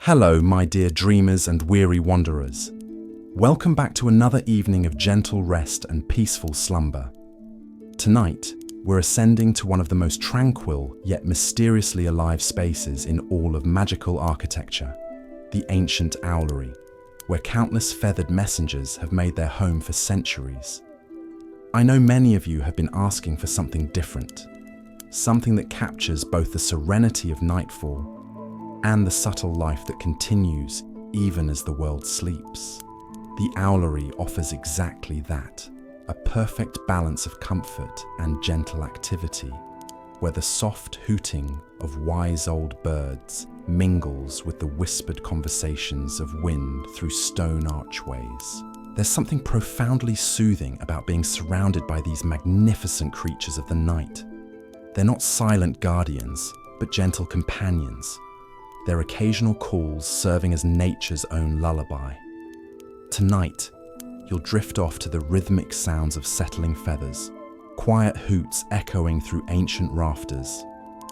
Hello, my dear dreamers and weary wanderers. Welcome back to another evening of gentle rest and peaceful slumber. Tonight, we're ascending to one of the most tranquil yet mysteriously alive spaces in all of magical architecture, the ancient Owlery, where countless feathered messengers have made their home for centuries. I know many of you have been asking for something different, something that captures both the serenity of nightfall and the subtle life that continues even as the world sleeps. The Owlery offers exactly that, a perfect balance of comfort and gentle activity, where the soft hooting of wise old birds mingles with the whispered conversations of wind through stone archways. There's something profoundly soothing about being surrounded by these magnificent creatures of the night. They're not silent guardians, but gentle companions, their occasional calls serving as nature's own lullaby. Tonight, you'll drift off to the rhythmic sounds of settling feathers, quiet hoots echoing through ancient rafters,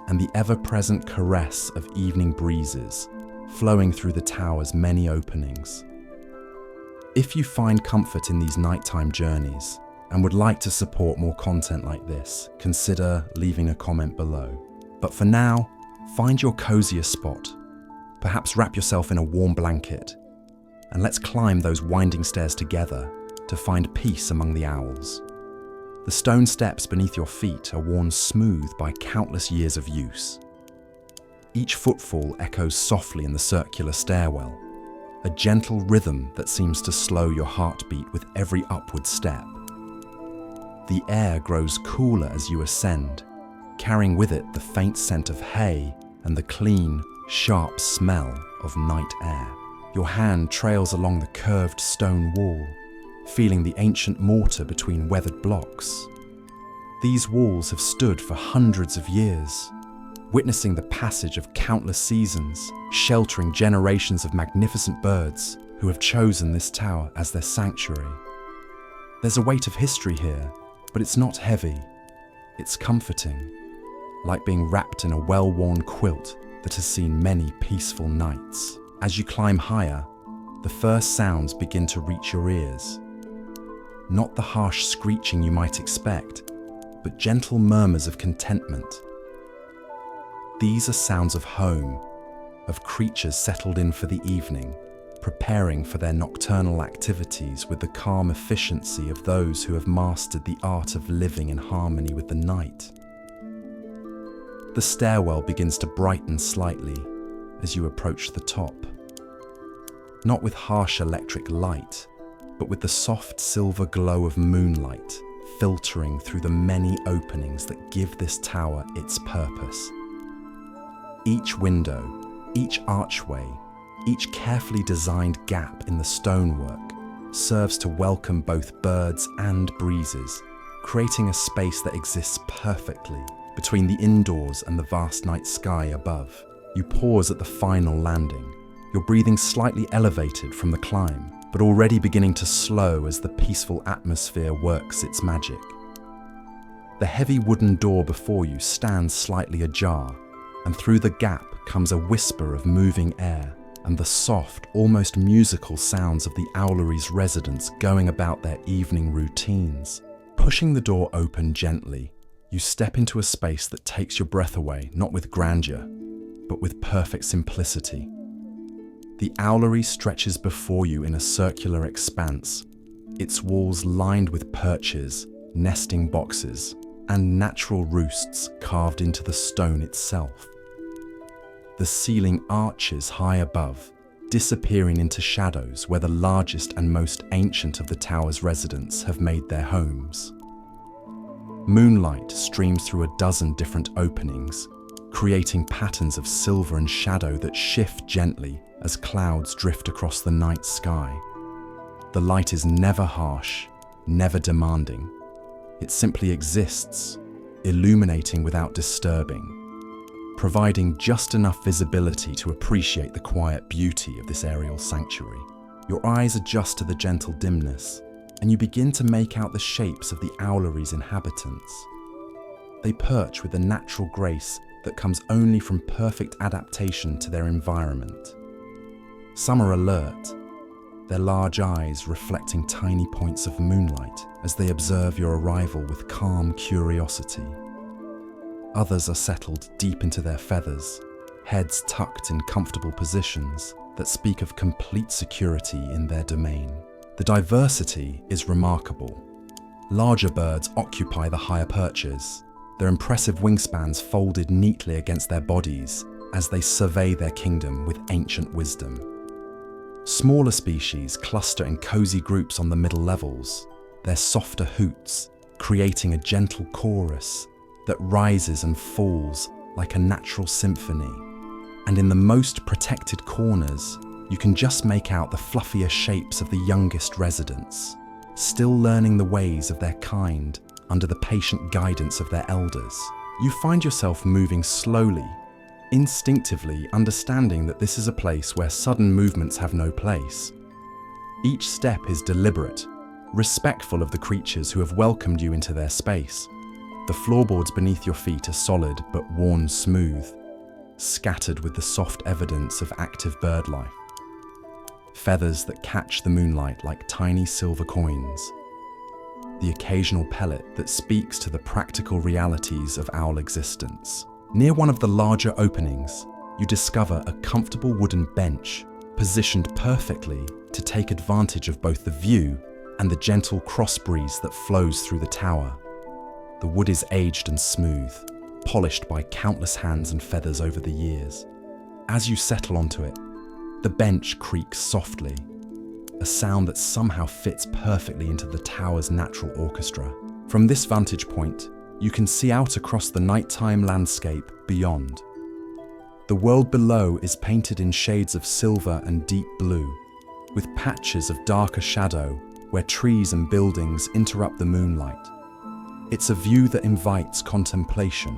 and the ever-present caress of evening breezes flowing through the tower's many openings. If you find comfort in these nighttime journeys and would like to support more content like this, consider leaving a comment below. But for now, find your cozier spot. Perhaps wrap yourself in a warm blanket, and let's climb those winding stairs together to find peace among the owls. The stone steps beneath your feet are worn smooth by countless years of use. Each footfall echoes softly in the circular stairwell, a gentle rhythm that seems to slow your heartbeat with every upward step. The air grows cooler as you ascend, carrying with it the faint scent of hay and the clean, sharp smell of night air. Your hand trails along the curved stone wall, feeling the ancient mortar between weathered blocks. These walls have stood for hundreds of years, witnessing the passage of countless seasons, sheltering generations of magnificent birds who have chosen this tower as their sanctuary. There's a weight of history here, but it's not heavy. It's comforting, like being wrapped in a well-worn quilt that has seen many peaceful nights. As you climb higher, the first sounds begin to reach your ears. Not the harsh screeching you might expect, but gentle murmurs of contentment. These are sounds of home, of creatures settled in for the evening, preparing for their nocturnal activities with the calm efficiency of those who have mastered the art of living in harmony with the night. The stairwell begins to brighten slightly as you approach the top. Not with harsh electric light, but with the soft silver glow of moonlight filtering through the many openings that give this tower its purpose. Each window, each archway, each carefully designed gap in the stonework serves to welcome both birds and breezes, creating a space that exists perfectly between the indoors and the vast night sky above. You pause at the final landing, your breathing slightly elevated from the climb, but already beginning to slow as the peaceful atmosphere works its magic. The heavy wooden door before you stands slightly ajar, and through the gap comes a whisper of moving air and the soft, almost musical sounds of the Owlery's residents going about their evening routines. Pushing the door open gently, you step into a space that takes your breath away, not with grandeur, but with perfect simplicity. The Owlery stretches before you in a circular expanse, its walls lined with perches, nesting boxes, and natural roosts carved into the stone itself. The ceiling arches high above, disappearing into shadows where the largest and most ancient of the tower's residents have made their homes. Moonlight streams through a dozen different openings, creating patterns of silver and shadow that shift gently as clouds drift across the night sky. The light is never harsh, never demanding. It simply exists, illuminating without disturbing, providing just enough visibility to appreciate the quiet beauty of this aerial sanctuary. Your eyes adjust to the gentle dimness, and you begin to make out the shapes of the Owlery's inhabitants. They perch with a natural grace that comes only from perfect adaptation to their environment. Some are alert, their large eyes reflecting tiny points of moonlight as they observe your arrival with calm curiosity. Others are settled deep into their feathers, heads tucked in comfortable positions that speak of complete security in their domain. The diversity is remarkable. Larger birds occupy the higher perches, their impressive wingspans folded neatly against their bodies as they survey their kingdom with ancient wisdom. Smaller species cluster in cozy groups on the middle levels, their softer hoots creating a gentle chorus that rises and falls like a natural symphony. And in the most protected corners, you can just make out the fluffier shapes of the youngest residents, still learning the ways of their kind under the patient guidance of their elders. You find yourself moving slowly, instinctively understanding that this is a place where sudden movements have no place. Each step is deliberate, respectful of the creatures who have welcomed you into their space. The floorboards beneath your feet are solid but worn smooth, scattered with the soft evidence of active bird life. Feathers that catch the moonlight like tiny silver coins. The occasional pellet that speaks to the practical realities of owl existence. Near one of the larger openings, you discover a comfortable wooden bench positioned perfectly to take advantage of both the view and the gentle cross breeze that flows through the tower. The wood is aged and smooth, polished by countless hands and feathers over the years. As you settle onto it, the bench creaks softly, a sound that somehow fits perfectly into the tower's natural orchestra. From this vantage point, you can see out across the nighttime landscape beyond. The world below is painted in shades of silver and deep blue, with patches of darker shadow where trees and buildings interrupt the moonlight. It's a view that invites contemplation,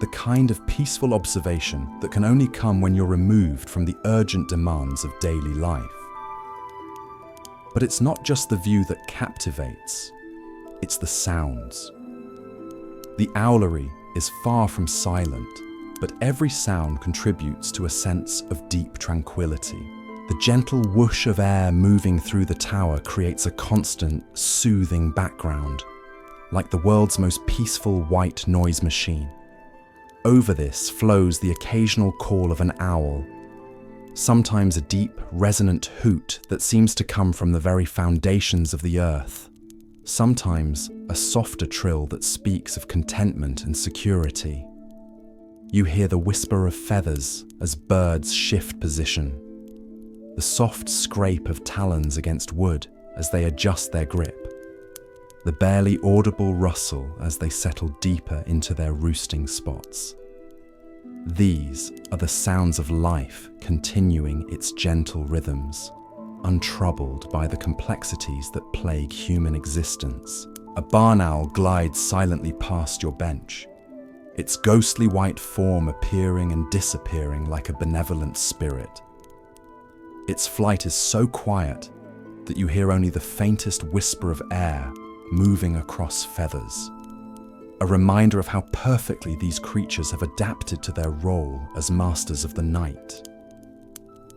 the kind of peaceful observation that can only come when you're removed from the urgent demands of daily life. But it's not just the view that captivates, it's the sounds. The Owlery is far from silent, but every sound contributes to a sense of deep tranquility. The gentle whoosh of air moving through the tower creates a constant, soothing background, like the world's most peaceful white noise machine. Over this flows the occasional call of an owl, sometimes a deep, resonant hoot that seems to come from the very foundations of the earth, sometimes a softer trill that speaks of contentment and security. You hear the whisper of feathers as birds shift position, the soft scrape of talons against wood as they adjust their grip, the barely audible rustle as they settle deeper into their roosting spots. These are the sounds of life continuing its gentle rhythms, untroubled by the complexities that plague human existence. A barn owl glides silently past your bench, its ghostly white form appearing and disappearing like a benevolent spirit. Its flight is so quiet that you hear only the faintest whisper of air moving across feathers, a reminder of how perfectly these creatures have adapted to their role as masters of the night.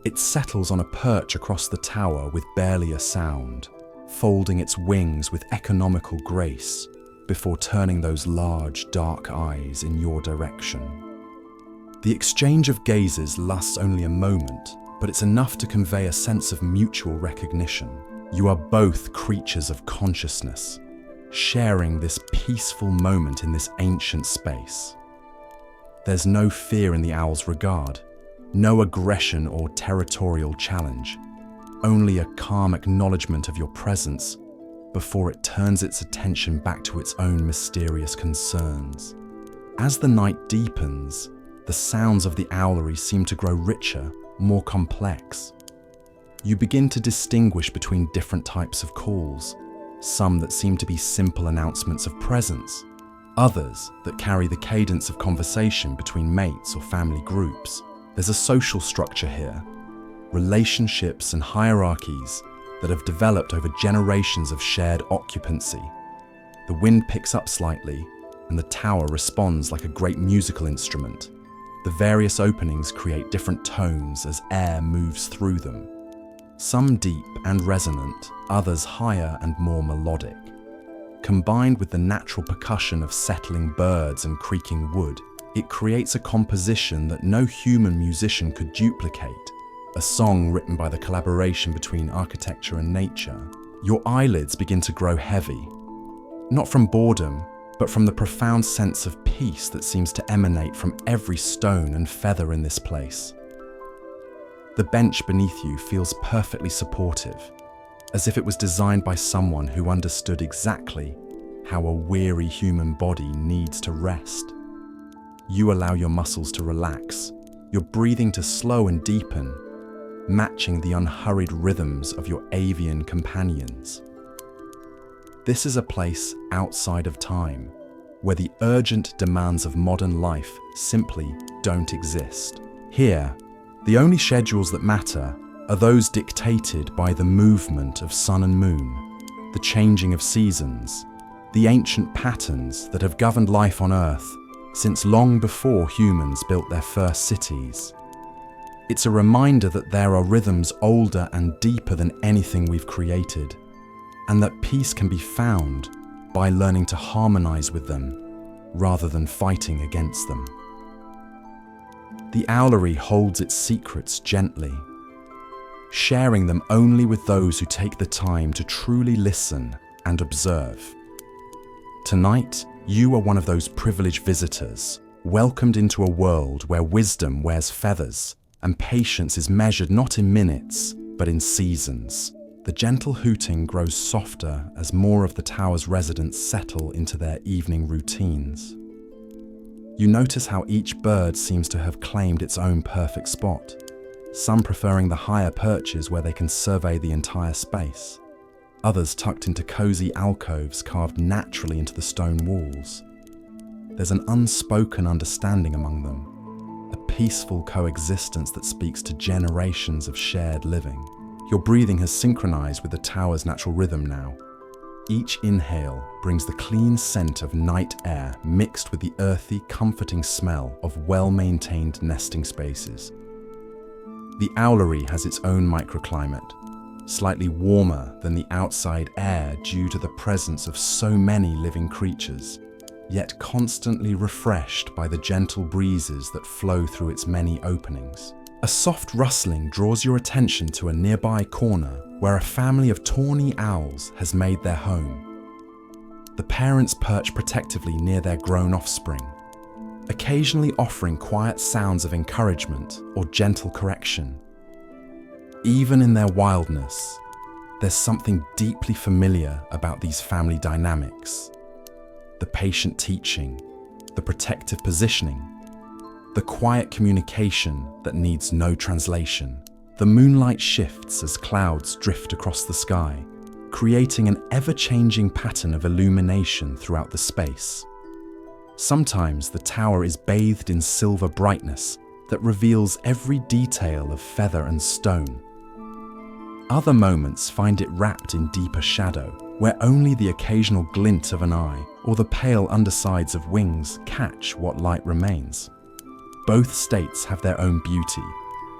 It settles on a perch across the tower with barely a sound, folding its wings with economical grace before turning those large, dark eyes in your direction. The exchange of gazes lasts only a moment, but it's enough to convey a sense of mutual recognition. You are both creatures of consciousness, sharing this peaceful moment in this ancient space. There's no fear in the owl's regard, no aggression or territorial challenge, only a calm acknowledgement of your presence before it turns its attention back to its own mysterious concerns. As the night deepens, the sounds of the Owlery seem to grow richer, more complex. You begin to distinguish between different types of calls, some that seem to be simple announcements of presence, others that carry the cadence of conversation between mates or family groups. There's a social structure here, relationships and hierarchies that have developed over generations of shared occupancy. The wind picks up slightly, and the tower responds like a great musical instrument, The various openings create different tones as air moves through them. Some deep and resonant, others higher and more melodic. Combined with the natural percussion of settling birds and creaking wood, it creates a composition that no human musician could duplicate. A song written by the collaboration between architecture and nature. Your eyelids begin to grow heavy, not from boredom, but from the profound sense of peace that seems to emanate from every stone and feather in this place. The bench beneath you feels perfectly supportive, as if it was designed by someone who understood exactly how a weary human body needs to rest. You allow your muscles to relax, your breathing to slow and deepen, matching the unhurried rhythms of your avian companions. This is a place outside of time, where the urgent demands of modern life simply don't exist. Here, the only schedules that matter are those dictated by the movement of sun and moon, the changing of seasons, the ancient patterns that have governed life on Earth since long before humans built their first cities. It's a reminder that there are rhythms older and deeper than anything we've created, and that peace can be found by learning to harmonize with them rather than fighting against them. The Owlery holds its secrets gently, sharing them only with those who take the time to truly listen and observe. Tonight, you are one of those privileged visitors, welcomed into a world where wisdom wears feathers and patience is measured not in minutes, but in seasons. The gentle hooting grows softer as more of the tower's residents settle into their evening routines. You notice how each bird seems to have claimed its own perfect spot, some preferring the higher perches where they can survey the entire space, others tucked into cozy alcoves carved naturally into the stone walls. There's an unspoken understanding among them, a peaceful coexistence that speaks to generations of shared living. Your breathing has synchronized with the tower's natural rhythm now. Each inhale brings the clean scent of night air mixed with the earthy, comforting smell of well-maintained nesting spaces. The Owlery has its own microclimate, slightly warmer than the outside air due to the presence of so many living creatures, yet constantly refreshed by the gentle breezes that flow through its many openings. A soft rustling draws your attention to a nearby corner where a family of tawny owls has made their home. The parents perch protectively near their grown offspring, occasionally offering quiet sounds of encouragement or gentle correction. Even in their wildness, there's something deeply familiar about these family dynamics. The patient teaching, the protective positioning, the quiet communication that needs no translation. The moonlight shifts as clouds drift across the sky, creating an ever-changing pattern of illumination throughout the space. Sometimes the tower is bathed in silver brightness that reveals every detail of feather and stone. Other moments find it wrapped in deeper shadow, where only the occasional glint of an eye or the pale undersides of wings catch what light remains. Both states have their own beauty,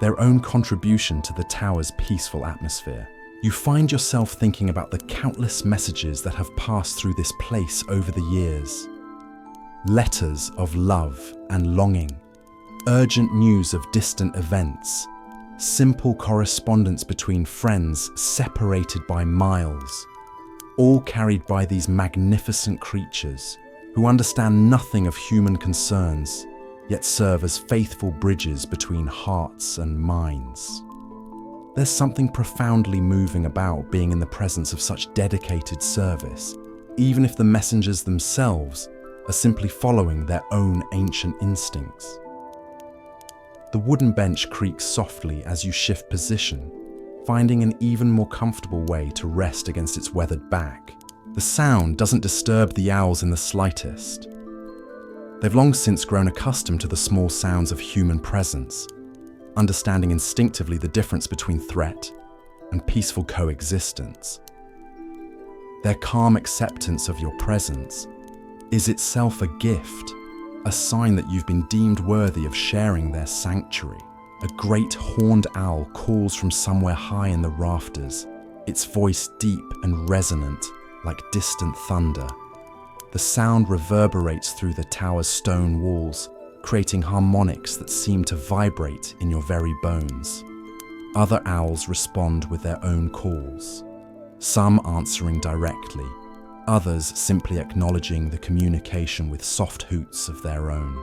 their own contribution to the tower's peaceful atmosphere. You find yourself thinking about the countless messages that have passed through this place over the years. Letters of love and longing, urgent news of distant events, simple correspondence between friends separated by miles, all carried by these magnificent creatures who understand nothing of human concerns, yet serve as faithful bridges between hearts and minds. There's something profoundly moving about being in the presence of such dedicated service, even if the messengers themselves are simply following their own ancient instincts. The wooden bench creaks softly as you shift position, finding an even more comfortable way to rest against its weathered back. The sound doesn't disturb the owls in the slightest. They've long since grown accustomed to the small sounds of human presence, understanding instinctively the difference between threat and peaceful coexistence. Their calm acceptance of your presence is itself a gift, a sign that you've been deemed worthy of sharing their sanctuary. A great horned owl calls from somewhere high in the rafters, its voice deep and resonant like distant thunder. The sound reverberates through the tower's stone walls, creating harmonics that seem to vibrate in your very bones. Other owls respond with their own calls, some answering directly, others simply acknowledging the communication with soft hoots of their own.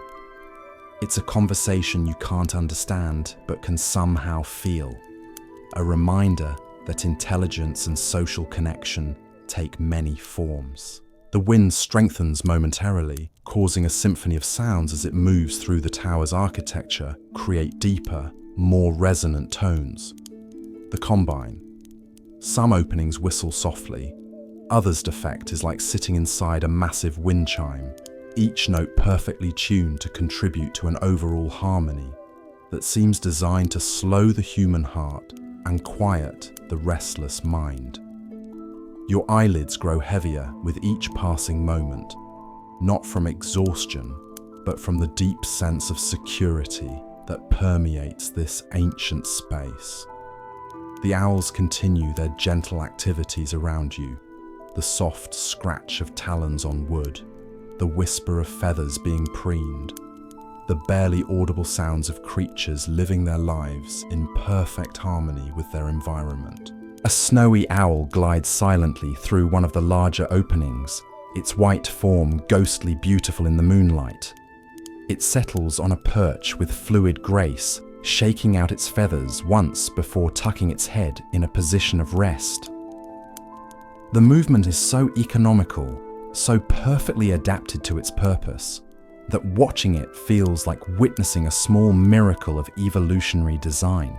It's a conversation you can't understand but can somehow feel, a reminder that intelligence and social connection take many forms. The wind strengthens momentarily, causing a symphony of sounds as it moves through the tower's architecture, create deeper, more resonant tones. The combine. Some openings whistle softly, others' defect is like sitting inside a massive wind chime, each note perfectly tuned to contribute to an overall harmony that seems designed to slow the human heart and quiet the restless mind. Your eyelids grow heavier with each passing moment, not from exhaustion, but from the deep sense of security that permeates this ancient space. The owls continue their gentle activities around you, the soft scratch of talons on wood, the whisper of feathers being preened, the barely audible sounds of creatures living their lives in perfect harmony with their environment. A snowy owl glides silently through one of the larger openings, its white form ghostly beautiful in the moonlight. It settles on a perch with fluid grace, shaking out its feathers once before tucking its head in a position of rest. The movement is so economical, so perfectly adapted to its purpose, that watching it feels like witnessing a small miracle of evolutionary design.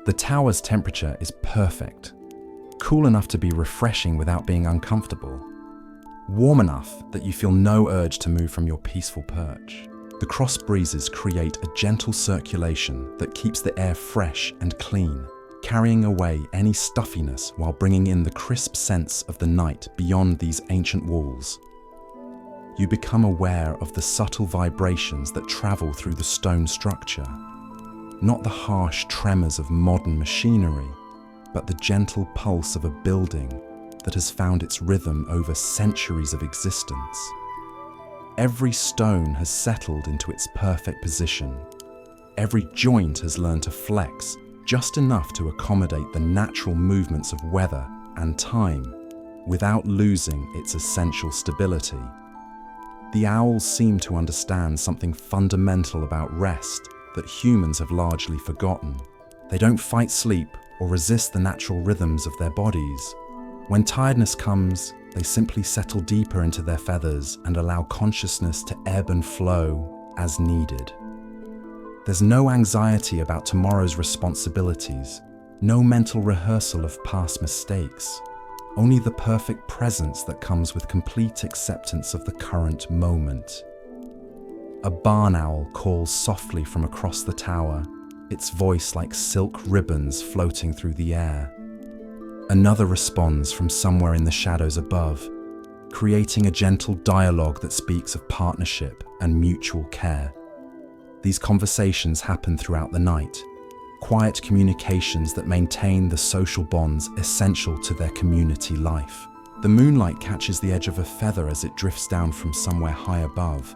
The tower's temperature is perfect, cool enough to be refreshing without being uncomfortable, warm enough that you feel no urge to move from your peaceful perch. The cross breezes create a gentle circulation that keeps the air fresh and clean, carrying away any stuffiness while bringing in the crisp sense of the night beyond these ancient walls. You become aware of the subtle vibrations that travel through the stone structure. Not the harsh tremors of modern machinery, but the gentle pulse of a building that has found its rhythm over centuries of existence. Every stone has settled into its perfect position. Every joint has learned to flex just enough to accommodate the natural movements of weather and time without losing its essential stability. The owls seem to understand something fundamental about rest that humans have largely forgotten. They don't fight sleep or resist the natural rhythms of their bodies. When tiredness comes, they simply settle deeper into their feathers and allow consciousness to ebb and flow as needed. There's no anxiety about tomorrow's responsibilities, no mental rehearsal of past mistakes, only the perfect presence that comes with complete acceptance of the current moment. A barn owl calls softly from across the tower, its voice like silk ribbons floating through the air. Another responds from somewhere in the shadows above, creating a gentle dialogue that speaks of partnership and mutual care. These conversations happen throughout the night, quiet communications that maintain the social bonds essential to their community life. The moonlight catches the edge of a feather as it drifts down from somewhere high above,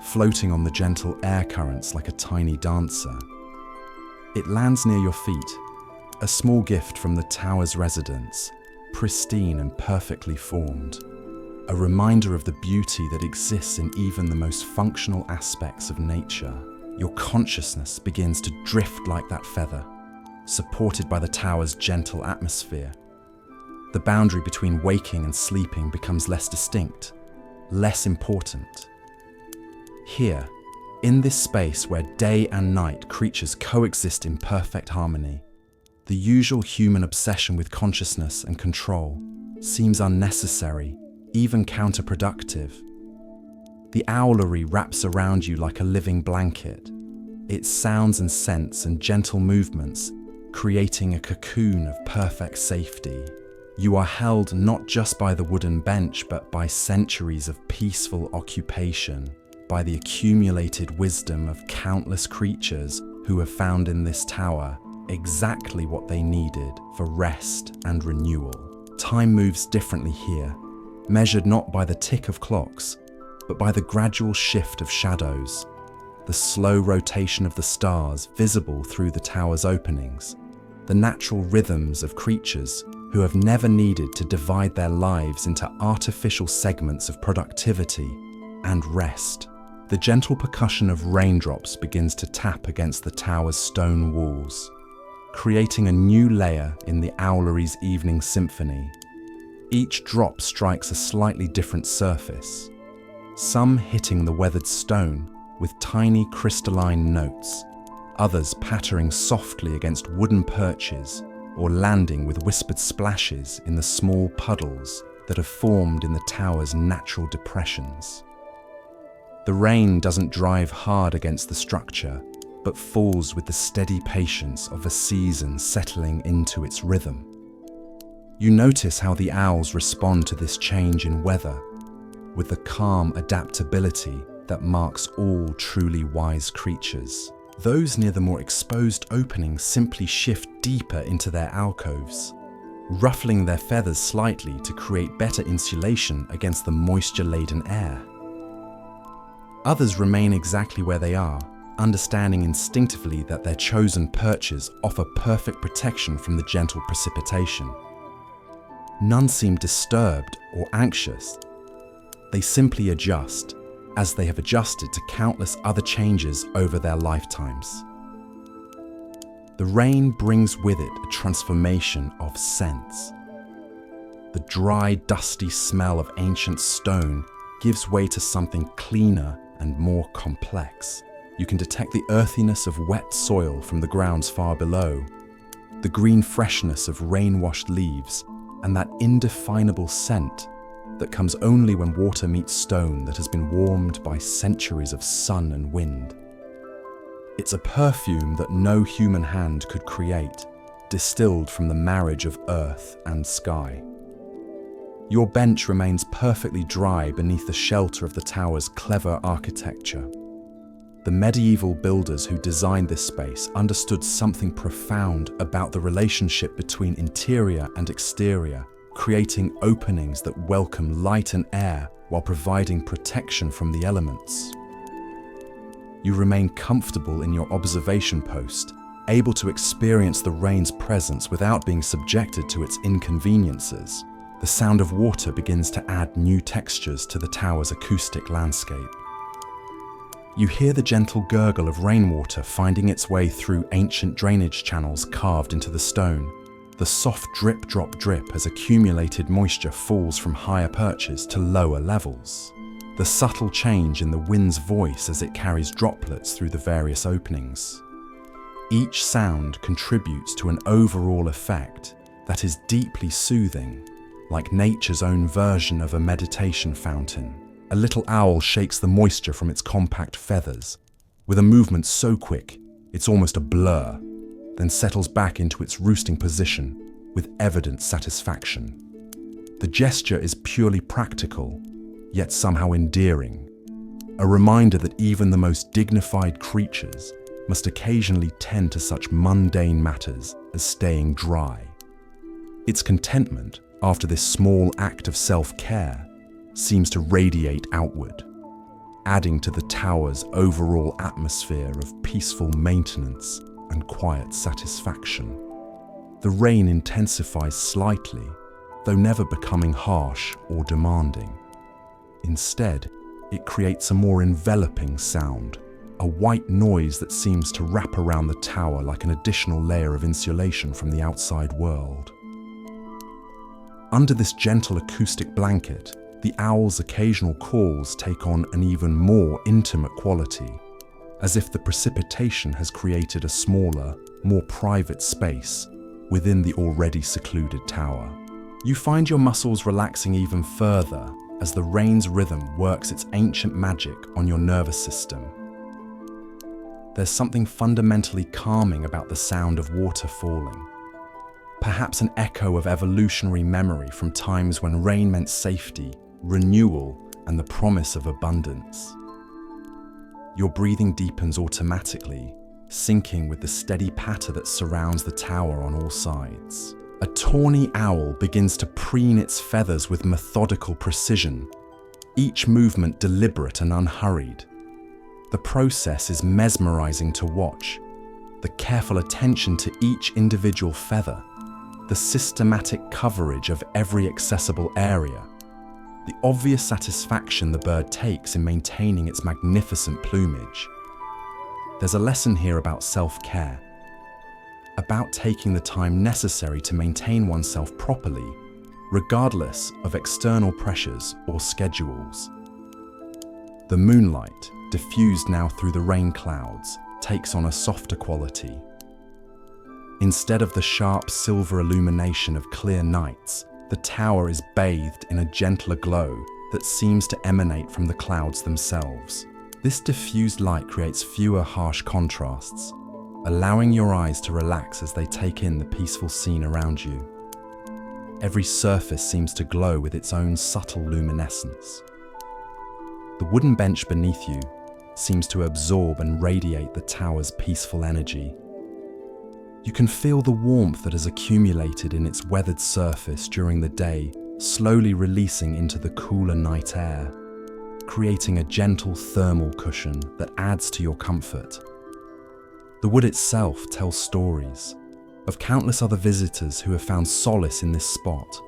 floating on the gentle air currents like a tiny dancer. It lands near your feet, a small gift from the tower's residents, pristine and perfectly formed, a reminder of the beauty that exists in even the most functional aspects of nature. Your consciousness begins to drift like that feather, supported by the tower's gentle atmosphere. The boundary between waking and sleeping becomes less distinct, less important. Here, in this space where day and night creatures coexist in perfect harmony, the usual human obsession with consciousness and control seems unnecessary, even counterproductive. The Owlery wraps around you like a living blanket, its sounds and scents and gentle movements creating a cocoon of perfect safety. You are held not just by the wooden bench, but by centuries of peaceful occupation. by the accumulated wisdom of countless creatures who have found in this tower exactly what they needed for rest and renewal. Time moves differently here, measured not by the tick of clocks, but by the gradual shift of shadows, the slow rotation of the stars visible through the tower's openings, the natural rhythms of creatures who have never needed to divide their lives into artificial segments of productivity and rest. The gentle percussion of raindrops begins to tap against the tower's stone walls, creating a new layer in the Owlery's evening symphony. Each drop strikes a slightly different surface, some hitting the weathered stone with tiny crystalline notes, others pattering softly against wooden perches or landing with whispered splashes in the small puddles that have formed in the tower's natural depressions. The rain doesn't drive hard against the structure, but falls with the steady patience of a season settling into its rhythm. You notice how the owls respond to this change in weather, with the calm adaptability that marks all truly wise creatures. Those near the more exposed openings simply shift deeper into their alcoves, ruffling their feathers slightly to create better insulation against the moisture-laden air. Others remain exactly where they are, understanding instinctively that their chosen perches offer perfect protection from the gentle precipitation. None seem disturbed or anxious. They simply adjust, as they have adjusted to countless other changes over their lifetimes. The rain brings with it a transformation of scents. The dry, dusty smell of ancient stone gives way to something cleaner and more complex. You can detect the earthiness of wet soil from the grounds far below, the green freshness of rain-washed leaves, and that indefinable scent that comes only when water meets stone that has been warmed by centuries of sun and wind. It's a perfume that no human hand could create, distilled from the marriage of earth and sky. Your bench remains perfectly dry beneath the shelter of the tower's clever architecture. The medieval builders who designed this space understood something profound about the relationship between interior and exterior, creating openings that welcome light and air while providing protection from the elements. You remain comfortable in your observation post, able to experience the rain's presence without being subjected to its inconveniences. The sound of water begins to add new textures to the tower's acoustic landscape. You hear the gentle gurgle of rainwater finding its way through ancient drainage channels carved into the stone. The soft drip, drop, drip as accumulated moisture falls from higher perches to lower levels. The subtle change in the wind's voice as it carries droplets through the various openings. Each sound contributes to an overall effect that is deeply soothing, like nature's own version of a meditation fountain. A little owl shakes the moisture from its compact feathers, with a movement so quick it's almost a blur, then settles back into its roosting position with evident satisfaction. The gesture is purely practical, yet somehow endearing, a reminder that even the most dignified creatures must occasionally tend to such mundane matters as staying dry. Its contentment, after this small act of self-care, seems to radiate outward, adding to the tower's overall atmosphere of peaceful maintenance and quiet satisfaction. The rain intensifies slightly, though never becoming harsh or demanding. Instead, it creates a more enveloping sound, a white noise that seems to wrap around the tower like an additional layer of insulation from the outside world. Under this gentle acoustic blanket, the owl's occasional calls take on an even more intimate quality, as if the precipitation has created a smaller, more private space within the already secluded tower. You find your muscles relaxing even further as the rain's rhythm works its ancient magic on your nervous system. There's something fundamentally calming about the sound of water falling, perhaps an echo of evolutionary memory from times when rain meant safety, renewal, and the promise of abundance. Your breathing deepens automatically, syncing with the steady patter that surrounds the tower on all sides. A tawny owl begins to preen its feathers with methodical precision, each movement deliberate and unhurried. The process is mesmerizing to watch. The careful attention to each individual feather, the systematic coverage of every accessible area, the obvious satisfaction the bird takes in maintaining its magnificent plumage. There's a lesson here about self-care, about taking the time necessary to maintain oneself properly, regardless of external pressures or schedules. The moonlight, diffused now through the rain clouds, takes on a softer quality. Instead of the sharp silver illumination of clear nights, the tower is bathed in a gentler glow that seems to emanate from the clouds themselves. This diffused light creates fewer harsh contrasts, allowing your eyes to relax as they take in the peaceful scene around you. Every surface seems to glow with its own subtle luminescence. The wooden bench beneath you seems to absorb and radiate the tower's peaceful energy. You can feel the warmth that has accumulated in its weathered surface during the day, slowly releasing into the cooler night air, creating a gentle thermal cushion that adds to your comfort. The wood itself tells stories of countless other visitors who have found solace in this spot,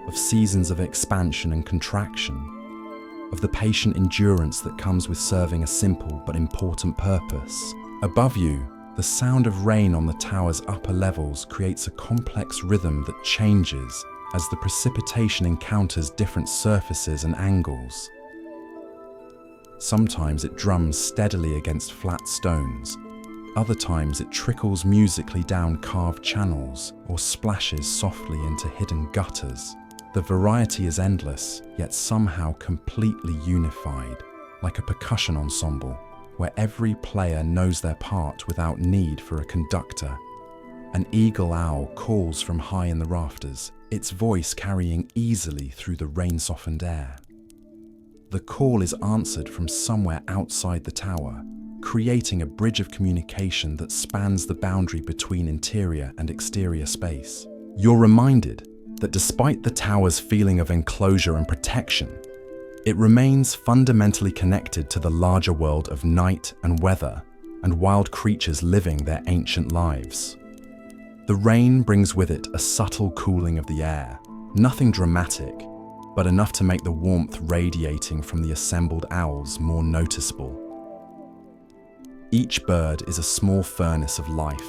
of seasons of expansion and contraction, of the patient endurance that comes with serving a simple but important purpose. Above you, the sound of rain on the tower's upper levels creates a complex rhythm that changes as the precipitation encounters different surfaces and angles. Sometimes it drums steadily against flat stones, other times it trickles musically down carved channels or splashes softly into hidden gutters. The variety is endless, yet somehow completely unified, like a percussion ensemble, where every player knows their part without need for a conductor. An eagle owl calls from high in the rafters, its voice carrying easily through the rain-softened air. The call is answered from somewhere outside the tower, creating a bridge of communication that spans the boundary between interior and exterior space. You're reminded that despite the tower's feeling of enclosure and protection, it remains fundamentally connected to the larger world of night and weather and wild creatures living their ancient lives. The rain brings with it a subtle cooling of the air, nothing dramatic, but enough to make the warmth radiating from the assembled owls more noticeable. Each bird is a small furnace of life,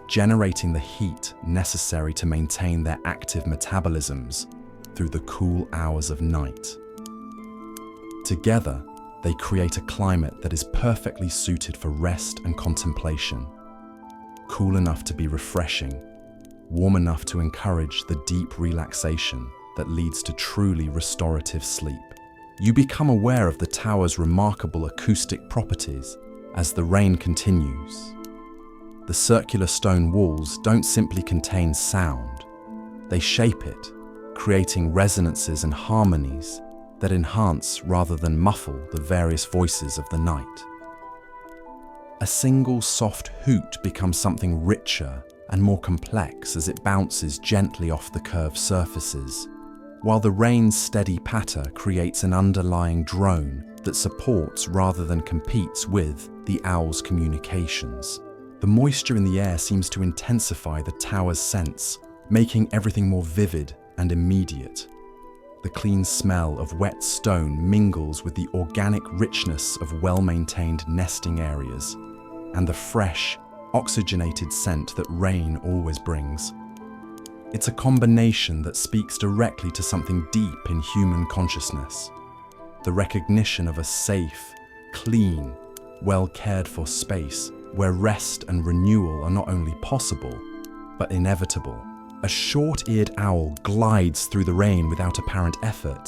generating the heat necessary to maintain their active metabolisms through the cool hours of night. Together, they create a climate that is perfectly suited for rest and contemplation, cool enough to be refreshing, warm enough to encourage the deep relaxation that leads to truly restorative sleep. You become aware of the tower's remarkable acoustic properties as the rain continues. The circular stone walls don't simply contain sound, they shape it, creating resonances and harmonies that enhance rather than muffle the various voices of the night. A single soft hoot becomes something richer and more complex as it bounces gently off the curved surfaces, while the rain's steady patter creates an underlying drone that supports rather than competes with the owl's communications. The moisture in the air seems to intensify the tower's sense, making everything more vivid and immediate. The clean smell of wet stone mingles with the organic richness of well-maintained nesting areas and the fresh, oxygenated scent that rain always brings. It's a combination that speaks directly to something deep in human consciousness, the recognition of a safe, clean, well-cared-for space where rest and renewal are not only possible, but inevitable. A short-eared owl glides through the rain without apparent effort,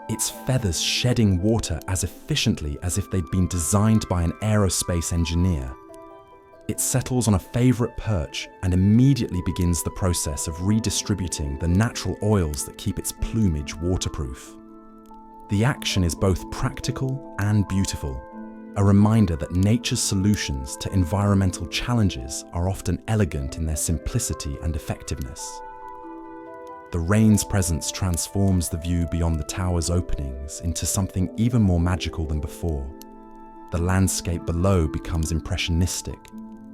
its feathers shedding water as efficiently as if they'd been designed by an aerospace engineer. It settles on a favorite perch and immediately begins the process of redistributing the natural oils that keep its plumage waterproof. The action is both practical and beautiful, a reminder that nature's solutions to environmental challenges are often elegant in their simplicity and effectiveness. The rain's presence transforms the view beyond the tower's openings into something even more magical than before. The landscape below becomes impressionistic,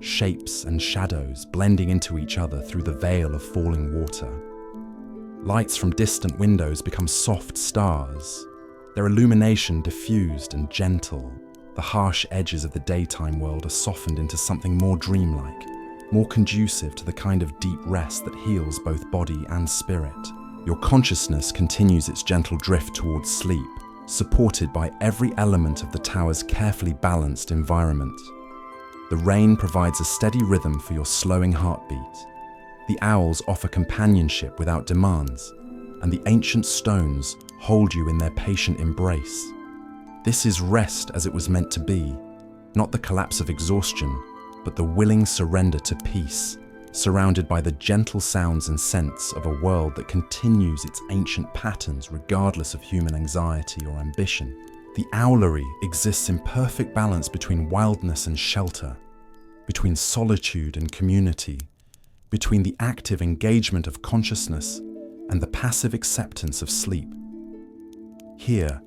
shapes and shadows blending into each other through the veil of falling water. Lights from distant windows become soft stars, their illumination diffused and gentle. The harsh edges of the daytime world are softened into something more dreamlike, more conducive to the kind of deep rest that heals both body and spirit. Your consciousness continues its gentle drift towards sleep, supported by every element of the tower's carefully balanced environment. The rain provides a steady rhythm for your slowing heartbeat. The owls offer companionship without demands, and the ancient stones hold you in their patient embrace. This is rest as it was meant to be, not the collapse of exhaustion, but the willing surrender to peace, surrounded by the gentle sounds and scents of a world that continues its ancient patterns regardless of human anxiety or ambition. The Owlery exists in perfect balance between wildness and shelter, between solitude and community, between the active engagement of consciousness and the passive acceptance of sleep. Here,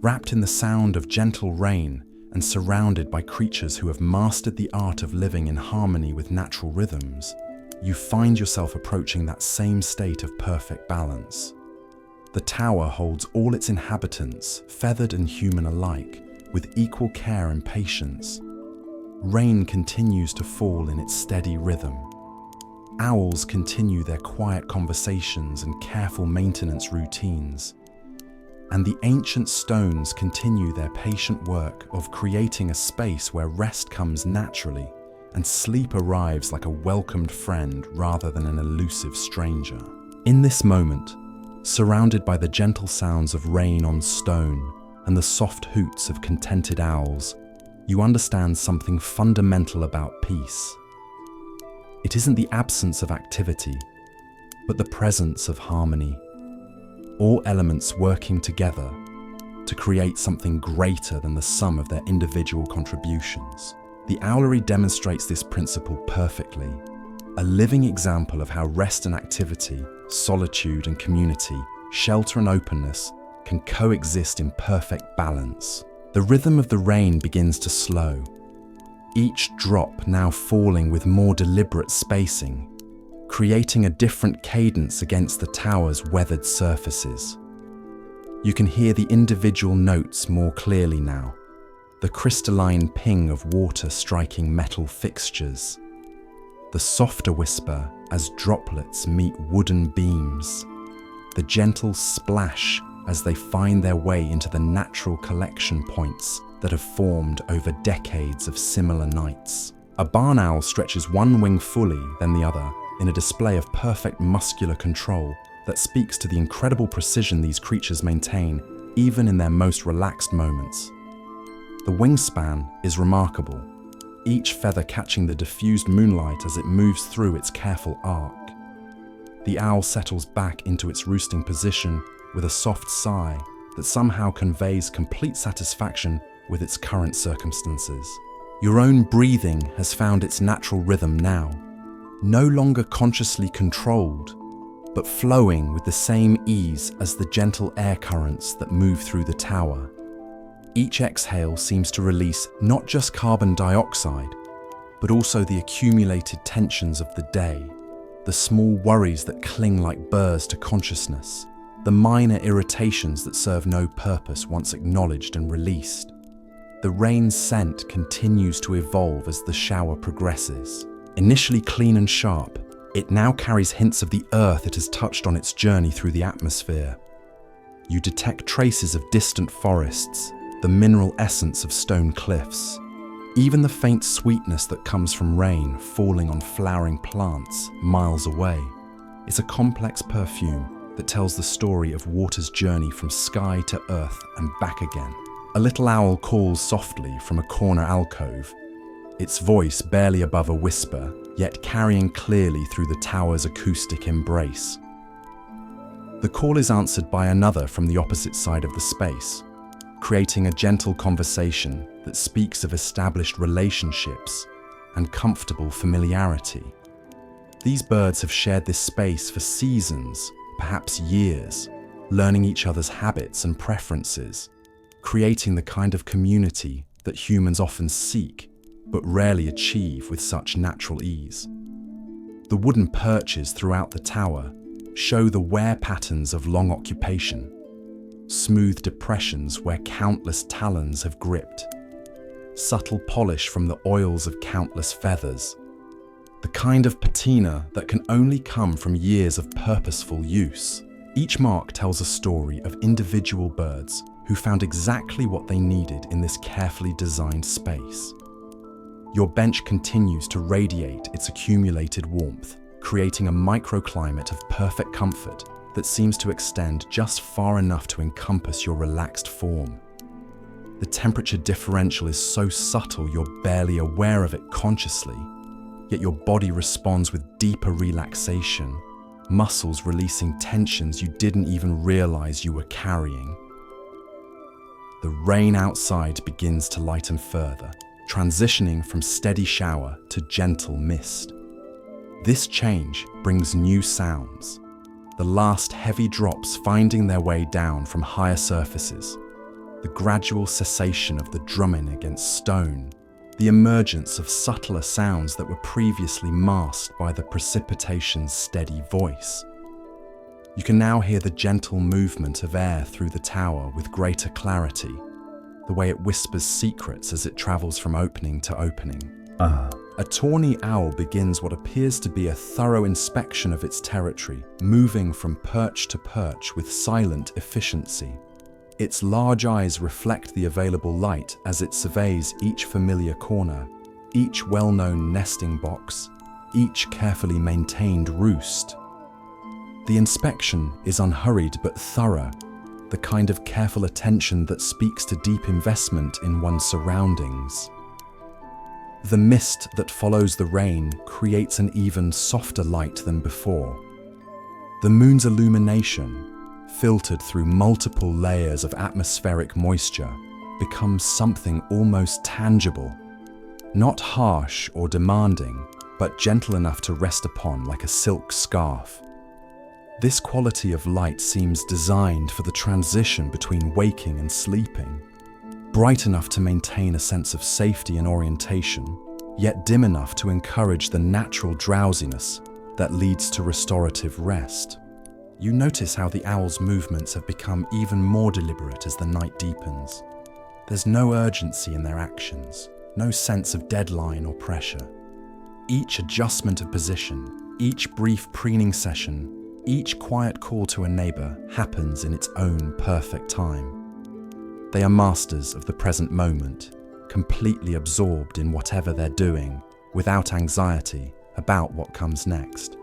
wrapped in the sound of gentle rain and surrounded by creatures who have mastered the art of living in harmony with natural rhythms, you find yourself approaching that same state of perfect balance. The tower holds all its inhabitants, feathered and human alike, with equal care and patience. Rain continues to fall in its steady rhythm. Owls continue their quiet conversations and careful maintenance routines. And the ancient stones continue their patient work of creating a space where rest comes naturally and sleep arrives like a welcomed friend rather than an elusive stranger. In this moment, surrounded by the gentle sounds of rain on stone and the soft hoots of contented owls, you understand something fundamental about peace. It isn't the absence of activity, but the presence of harmony. All elements working together to create something greater than the sum of their individual contributions. The Owlery demonstrates this principle perfectly, a living example of how rest and activity, solitude and community, shelter and openness can coexist in perfect balance. The rhythm of the rain begins to slow, each drop now falling with more deliberate spacing, creating a different cadence against the tower's weathered surfaces. You can hear the individual notes more clearly now, the crystalline ping of water striking metal fixtures, the softer whisper as droplets meet wooden beams, the gentle splash as they find their way into the natural collection points that have formed over decades of similar nights. A barn owl stretches one wing fully, then the other, in a display of perfect muscular control that speaks to the incredible precision these creatures maintain even in their most relaxed moments. The wingspan is remarkable, each feather catching the diffused moonlight as it moves through its careful arc. The owl settles back into its roosting position with a soft sigh that somehow conveys complete satisfaction with its current circumstances. Your own breathing has found its natural rhythm now, no longer consciously controlled, but flowing with the same ease as the gentle air currents that move through the tower. Each exhale seems to release not just carbon dioxide, but also the accumulated tensions of the day, the small worries that cling like burrs to consciousness, the minor irritations that serve no purpose once acknowledged and released. The rain's scent continues to evolve as the shower progresses. Initially clean and sharp, it now carries hints of the earth it has touched on its journey through the atmosphere. You detect traces of distant forests, the mineral essence of stone cliffs, even the faint sweetness that comes from rain falling on flowering plants miles away. It's a complex perfume that tells the story of water's journey from sky to earth and back again. A little owl calls softly from a corner alcove, its voice barely above a whisper, yet carrying clearly through the tower's acoustic embrace. The call is answered by another from the opposite side of the space, creating a gentle conversation that speaks of established relationships and comfortable familiarity. These birds have shared this space for seasons, perhaps years, learning each other's habits and preferences, creating the kind of community that humans often seek but rarely achieve with such natural ease. The wooden perches throughout the tower show the wear patterns of long occupation, smooth depressions where countless talons have gripped, subtle polish from the oils of countless feathers, the kind of patina that can only come from years of purposeful use. Each mark tells a story of individual birds who found exactly what they needed in this carefully designed space. Your bench continues to radiate its accumulated warmth, creating a microclimate of perfect comfort that seems to extend just far enough to encompass your relaxed form. The temperature differential is so subtle you're barely aware of it consciously, yet your body responds with deeper relaxation, muscles releasing tensions you didn't even realize you were carrying. The rain outside begins to lighten further, transitioning from steady shower to gentle mist. This change brings new sounds, the last heavy drops finding their way down from higher surfaces, the gradual cessation of the drumming against stone, the emergence of subtler sounds that were previously masked by the precipitation's steady voice. You can now hear the gentle movement of air through the tower with greater clarity, the way it whispers secrets as it travels from opening to opening. A tawny owl begins what appears to be a thorough inspection of its territory, moving from perch to perch with silent efficiency. Its large eyes reflect the available light as it surveys each familiar corner, each well-known nesting box, each carefully maintained roost. The inspection is unhurried but thorough, the kind of careful attention that speaks to deep investment in one's surroundings. The mist that follows the rain creates an even softer light than before. The moon's illumination, filtered through multiple layers of atmospheric moisture, becomes something almost tangible, not harsh or demanding, but gentle enough to rest upon like a silk scarf. This quality of light seems designed for the transition between waking and sleeping, bright enough to maintain a sense of safety and orientation, yet dim enough to encourage the natural drowsiness that leads to restorative rest. You notice how the owl's movements have become even more deliberate as the night deepens. There's no urgency in their actions, no sense of deadline or pressure. Each adjustment of position, each brief preening session, each quiet call to a neighbor happens in its own perfect time. They are masters of the present moment, completely absorbed in whatever they're doing, without anxiety about what comes next.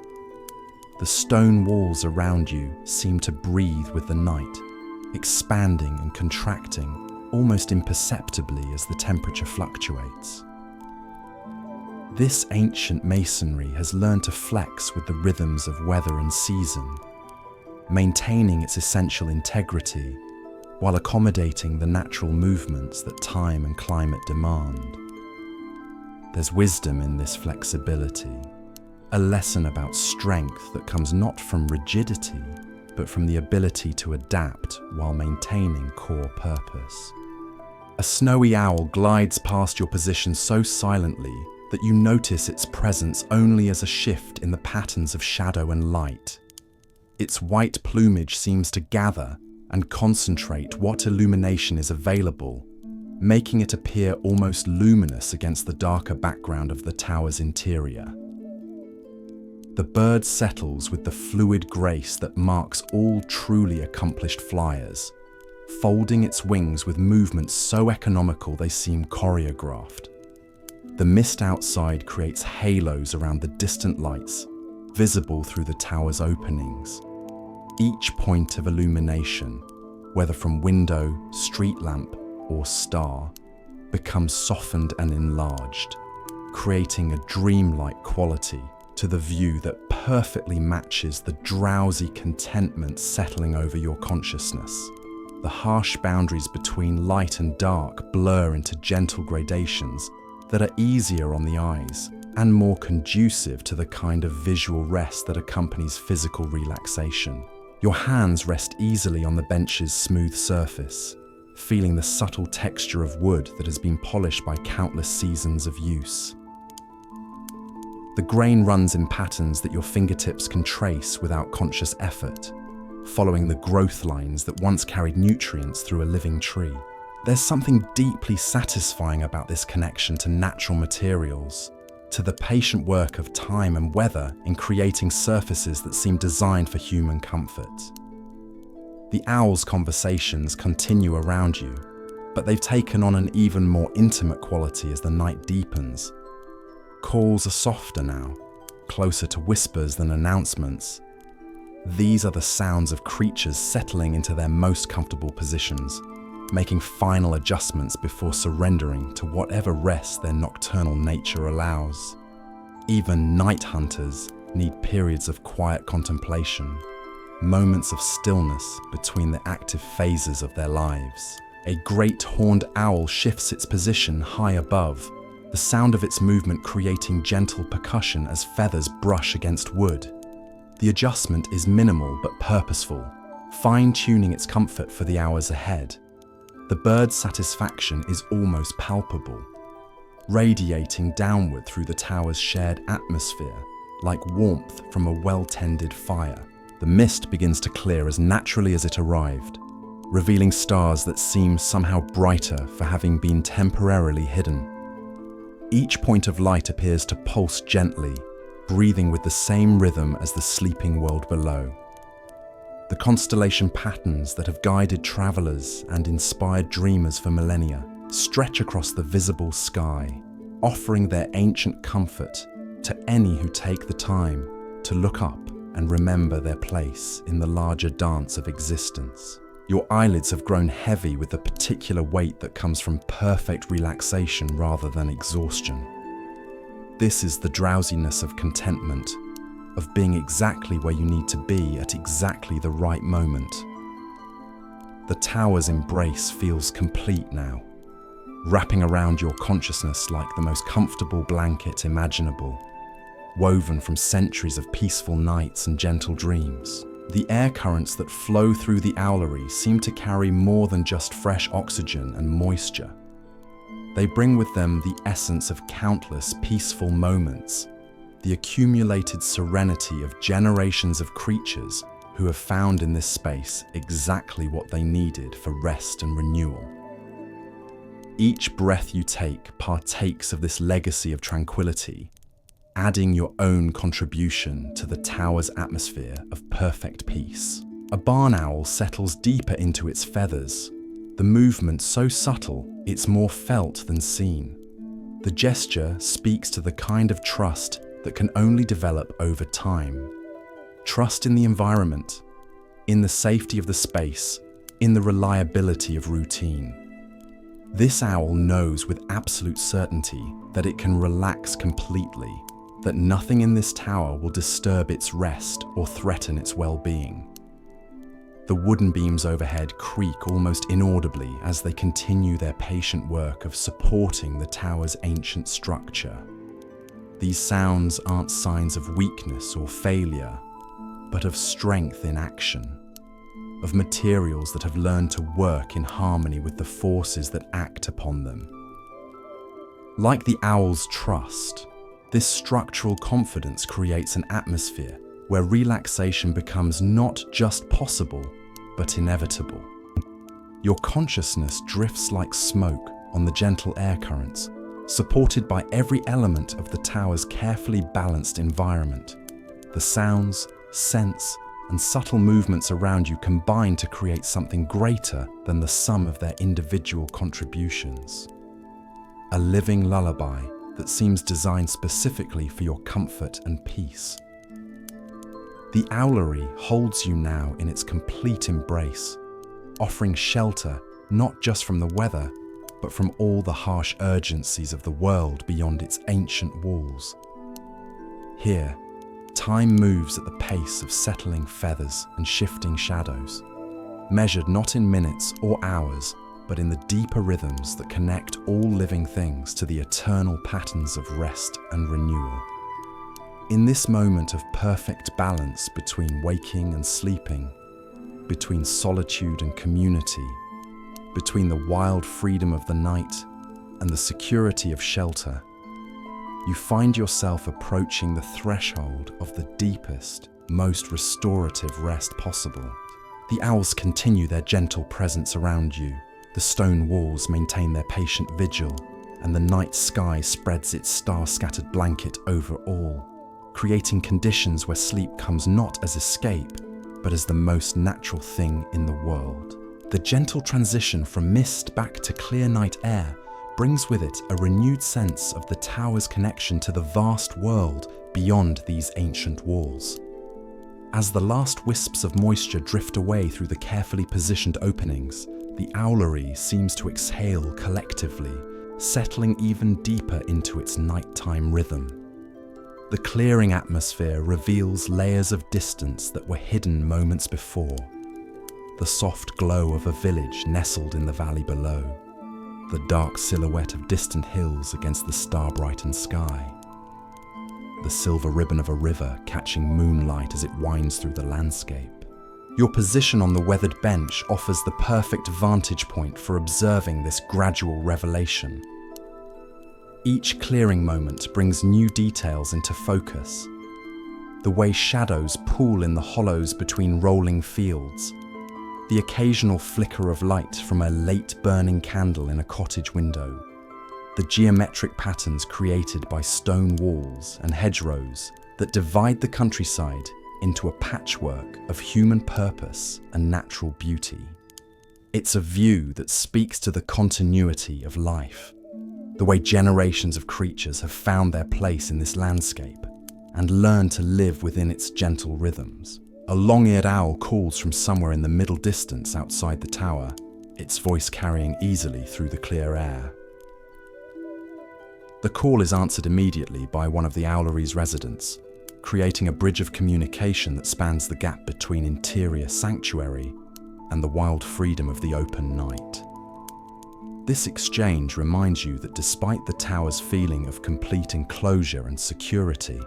The stone walls around you seem to breathe with the night, expanding and contracting almost imperceptibly as the temperature fluctuates. This ancient masonry has learned to flex with the rhythms of weather and season, maintaining its essential integrity while accommodating the natural movements that time and climate demand. There's wisdom in this flexibility, a lesson about strength that comes not from rigidity, but from the ability to adapt while maintaining core purpose. A snowy owl glides past your position so silently that you notice its presence only as a shift in the patterns of shadow and light. Its white plumage seems to gather and concentrate what illumination is available, making it appear almost luminous against the darker background of the tower's interior. The bird settles with the fluid grace that marks all truly accomplished flyers, folding its wings with movements so economical they seem choreographed. The mist outside creates halos around the distant lights, visible through the tower's openings. Each point of illumination, whether from window, street lamp, or star, becomes softened and enlarged, creating a dreamlike quality to the view that perfectly matches the drowsy contentment settling over your consciousness. the harsh boundaries between light and dark blur into gentle gradations that are easier on the eyes and more conducive to the kind of visual rest that accompanies physical relaxation. Your hands rest easily on the bench's smooth surface, feeling the subtle texture of wood that has been polished by countless seasons of use. The grain runs in patterns that your fingertips can trace without conscious effort, following the growth lines that once carried nutrients through a living tree. There's something deeply satisfying about this connection to natural materials, to the patient work of time and weather in creating surfaces that seem designed for human comfort. The owl's conversations continue around you, but they've taken on an even more intimate quality as the night deepens. Calls are softer now, closer to whispers than announcements. These are the sounds of creatures settling into their most comfortable positions, making final adjustments before surrendering to whatever rest their nocturnal nature allows. Even night hunters need periods of quiet contemplation, moments of stillness between the active phases of their lives. A great horned owl shifts its position high above, the sound of its movement creating gentle percussion as feathers brush against wood. The adjustment is minimal but purposeful, fine-tuning its comfort for the hours ahead. The bird's satisfaction is almost palpable, radiating downward through the tower's shared atmosphere, like warmth from a well-tended fire. The mist begins to clear as naturally as it arrived, revealing stars that seem somehow brighter for having been temporarily hidden. Each point of light appears to pulse gently, breathing with the same rhythm as the sleeping world below. The constellation patterns that have guided travelers and inspired dreamers for millennia stretch across the visible sky, offering their ancient comfort to any who take the time to look up and remember their place in the larger dance of existence. Your eyelids have grown heavy with the particular weight that comes from perfect relaxation rather than exhaustion. This is the drowsiness of contentment, of being exactly where you need to be at exactly the right moment. The tower's embrace feels complete now, wrapping around your consciousness like the most comfortable blanket imaginable, woven from centuries of peaceful nights and gentle dreams. The air currents that flow through the Owlery seem to carry more than just fresh oxygen and moisture. They bring with them the essence of countless peaceful moments, the accumulated serenity of generations of creatures who have found in this space exactly what they needed for rest and renewal. Each breath you take partakes of this legacy of tranquility, adding your own contribution to the tower's atmosphere of perfect peace. A barn owl settles deeper into its feathers, the movement so subtle it's more felt than seen. The gesture speaks to the kind of trust that can only develop over time. Trust in the environment, in the safety of the space, in the reliability of routine. This owl knows with absolute certainty that it can relax completely, that nothing in this tower will disturb its rest or threaten its well-being. The wooden beams overhead creak almost inaudibly as they continue their patient work of supporting the tower's ancient structure. These sounds aren't signs of weakness or failure, but of strength in action, of materials that have learned to work in harmony with the forces that act upon them. Like the owl's trust, this structural confidence creates an atmosphere where relaxation becomes not just possible, but inevitable. Your consciousness drifts like smoke on the gentle air currents, supported by every element of the tower's carefully balanced environment. The sounds, scents, and subtle movements around you combine to create something greater than the sum of their individual contributions. A living lullaby that seems designed specifically for your comfort and peace. The Owlery holds you now in its complete embrace, offering shelter not just from the weather, but from all the harsh urgencies of the world beyond its ancient walls. Here, time moves at the pace of settling feathers and shifting shadows. measured not in minutes or hours, but in the deeper rhythms that connect all living things to the eternal patterns of rest and renewal. In this moment of perfect balance between waking and sleeping, between solitude and community, between the wild freedom of the night and the security of shelter, you find yourself approaching the threshold of the deepest, most restorative rest possible. The owls continue their gentle presence around you, the stone walls maintain their patient vigil, and the night sky spreads its star-scattered blanket over all, creating conditions where sleep comes not as escape, but as the most natural thing in the world. The gentle transition from mist back to clear night air brings with it a renewed sense of the tower's connection to the vast world beyond these ancient walls. As the last wisps of moisture drift away through the carefully positioned openings, the Owlery seems to exhale collectively, settling even deeper into its nighttime rhythm. The clearing atmosphere reveals layers of distance that were hidden moments before. The soft glow of a village nestled in the valley below, the dark silhouette of distant hills against the star-brightened sky, the silver ribbon of a river catching moonlight as it winds through the landscape. Your position on the weathered bench offers the perfect vantage point for observing this gradual revelation. Each clearing moment brings new details into focus. The way shadows pool in the hollows between rolling fields, the occasional flicker of light from a late burning candle in a cottage window, the geometric patterns created by stone walls and hedgerows that divide the countryside into a patchwork of human purpose and natural beauty. It's a view that speaks to the continuity of life, the way generations of creatures have found their place in this landscape and learned to live within its gentle rhythms. A long-eared owl calls from somewhere in the middle distance outside the tower, its voice carrying easily through the clear air. The call is answered immediately by one of the Owlery's residents, creating a bridge of communication that spans the gap between interior sanctuary and the wild freedom of the open night. This exchange reminds you that despite the tower's feeling of complete enclosure and security,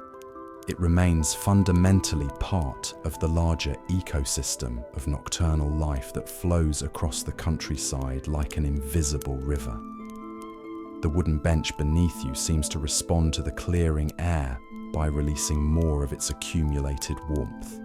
it remains fundamentally part of the larger ecosystem of nocturnal life that flows across the countryside like an invisible river. The wooden bench beneath you seems to respond to the clearing air by releasing more of its accumulated warmth,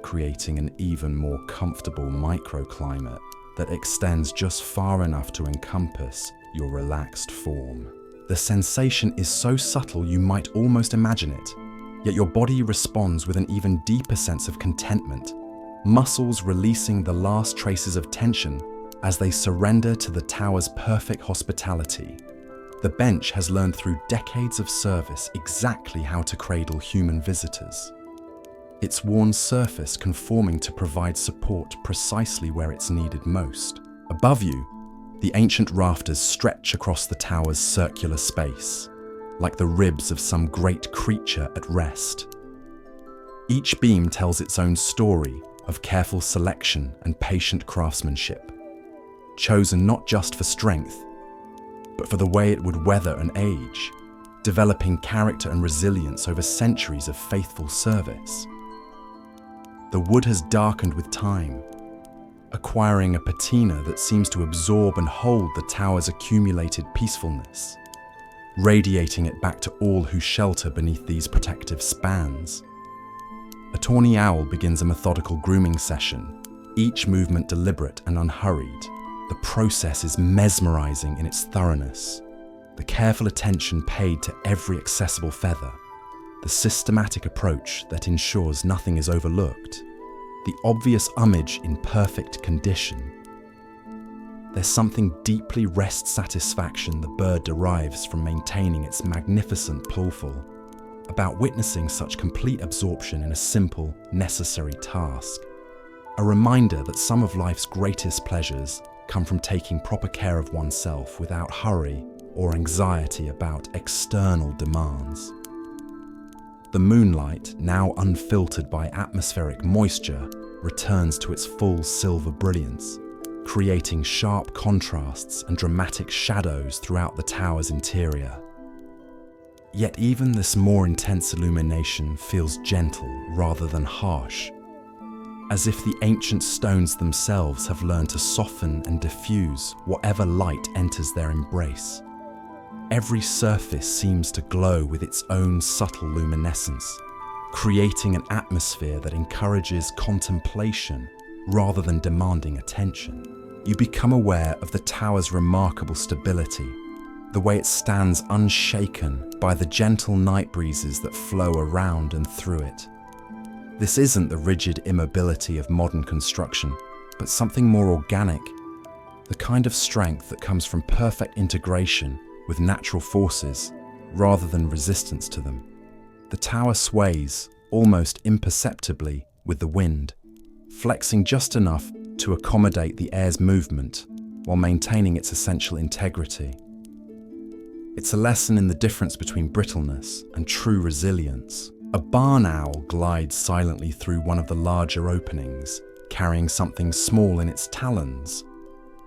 creating an even more comfortable microclimate that extends just far enough to encompass your relaxed form. The sensation is so subtle you might almost imagine it, yet your body responds with an even deeper sense of contentment, muscles releasing the last traces of tension as they surrender to the tower's perfect hospitality. The bench has learned through decades of service exactly how to cradle human visitors, its worn surface conforming to provide support precisely where it's needed most. Above you, the ancient rafters stretch across the tower's circular space, like the ribs of some great creature at rest. Each beam tells its own story of careful selection and patient craftsmanship, chosen not just for strength, but for the way it would weather an age, developing character and resilience over centuries of faithful service. The wood has darkened with time, acquiring a patina that seems to absorb and hold the tower's accumulated peacefulness, radiating it back to all who shelter beneath these protective spans. A tawny owl begins a methodical grooming session, each movement deliberate and unhurried. The process is mesmerizing in its thoroughness, the careful attention paid to every accessible feather, the systematic approach that ensures nothing is overlooked, the obvious umage in perfect condition. There's something deeply rest satisfaction the bird derives from maintaining its magnificent plawful, about witnessing such complete absorption in a simple, necessary task. A reminder that some of life's greatest pleasures come from taking proper care of oneself without hurry or anxiety about external demands. The moonlight, now unfiltered by atmospheric moisture, returns to its full silver brilliance, creating sharp contrasts and dramatic shadows throughout the tower's interior. Yet even this more intense illumination feels gentle rather than harsh, as if the ancient stones themselves have learned to soften and diffuse whatever light enters their embrace. Every surface seems to glow with its own subtle luminescence, creating an atmosphere that encourages contemplation rather than demanding attention. You become aware of the tower's remarkable stability, the way it stands unshaken by the gentle night breezes that flow around and through it. This isn't the rigid immobility of modern construction, but something more organic, the kind of strength that comes from perfect integration with natural forces rather than resistance to them. The tower sways, almost imperceptibly, with the wind, flexing just enough to accommodate the air's movement while maintaining its essential integrity. It's a lesson in the difference between brittleness and true resilience. A barn owl glides silently through one of the larger openings, carrying something small in its talons,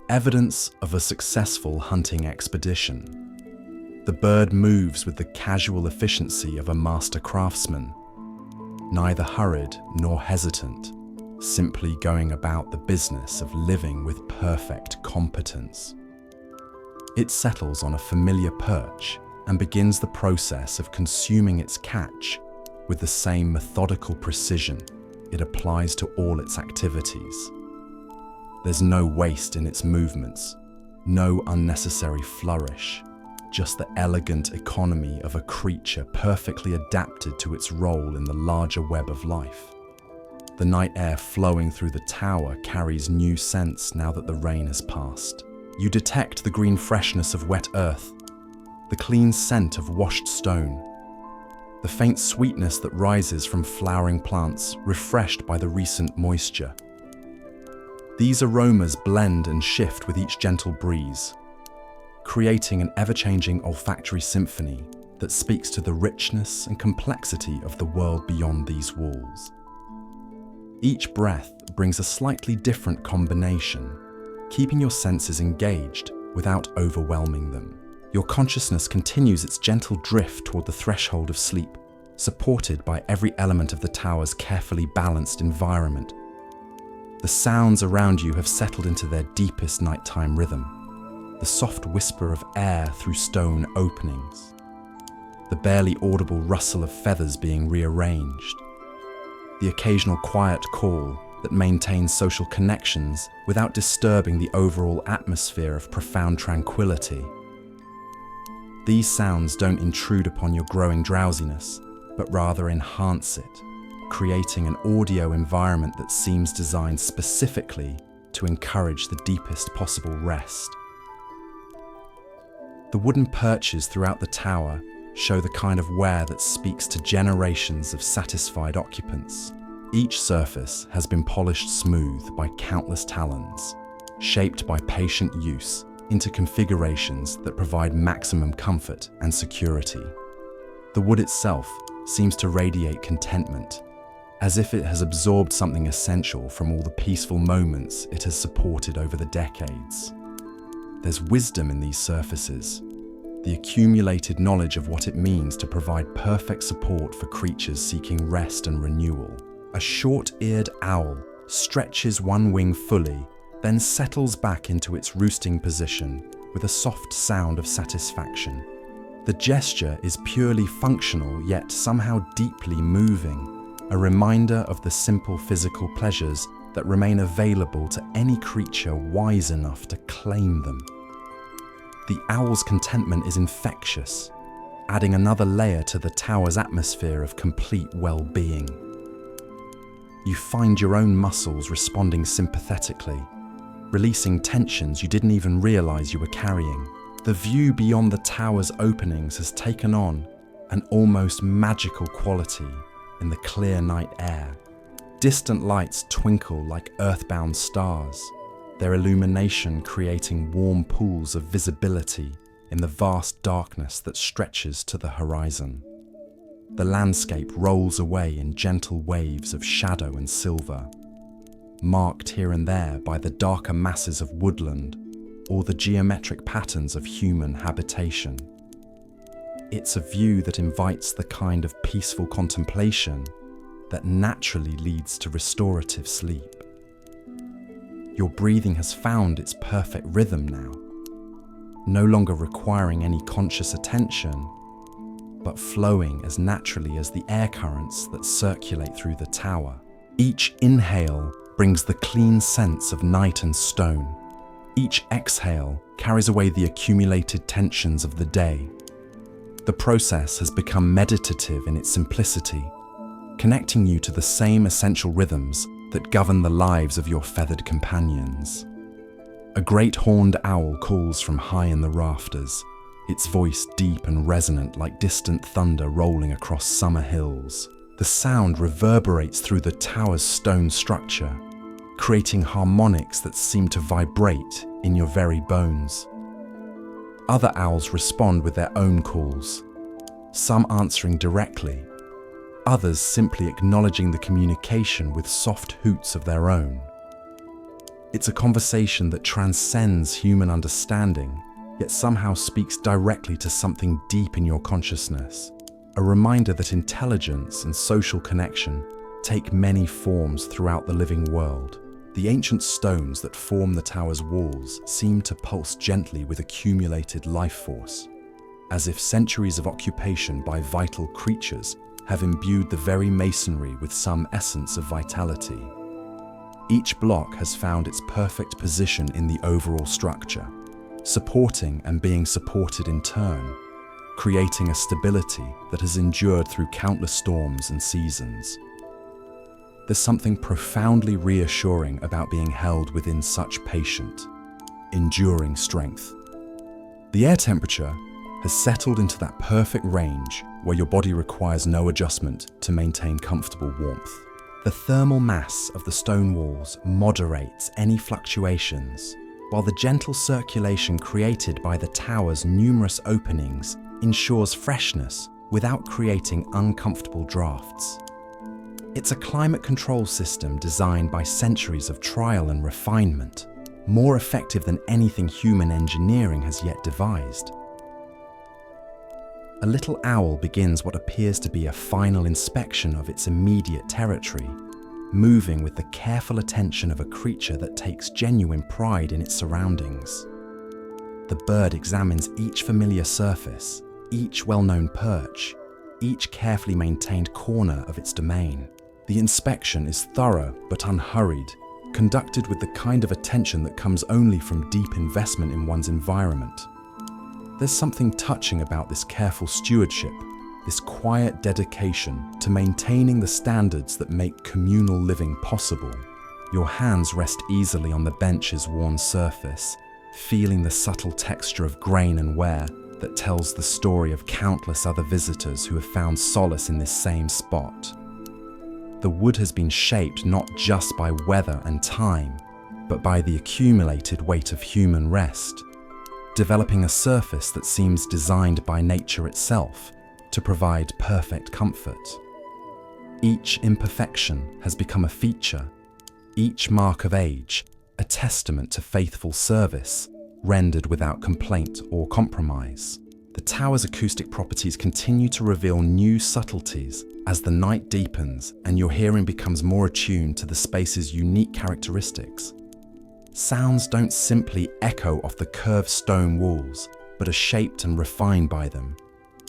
evidence of a successful hunting expedition. The bird moves with the casual efficiency of a master craftsman, neither hurried nor hesitant, simply going about the business of living with perfect competence. It settles on a familiar perch and begins the process of consuming its catch with the same methodical precision it applies to all its activities. There's no waste in its movements, no unnecessary flourish, just the elegant economy of a creature perfectly adapted to its role in the larger web of life. The night air flowing through the tower carries new scents now that the rain has passed. You detect the green freshness of wet earth, the clean scent of washed stone, the faint sweetness that rises from flowering plants refreshed by the recent moisture. These aromas blend and shift with each gentle breeze, creating an ever-changing olfactory symphony that speaks to the richness and complexity of the world beyond these walls. Each breath brings a slightly different combination, keeping your senses engaged without overwhelming them. Your consciousness continues its gentle drift toward the threshold of sleep, supported by every element of the tower's carefully balanced environment. The sounds around you have settled into their deepest nighttime rhythm, the soft whisper of air through stone openings, the barely audible rustle of feathers being rearranged, the occasional quiet call that maintains social connections without disturbing the overall atmosphere of profound tranquility. These sounds don't intrude upon your growing drowsiness, but rather enhance it, creating an audio environment that seems designed specifically to encourage the deepest possible rest. The wooden perches throughout the tower show the kind of wear that speaks to generations of satisfied occupants. Each surface has been polished smooth by countless talons, shaped by patient use into configurations that provide maximum comfort and security. The wood itself seems to radiate contentment, as if it has absorbed something essential from all the peaceful moments it has supported over the decades. There's wisdom in these surfaces, the accumulated knowledge of what it means to provide perfect support for creatures seeking rest and renewal. A short-eared owl stretches one wing fully, then settles back into its roosting position with a soft sound of satisfaction. The gesture is purely functional, yet somehow deeply moving, a reminder of the simple physical pleasures that remain available to any creature wise enough to claim them. The owl's contentment is infectious, adding another layer to the tower's atmosphere of complete well-being. You find your own muscles responding sympathetically, releasing tensions you didn't even realize you were carrying. The view beyond the tower's openings has taken on an almost magical quality in the clear night air. Distant lights twinkle like earthbound stars, their illumination creating warm pools of visibility in the vast darkness that stretches to the horizon. the landscape rolls away in gentle waves of shadow and silver, marked here and there by the darker masses of woodland or the geometric patterns of human habitation. It's a view that invites the kind of peaceful contemplation that naturally leads to restorative sleep. Your breathing has found its perfect rhythm now, no longer requiring any conscious attention, but flowing as naturally as the air currents that circulate through the tower. Each inhale brings the clean sense of night and stone. Each exhale carries away the accumulated tensions of the day. The process has become meditative in its simplicity, connecting you to the same essential rhythms that govern the lives of your feathered companions. A great horned owl calls from high in the rafters, its voice deep and resonant like distant thunder rolling across summer hills. The sound reverberates through the tower's stone structure, creating harmonics that seem to vibrate in your very bones. Other owls respond with their own calls, some answering directly, others simply acknowledging the communication with soft hoots of their own. It's a conversation that transcends human understanding, yet somehow speaks directly to something deep in your consciousness, a reminder that intelligence and social connection take many forms throughout the living world. The ancient stones that form the tower's walls seem to pulse gently with accumulated life force, as if centuries of occupation by vital creatures have imbued the very masonry with some essence of vitality. Each block has found its perfect position in the overall structure, supporting and being supported in turn, creating a stability that has endured through countless storms and seasons. There's something profoundly reassuring about being held within such patient, enduring strength. The air temperature has settled into that perfect range where your body requires no adjustment to maintain comfortable warmth. The thermal mass of the stone walls moderates any fluctuations, while the gentle circulation created by the tower's numerous openings ensures freshness without creating uncomfortable drafts. It's a climate control system designed by centuries of trial and refinement, more effective than anything human engineering has yet devised. A little owl begins what appears to be a final inspection of its immediate territory, moving with the careful attention of a creature that takes genuine pride in its surroundings. The bird examines each familiar surface, each well-known perch, each carefully maintained corner of its domain. The inspection is thorough but unhurried, conducted with the kind of attention that comes only from deep investment in one's environment. There's something touching about this careful stewardship, this quiet dedication to maintaining the standards that make communal living possible. Your hands rest easily on the bench's worn surface, feeling the subtle texture of grain and wear that tells the story of countless other visitors who have found solace in this same spot. The wood has been shaped not just by weather and time, but by the accumulated weight of human rest, developing a surface that seems designed by nature itself to provide perfect comfort. Each imperfection has become a feature, each mark of age a testament to faithful service, rendered without complaint or compromise. The tower's acoustic properties continue to reveal new subtleties as the night deepens and your hearing becomes more attuned to the space's unique characteristics. Sounds don't simply echo off the curved stone walls, but are shaped and refined by them,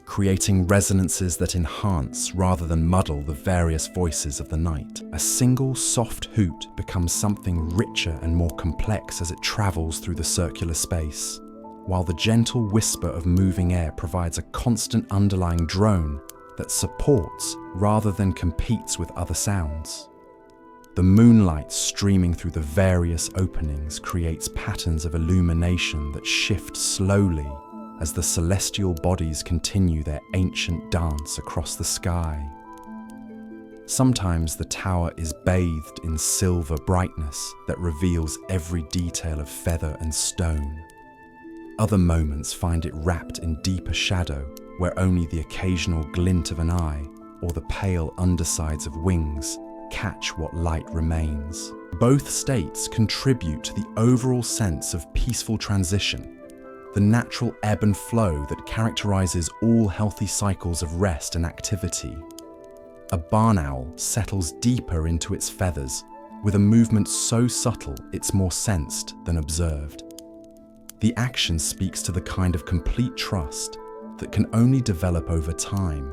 creating resonances that enhance rather than muddle the various voices of the night. A single soft hoot becomes something richer and more complex as it travels through the circular space, while the gentle whisper of moving air provides a constant underlying drone that supports rather than competes with other sounds. The moonlight streaming through the various openings creates patterns of illumination that shift slowly as the celestial bodies continue their ancient dance across the sky. Sometimes the tower is bathed in silver brightness that reveals every detail of feather and stone. Other moments find it wrapped in deeper shadow, where only the occasional glint of an eye or the pale undersides of wings catch what light remains. Both states contribute to the overall sense of peaceful transition, the natural ebb and flow that characterizes all healthy cycles of rest and activity. A barn owl settles deeper into its feathers with a movement so subtle it's more sensed than observed. The action speaks to the kind of complete trust that can only develop over time.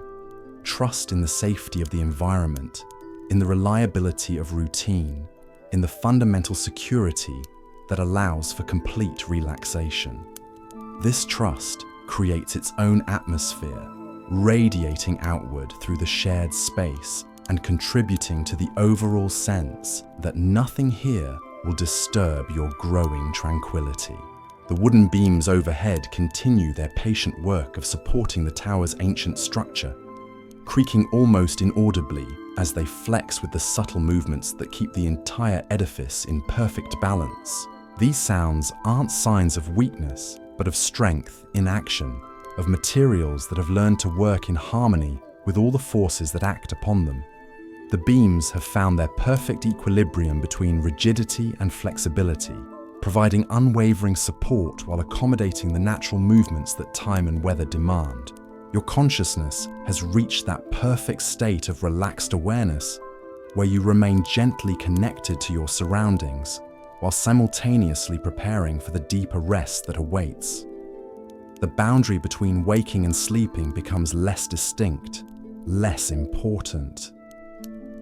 Trust in the safety of the environment, in the reliability of routine, in the fundamental security that allows for complete relaxation. This trust creates its own atmosphere, radiating outward through the shared space and contributing to the overall sense that nothing here will disturb your growing tranquility. The wooden beams overhead continue their patient work of supporting the tower's ancient structure, creaking almost inaudibly as they flex with the subtle movements that keep the entire edifice in perfect balance. These sounds aren't signs of weakness, but of strength in action, of materials that have learned to work in harmony with all the forces that act upon them. The beams have found their perfect equilibrium between rigidity and flexibility, providing unwavering support while accommodating the natural movements that time and weather demand. Your consciousness has reached that perfect state of relaxed awareness where you remain gently connected to your surroundings while simultaneously preparing for the deeper rest that awaits. The boundary between waking and sleeping becomes less distinct, less important.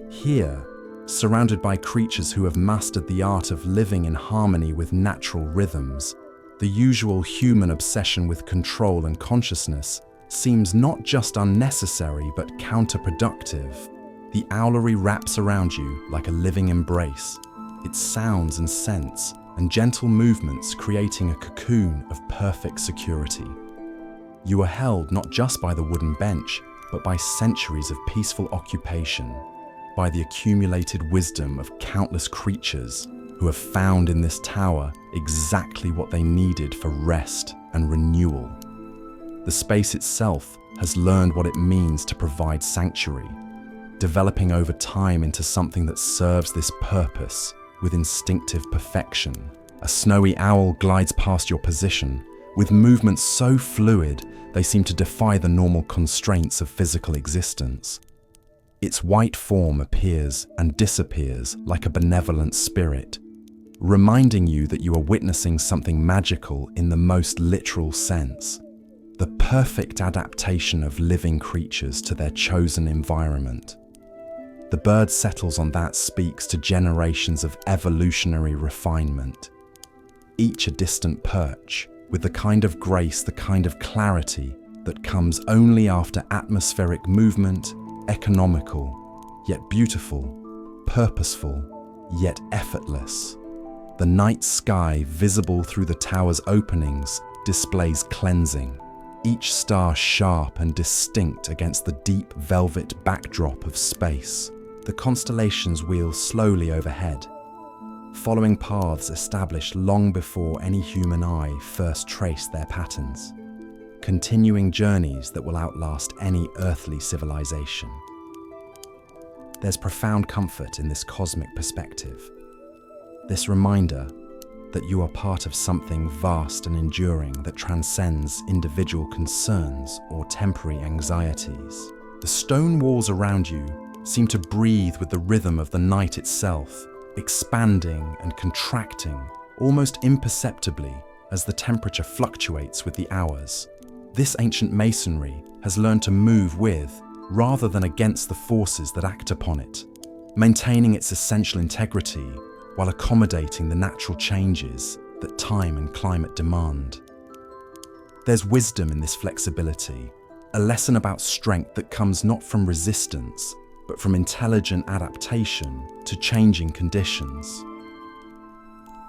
Here, surrounded by creatures who have mastered the art of living in harmony with natural rhythms, the usual human obsession with control and consciousness seems not just unnecessary but counterproductive. The Owlery wraps around you like a living embrace, its sounds and scents and gentle movements creating a cocoon of perfect security. You are held not just by the wooden bench, but by centuries of peaceful occupation, by the accumulated wisdom of countless creatures who have found in this tower exactly what they needed for rest and renewal. The space itself has learned what it means to provide sanctuary, developing over time into something that serves this purpose with instinctive perfection. A snowy owl glides past your position, with movements so fluid they seem to defy the normal constraints of physical existence. Its white form appears and disappears like a benevolent spirit, reminding you that you are witnessing something magical in the most literal sense. The perfect adaptation of living creatures to their chosen environment. The bird settles on that speaks to generations of evolutionary refinement, each a distant perch, with the kind of grace, the kind of clarity that comes only after atmospheric movement, economical, yet beautiful, purposeful, yet effortless. The night sky, visible through the tower's openings, displays cleansing, each star sharp and distinct against the deep velvet backdrop of space. The constellations wheel slowly overhead, following paths established long before any human eye first traced their patterns, continuing journeys that will outlast any earthly civilization. There's profound comfort in this cosmic perspective, this reminder that you are part of something vast and enduring that transcends individual concerns or temporary anxieties. The stone walls around you seem to breathe with the rhythm of the night itself, expanding and contracting almost imperceptibly as the temperature fluctuates with the hours. This ancient masonry has learned to move with, rather than against the forces that act upon it, maintaining its essential integrity while accommodating the natural changes that time and climate demand. There's wisdom in this flexibility, a lesson about strength that comes not from resistance, but from intelligent adaptation to changing conditions.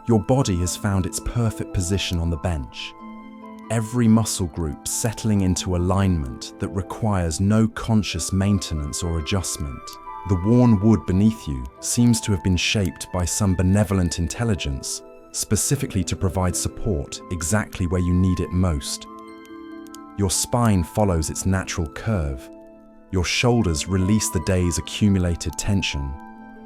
Your body has found its perfect position on the bench, every muscle group settling into alignment that requires no conscious maintenance or adjustment. The worn wood beneath you seems to have been shaped by some benevolent intelligence, specifically to provide support exactly where you need it most. Your spine follows its natural curve. Your shoulders release the day's accumulated tension,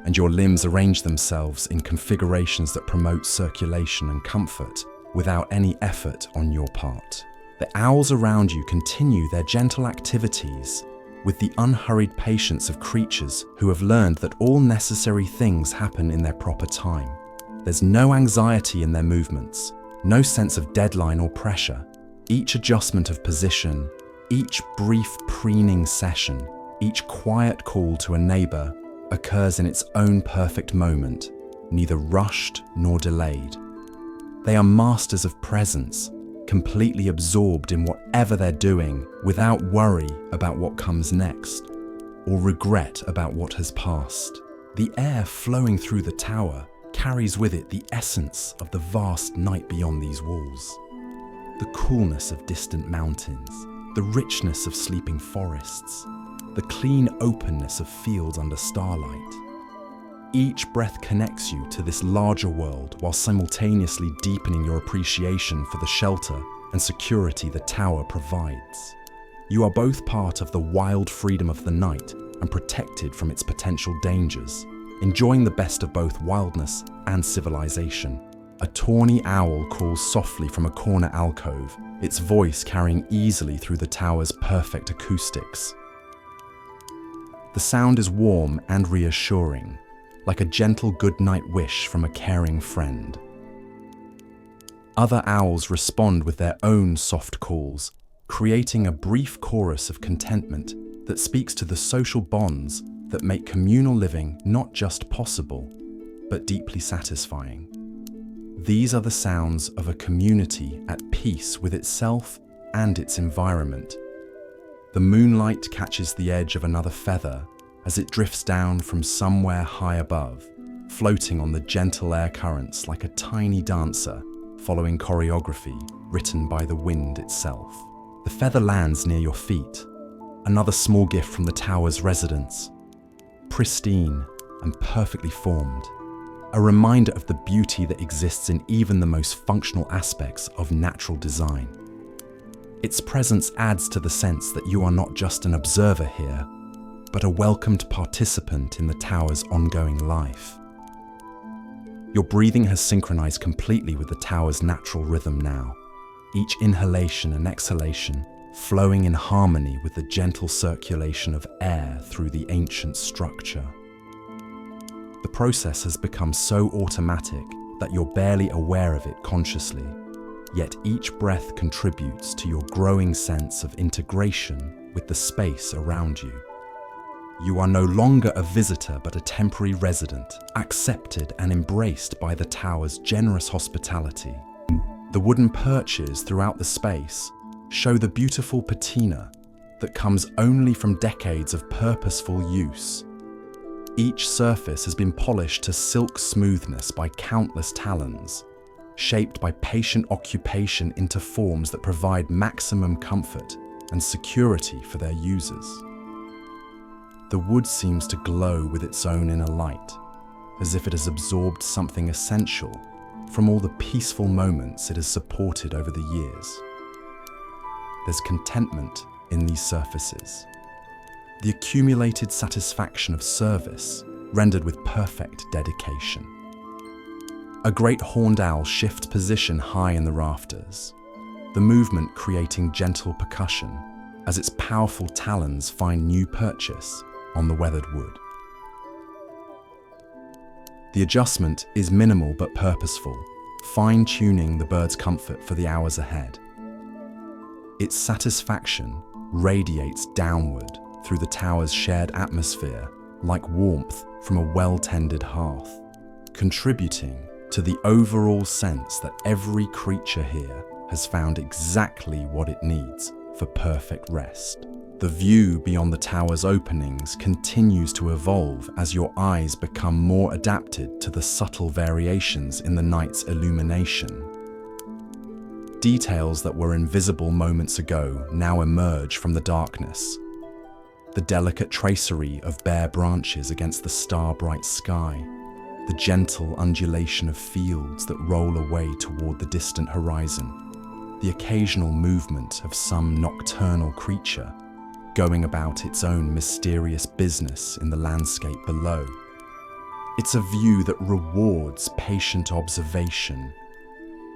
and your limbs arrange themselves in configurations that promote circulation and comfort without any effort on your part. The owls around you continue their gentle activities with the unhurried patience of creatures who have learned that all necessary things happen in their proper time. There's no anxiety in their movements, no sense of deadline or pressure. Each adjustment of position, each brief preening session, each quiet call to a neighbor occurs in its own perfect moment, neither rushed nor delayed. They are masters of presence, completely absorbed in whatever they're doing without worry about what comes next or regret about what has passed. The air flowing through the tower carries with it the essence of the vast night beyond these walls. The coolness of distant mountains, the richness of sleeping forests, the clean openness of fields under starlight. Each breath connects you to this larger world while simultaneously deepening your appreciation for the shelter and security the tower provides. You are both part of the wild freedom of the night and protected from its potential dangers, enjoying the best of both wildness and civilization. A tawny owl calls softly from a corner alcove, its voice carrying easily through the tower's perfect acoustics. The sound is warm and reassuring, like a gentle goodnight wish from a caring friend. Other owls respond with their own soft calls, creating a brief chorus of contentment that speaks to the social bonds that make communal living not just possible, but deeply satisfying. These are the sounds of a community at peace with itself and its environment. The moonlight catches the edge of another feather as it drifts down from somewhere high above, floating on the gentle air currents like a tiny dancer following choreography written by the wind itself. The feather lands near your feet, another small gift from the tower's residents, pristine and perfectly formed, a reminder of the beauty that exists in even the most functional aspects of natural design. Its presence adds to the sense that you are not just an observer here, but a welcomed participant in the tower's ongoing life. Your breathing has synchronized completely with the tower's natural rhythm now, each inhalation and exhalation flowing in harmony with the gentle circulation of air through the ancient structure. The process has become so automatic that you're barely aware of it consciously, yet each breath contributes to your growing sense of integration with the space around you. You are no longer a visitor but a temporary resident, accepted and embraced by the tower's generous hospitality. The wooden perches throughout the space show the beautiful patina that comes only from decades of purposeful use. Each surface has been polished to silk smoothness by countless talons, shaped by patient occupation into forms that provide maximum comfort and security for their users. The wood seems to glow with its own inner light, as if it has absorbed something essential from all the peaceful moments it has supported over the years. There's contentment in these surfaces, the accumulated satisfaction of service rendered with perfect dedication. A great horned owl shifts position high in the rafters, the movement creating gentle percussion as its powerful talons find new purchase on the weathered wood. The adjustment is minimal but purposeful, fine-tuning the bird's comfort for the hours ahead. Its satisfaction radiates downward through the tower's shared atmosphere like warmth from a well-tended hearth, contributing to the overall sense that every creature here has found exactly what it needs for perfect rest. The view beyond the tower's openings continues to evolve as your eyes become more adapted to the subtle variations in the night's illumination. Details that were invisible moments ago now emerge from the darkness. The delicate tracery of bare branches against the star-bright sky, the gentle undulation of fields that roll away toward the distant horizon. the occasional movement of some nocturnal creature going about its own mysterious business in the landscape below. It's a view that rewards patient observation,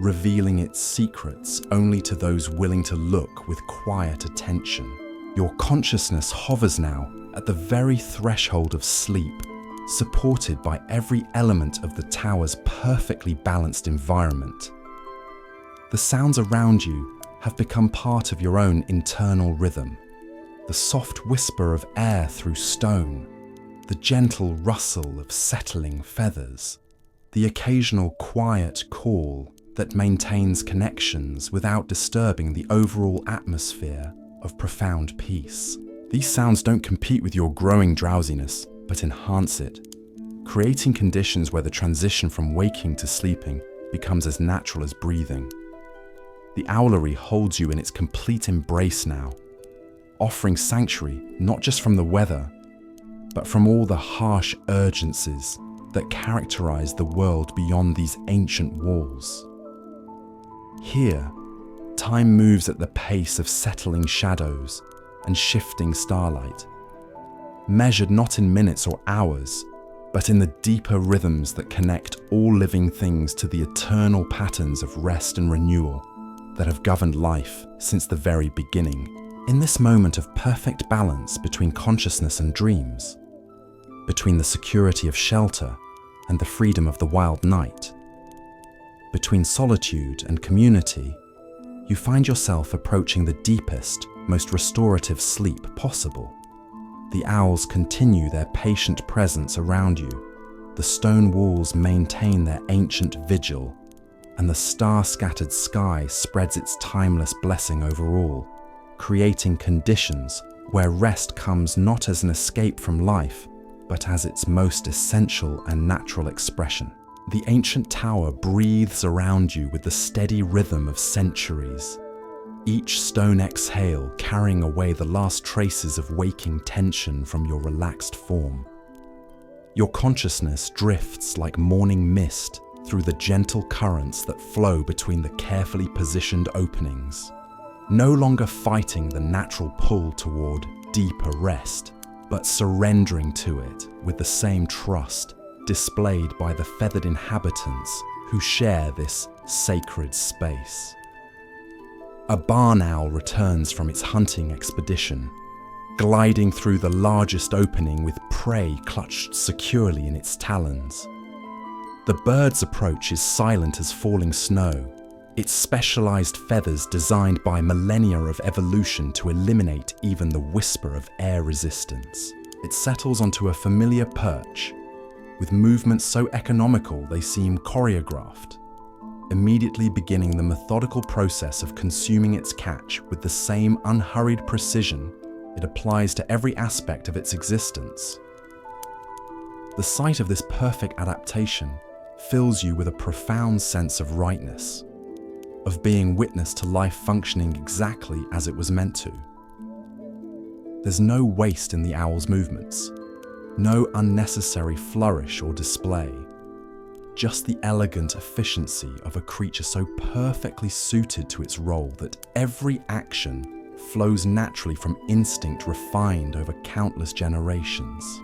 revealing its secrets only to those willing to look with quiet attention. Your consciousness hovers now at the very threshold of sleep, supported by every element of the tower's perfectly balanced environment. The sounds around you have become part of your own internal rhythm. The soft whisper of air through stone, the gentle rustle of settling feathers, the occasional quiet call that maintains connections without disturbing the overall atmosphere of profound peace. These sounds don't compete with your growing drowsiness, but enhance it, creating conditions where the transition from waking to sleeping becomes as natural as breathing. The Owlery holds you in its complete embrace now, offering sanctuary not just from the weather, but from all the harsh urgencies that characterize the world beyond these ancient walls. Here, time moves at the pace of settling shadows and shifting starlight, measured not in minutes or hours, but in the deeper rhythms that connect all living things to the eternal patterns of rest and renewal that have governed life since the very beginning. In this moment of perfect balance between consciousness and dreams, between the security of shelter and the freedom of the wild night, between solitude and community, you find yourself approaching the deepest, most restorative sleep possible. The owls continue their patient presence around you, the stone walls maintain their ancient vigil, and the star-scattered sky spreads its timeless blessing over all, creating conditions where rest comes not as an escape from life, but as its most essential and natural expression. The ancient tower breathes around you with the steady rhythm of centuries, each stone exhale carrying away the last traces of waking tension from your relaxed form. Your consciousness drifts like morning mist through the gentle currents that flow between the carefully positioned openings, no longer fighting the natural pull toward deeper rest, but surrendering to it with the same trust displayed by the feathered inhabitants who share this sacred space. A barn owl returns from its hunting expedition, gliding through the largest opening with prey clutched securely in its talons. The bird's approach is silent as falling snow, its specialized feathers designed by millennia of evolution to eliminate even the whisper of air resistance. It settles onto a familiar perch, with movements so economical they seem choreographed, immediately beginning the methodical process of consuming its catch with the same unhurried precision it applies to every aspect of its existence. The sight of this perfect adaptation fills you with a profound sense of rightness, of being witness to life functioning exactly as it was meant to. There's no waste in the owl's movements, no unnecessary flourish or display, just the elegant efficiency of a creature so perfectly suited to its role that every action flows naturally from instinct refined over countless generations.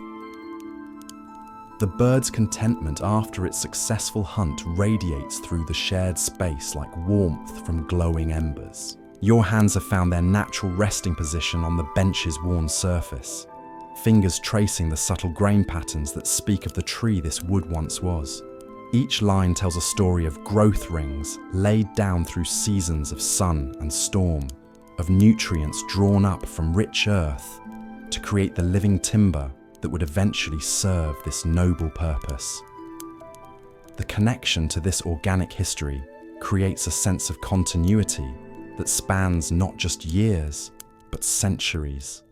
The bird's contentment after its successful hunt radiates through the shared space like warmth from glowing embers. Your hands have found their natural resting position on the bench's worn surface, fingers tracing the subtle grain patterns that speak of the tree this wood once was. Each line tells a story of growth rings laid down through seasons of sun and storm, of nutrients drawn up from rich earth to create the living timber that would eventually serve this noble purpose. The connection to this organic history creates a sense of continuity that spans not just years, but centuries,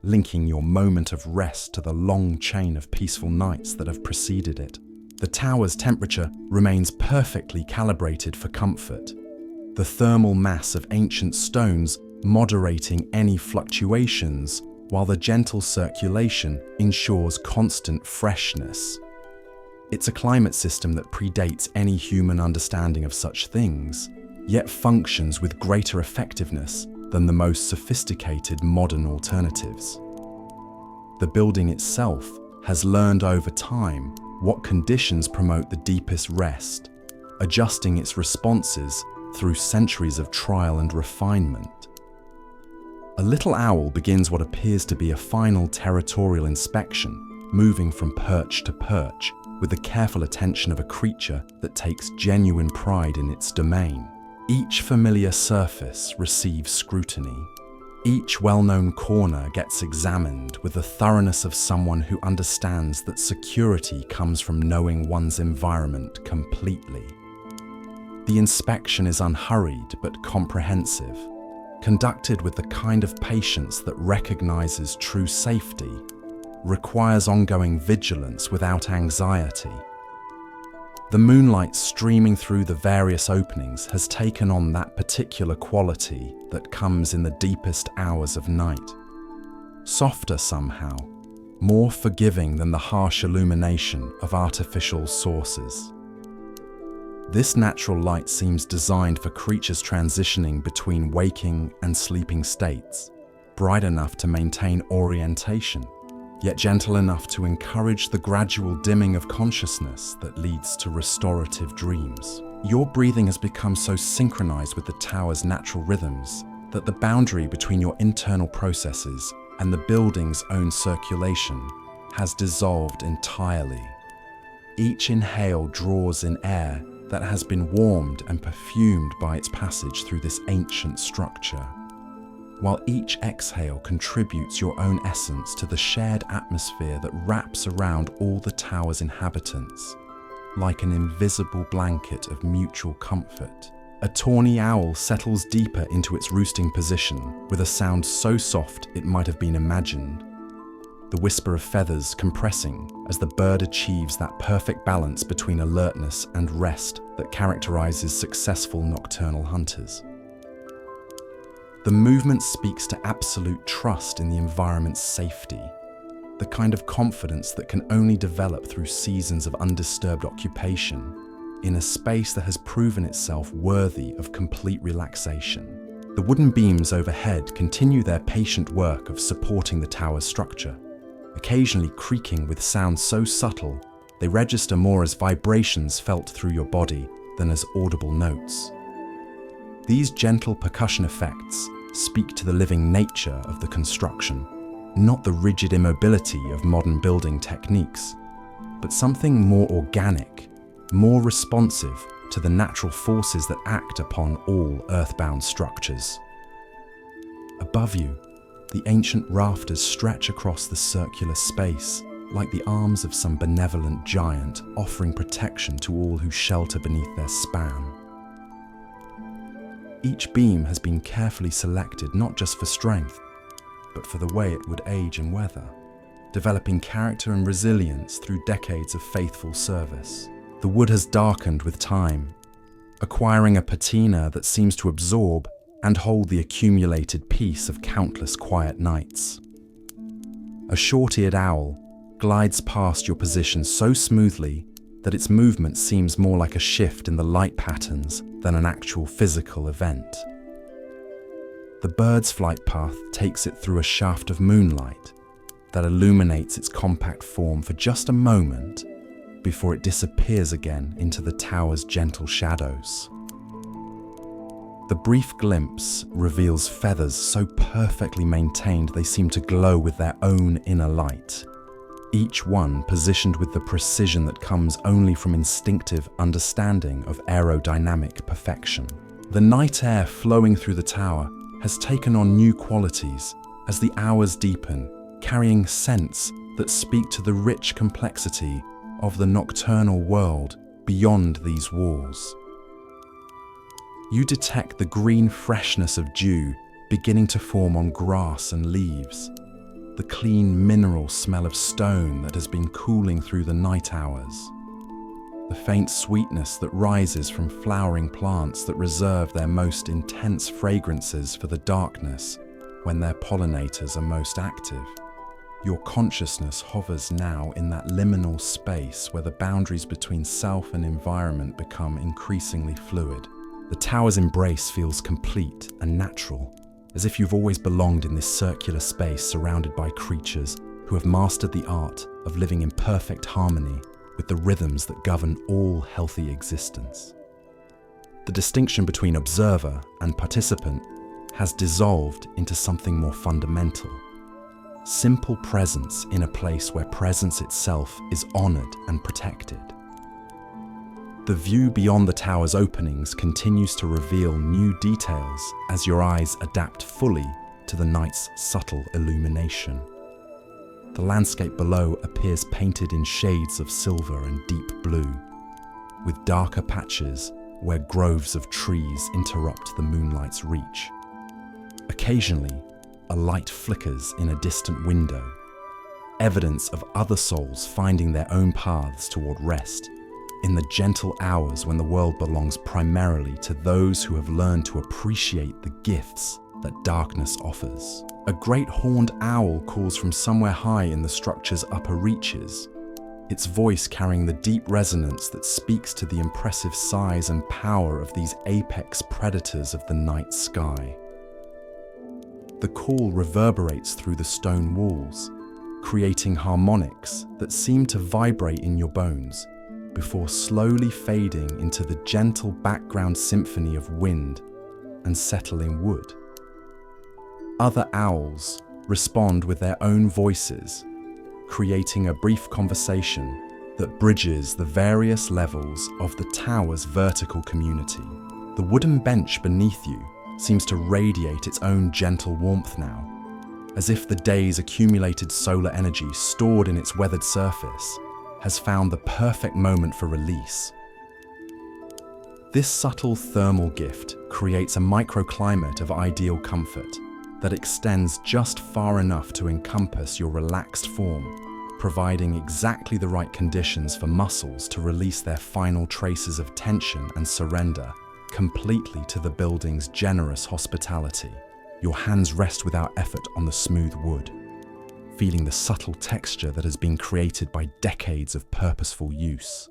linking your moment of rest to the long chain of peaceful nights that have preceded it. The tower's temperature remains perfectly calibrated for comfort, the thermal mass of ancient stones moderating any fluctuations, while the gentle circulation ensures constant freshness. It's a climate system that predates any human understanding of such things, yet functions with greater effectiveness than the most sophisticated modern alternatives. The building itself has learned over time what conditions promote the deepest rest, adjusting its responses through centuries of trial and refinement. A little owl begins what appears to be a final territorial inspection, moving from perch to perch with the careful attention of a creature that takes genuine pride in its domain. Each familiar surface receives scrutiny. Each well-known corner gets examined with the thoroughness of someone who understands that security comes from knowing one's environment completely. The inspection is unhurried but comprehensive, conducted with the kind of patience that recognizes true safety, requires ongoing vigilance without anxiety. The moonlight streaming through the various openings has taken on that particular quality that comes in the deepest hours of night. Softer somehow, more forgiving than the harsh illumination of artificial sources. This natural light seems designed for creatures transitioning between waking and sleeping states, bright enough to maintain orientation, yet gentle enough to encourage the gradual dimming of consciousness that leads to restorative dreams. Your breathing has become so synchronized with the tower's natural rhythms that the boundary between your internal processes and the building's own circulation has dissolved entirely. Each inhale draws in air that has been warmed and perfumed by its passage through this ancient structure, while each exhale contributes your own essence to the shared atmosphere that wraps around all the tower's inhabitants, like an invisible blanket of mutual comfort. A tawny owl settles deeper into its roosting position with a sound so soft it might have been imagined, the whisper of feathers compressing as the bird achieves that perfect balance between alertness and rest that characterizes successful nocturnal hunters. The movement speaks to absolute trust in the environment's safety, the kind of confidence that can only develop through seasons of undisturbed occupation in a space that has proven itself worthy of complete relaxation. The wooden beams overhead continue their patient work of supporting the tower's structure, occasionally creaking with sounds so subtle they register more as vibrations felt through your body than as audible notes. These gentle percussion effects speak to the living nature of the construction, not the rigid immobility of modern building techniques, but something more organic, more responsive to the natural forces that act upon all earthbound structures. Above you, the ancient rafters stretch across the circular space like the arms of some benevolent giant offering protection to all who shelter beneath their span. Each beam has been carefully selected not just for strength, but for the way it would age in weather, developing character and resilience through decades of faithful service. The wood has darkened with time, acquiring a patina that seems to absorb and hold the accumulated peace of countless quiet nights. A short-eared owl glides past your position so smoothly that its movement seems more like a shift in the light patterns than an actual physical event. The bird's flight path takes it through a shaft of moonlight that illuminates its compact form for just a moment before it disappears again into the tower's gentle shadows. The brief glimpse reveals feathers so perfectly maintained they seem to glow with their own inner light, each one positioned with the precision that comes only from instinctive understanding of aerodynamic perfection. The night air flowing through the tower has taken on new qualities as the hours deepen, carrying scents that speak to the rich complexity of the nocturnal world beyond these walls. You detect the green freshness of dew beginning to form on grass and leaves, the clean mineral smell of stone that has been cooling through the night hours, the faint sweetness that rises from flowering plants that reserve their most intense fragrances for the darkness when their pollinators are most active. Your consciousness hovers now in that liminal space where the boundaries between self and environment become increasingly fluid. The tower's embrace feels complete and natural, as if you've always belonged in this circular space surrounded by creatures who have mastered the art of living in perfect harmony with the rhythms that govern all healthy existence. The distinction between observer and participant has dissolved into something more fundamental. Simple presence in a place where presence itself is honored and protected. The view beyond the tower's openings continues to reveal new details as your eyes adapt fully to the night's subtle illumination. The landscape below appears painted in shades of silver and deep blue, with darker patches where groves of trees interrupt the moonlight's reach. Occasionally, a light flickers in a distant window, evidence of other souls finding their own paths toward rest in the gentle hours when the world belongs primarily to those who have learned to appreciate the gifts that darkness offers. A great horned owl calls from somewhere high in the structure's upper reaches, its voice carrying the deep resonance that speaks to the impressive size and power of these apex predators of the night sky. The call reverberates through the stone walls, creating harmonics that seem to vibrate in your bones before slowly fading into the gentle background symphony of wind and settling wood. Other owls respond with their own voices, creating a brief conversation that bridges the various levels of the tower's vertical community. The wooden bench beneath you seems to radiate its own gentle warmth now, as if the day's accumulated solar energy stored in its weathered surface has found the perfect moment for release. This subtle thermal gift creates a microclimate of ideal comfort that extends just far enough to encompass your relaxed form, providing exactly the right conditions for muscles to release their final traces of tension and surrender completely to the building's generous hospitality. Your hands rest without effort on the smooth wood, feeling the subtle texture that has been created by decades of purposeful use.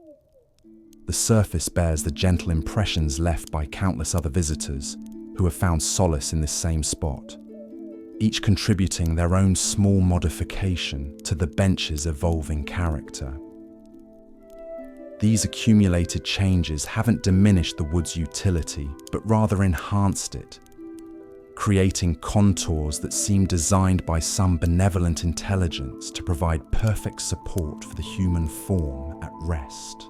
The surface bears the gentle impressions left by countless other visitors who have found solace in this same spot, each contributing their own small modification to the bench's evolving character. These accumulated changes haven't diminished the wood's utility, but rather enhanced it, creating contours that seem designed by some benevolent intelligence to provide perfect support for the human form at rest.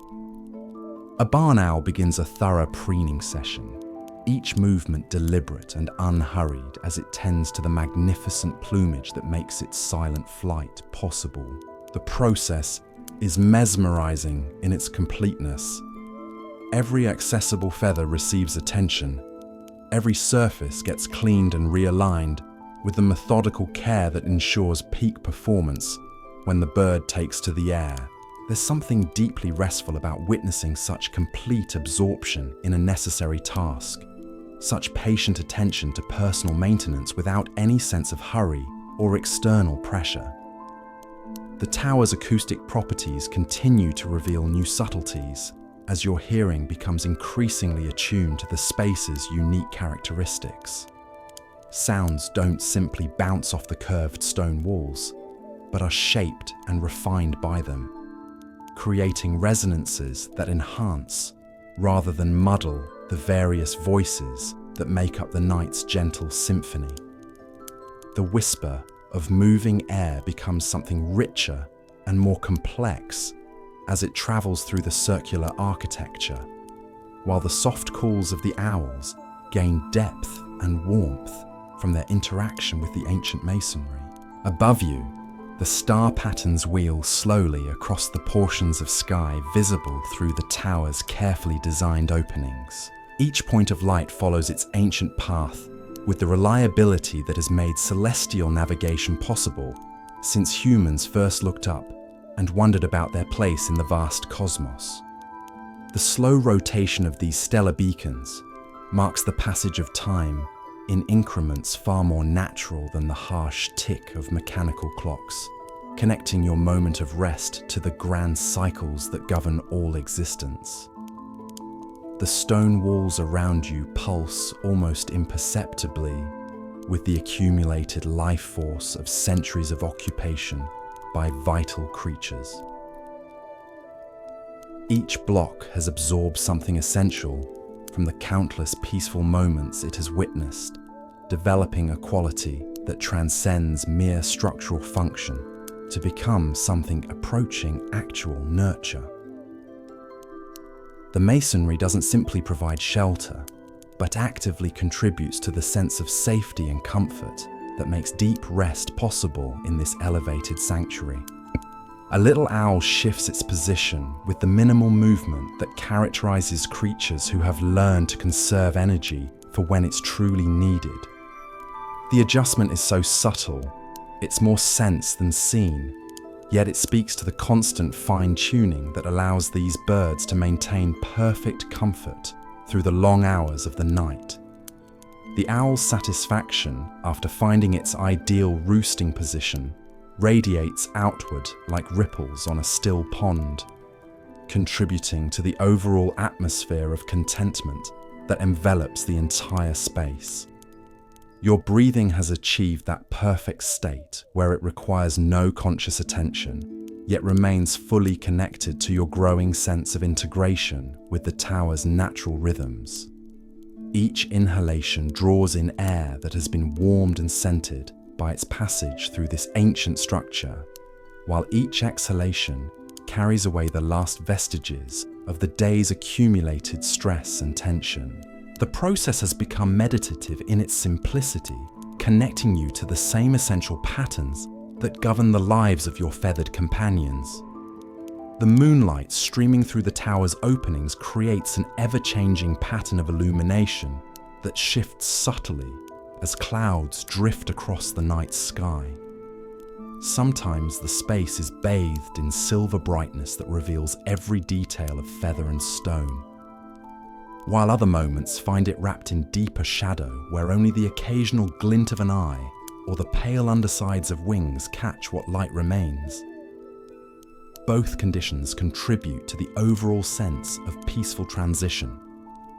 A barn owl begins a thorough preening session, each movement deliberate and unhurried as it tends to the magnificent plumage that makes its silent flight possible. The process is mesmerizing in its completeness. Every accessible feather receives attention. Every surface gets cleaned and realigned with the methodical care that ensures peak performance when the bird takes to the air. There's something deeply restful about witnessing such complete absorption in a necessary task, such patient attention to personal maintenance without any sense of hurry or external pressure. The tower's acoustic properties continue to reveal new subtleties as your hearing becomes increasingly attuned to the space's unique characteristics. Sounds don't simply bounce off the curved stone walls, but are shaped and refined by them, creating resonances that enhance, rather than muddle, the various voices that make up the night's gentle symphony. The whisper of moving air becomes something richer and more complex as it travels through the circular architecture, while the soft calls of the owls gain depth and warmth from their interaction with the ancient masonry. Above you, the star patterns wheel slowly across the portions of sky visible through the tower's carefully designed openings. Each point of light follows its ancient path with the reliability that has made celestial navigation possible since humans first looked up and wondered about their place in the vast cosmos. The slow rotation of these stellar beacons marks the passage of time in increments far more natural than the harsh tick of mechanical clocks, connecting your moment of rest to the grand cycles that govern all existence. The stone walls around you pulse almost imperceptibly with the accumulated life force of centuries of occupation by vital creatures. Each block has absorbed something essential from the countless peaceful moments it has witnessed, developing a quality that transcends mere structural function to become something approaching actual nurture. The masonry doesn't simply provide shelter, but actively contributes to the sense of safety and comfort that makes deep rest possible in this elevated sanctuary. A little owl shifts its position with the minimal movement that characterizes creatures who have learned to conserve energy for when it's truly needed. The adjustment is so subtle, it's more sense than seen, yet it speaks to the constant fine-tuning that allows these birds to maintain perfect comfort through the long hours of the night. The owl's satisfaction after finding its ideal roosting position radiates outward like ripples on a still pond, contributing to the overall atmosphere of contentment that envelops the entire space. Your breathing has achieved that perfect state where it requires no conscious attention, yet remains fully connected to your growing sense of integration with the tower's natural rhythms. Each inhalation draws in air that has been warmed and scented by its passage through this ancient structure, while each exhalation carries away the last vestiges of the day's accumulated stress and tension. The process has become meditative in its simplicity, connecting you to the same essential patterns that govern the lives of your feathered companions. The moonlight streaming through the tower's openings creates an ever-changing pattern of illumination that shifts subtly as clouds drift across the night sky. Sometimes the space is bathed in silver brightness that reveals every detail of feather and stone, while other moments find it wrapped in deeper shadow where only the occasional glint of an eye or the pale undersides of wings catch what light remains. Both conditions contribute to the overall sense of peaceful transition,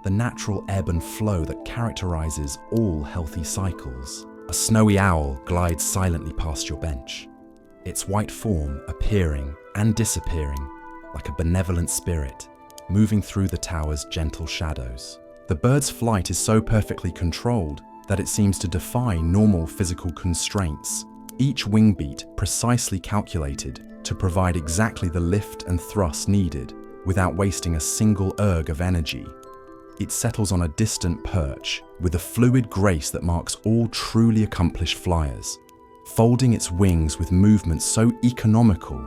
the natural ebb and flow that characterizes all healthy cycles. A snowy owl glides silently past your bench, its white form appearing and disappearing like a benevolent spirit, moving through the tower's gentle shadows. The bird's flight is so perfectly controlled that it seems to defy normal physical constraints, each wing beat precisely calculated to provide exactly the lift and thrust needed without wasting a single erg of energy. It settles on a distant perch with a fluid grace that marks all truly accomplished flyers, folding its wings with movements so economical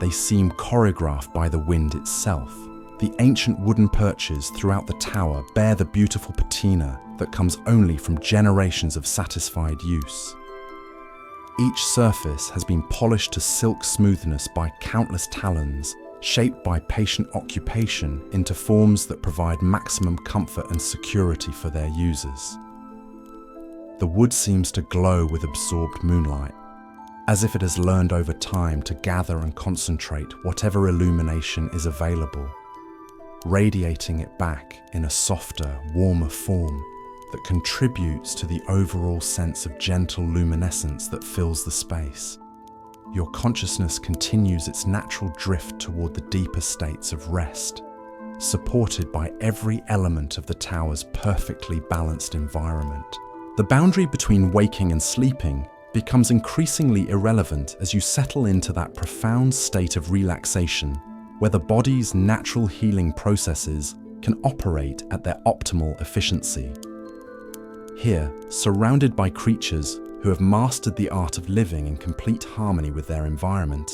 they seem choreographed by the wind itself. The ancient wooden perches throughout the tower bear the beautiful patina that comes only from generations of satisfied use. Each surface has been polished to silk smoothness by countless talons, shaped by patient occupation into forms that provide maximum comfort and security for their users. The wood seems to glow with absorbed moonlight, as if it has learned over time to gather and concentrate whatever illumination is available, radiating it back in a softer, warmer form that contributes to the overall sense of gentle luminescence that fills the space. Your consciousness continues its natural drift toward the deeper states of rest, supported by every element of the tower's perfectly balanced environment. The boundary between waking and sleeping becomes increasingly irrelevant as you settle into that profound state of relaxation where the body's natural healing processes can operate at their optimal efficiency. Here, surrounded by creatures who have mastered the art of living in complete harmony with their environment,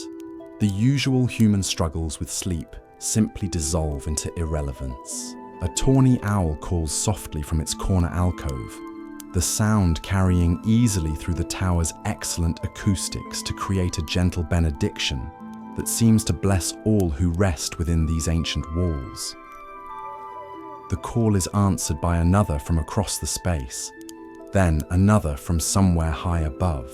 the usual human struggles with sleep simply dissolve into irrelevance. A tawny owl calls softly from its corner alcove, the sound carrying easily through the tower's excellent acoustics to create a gentle benediction that seems to bless all who rest within these ancient walls. The call is answered by another from across the space, then another from somewhere high above,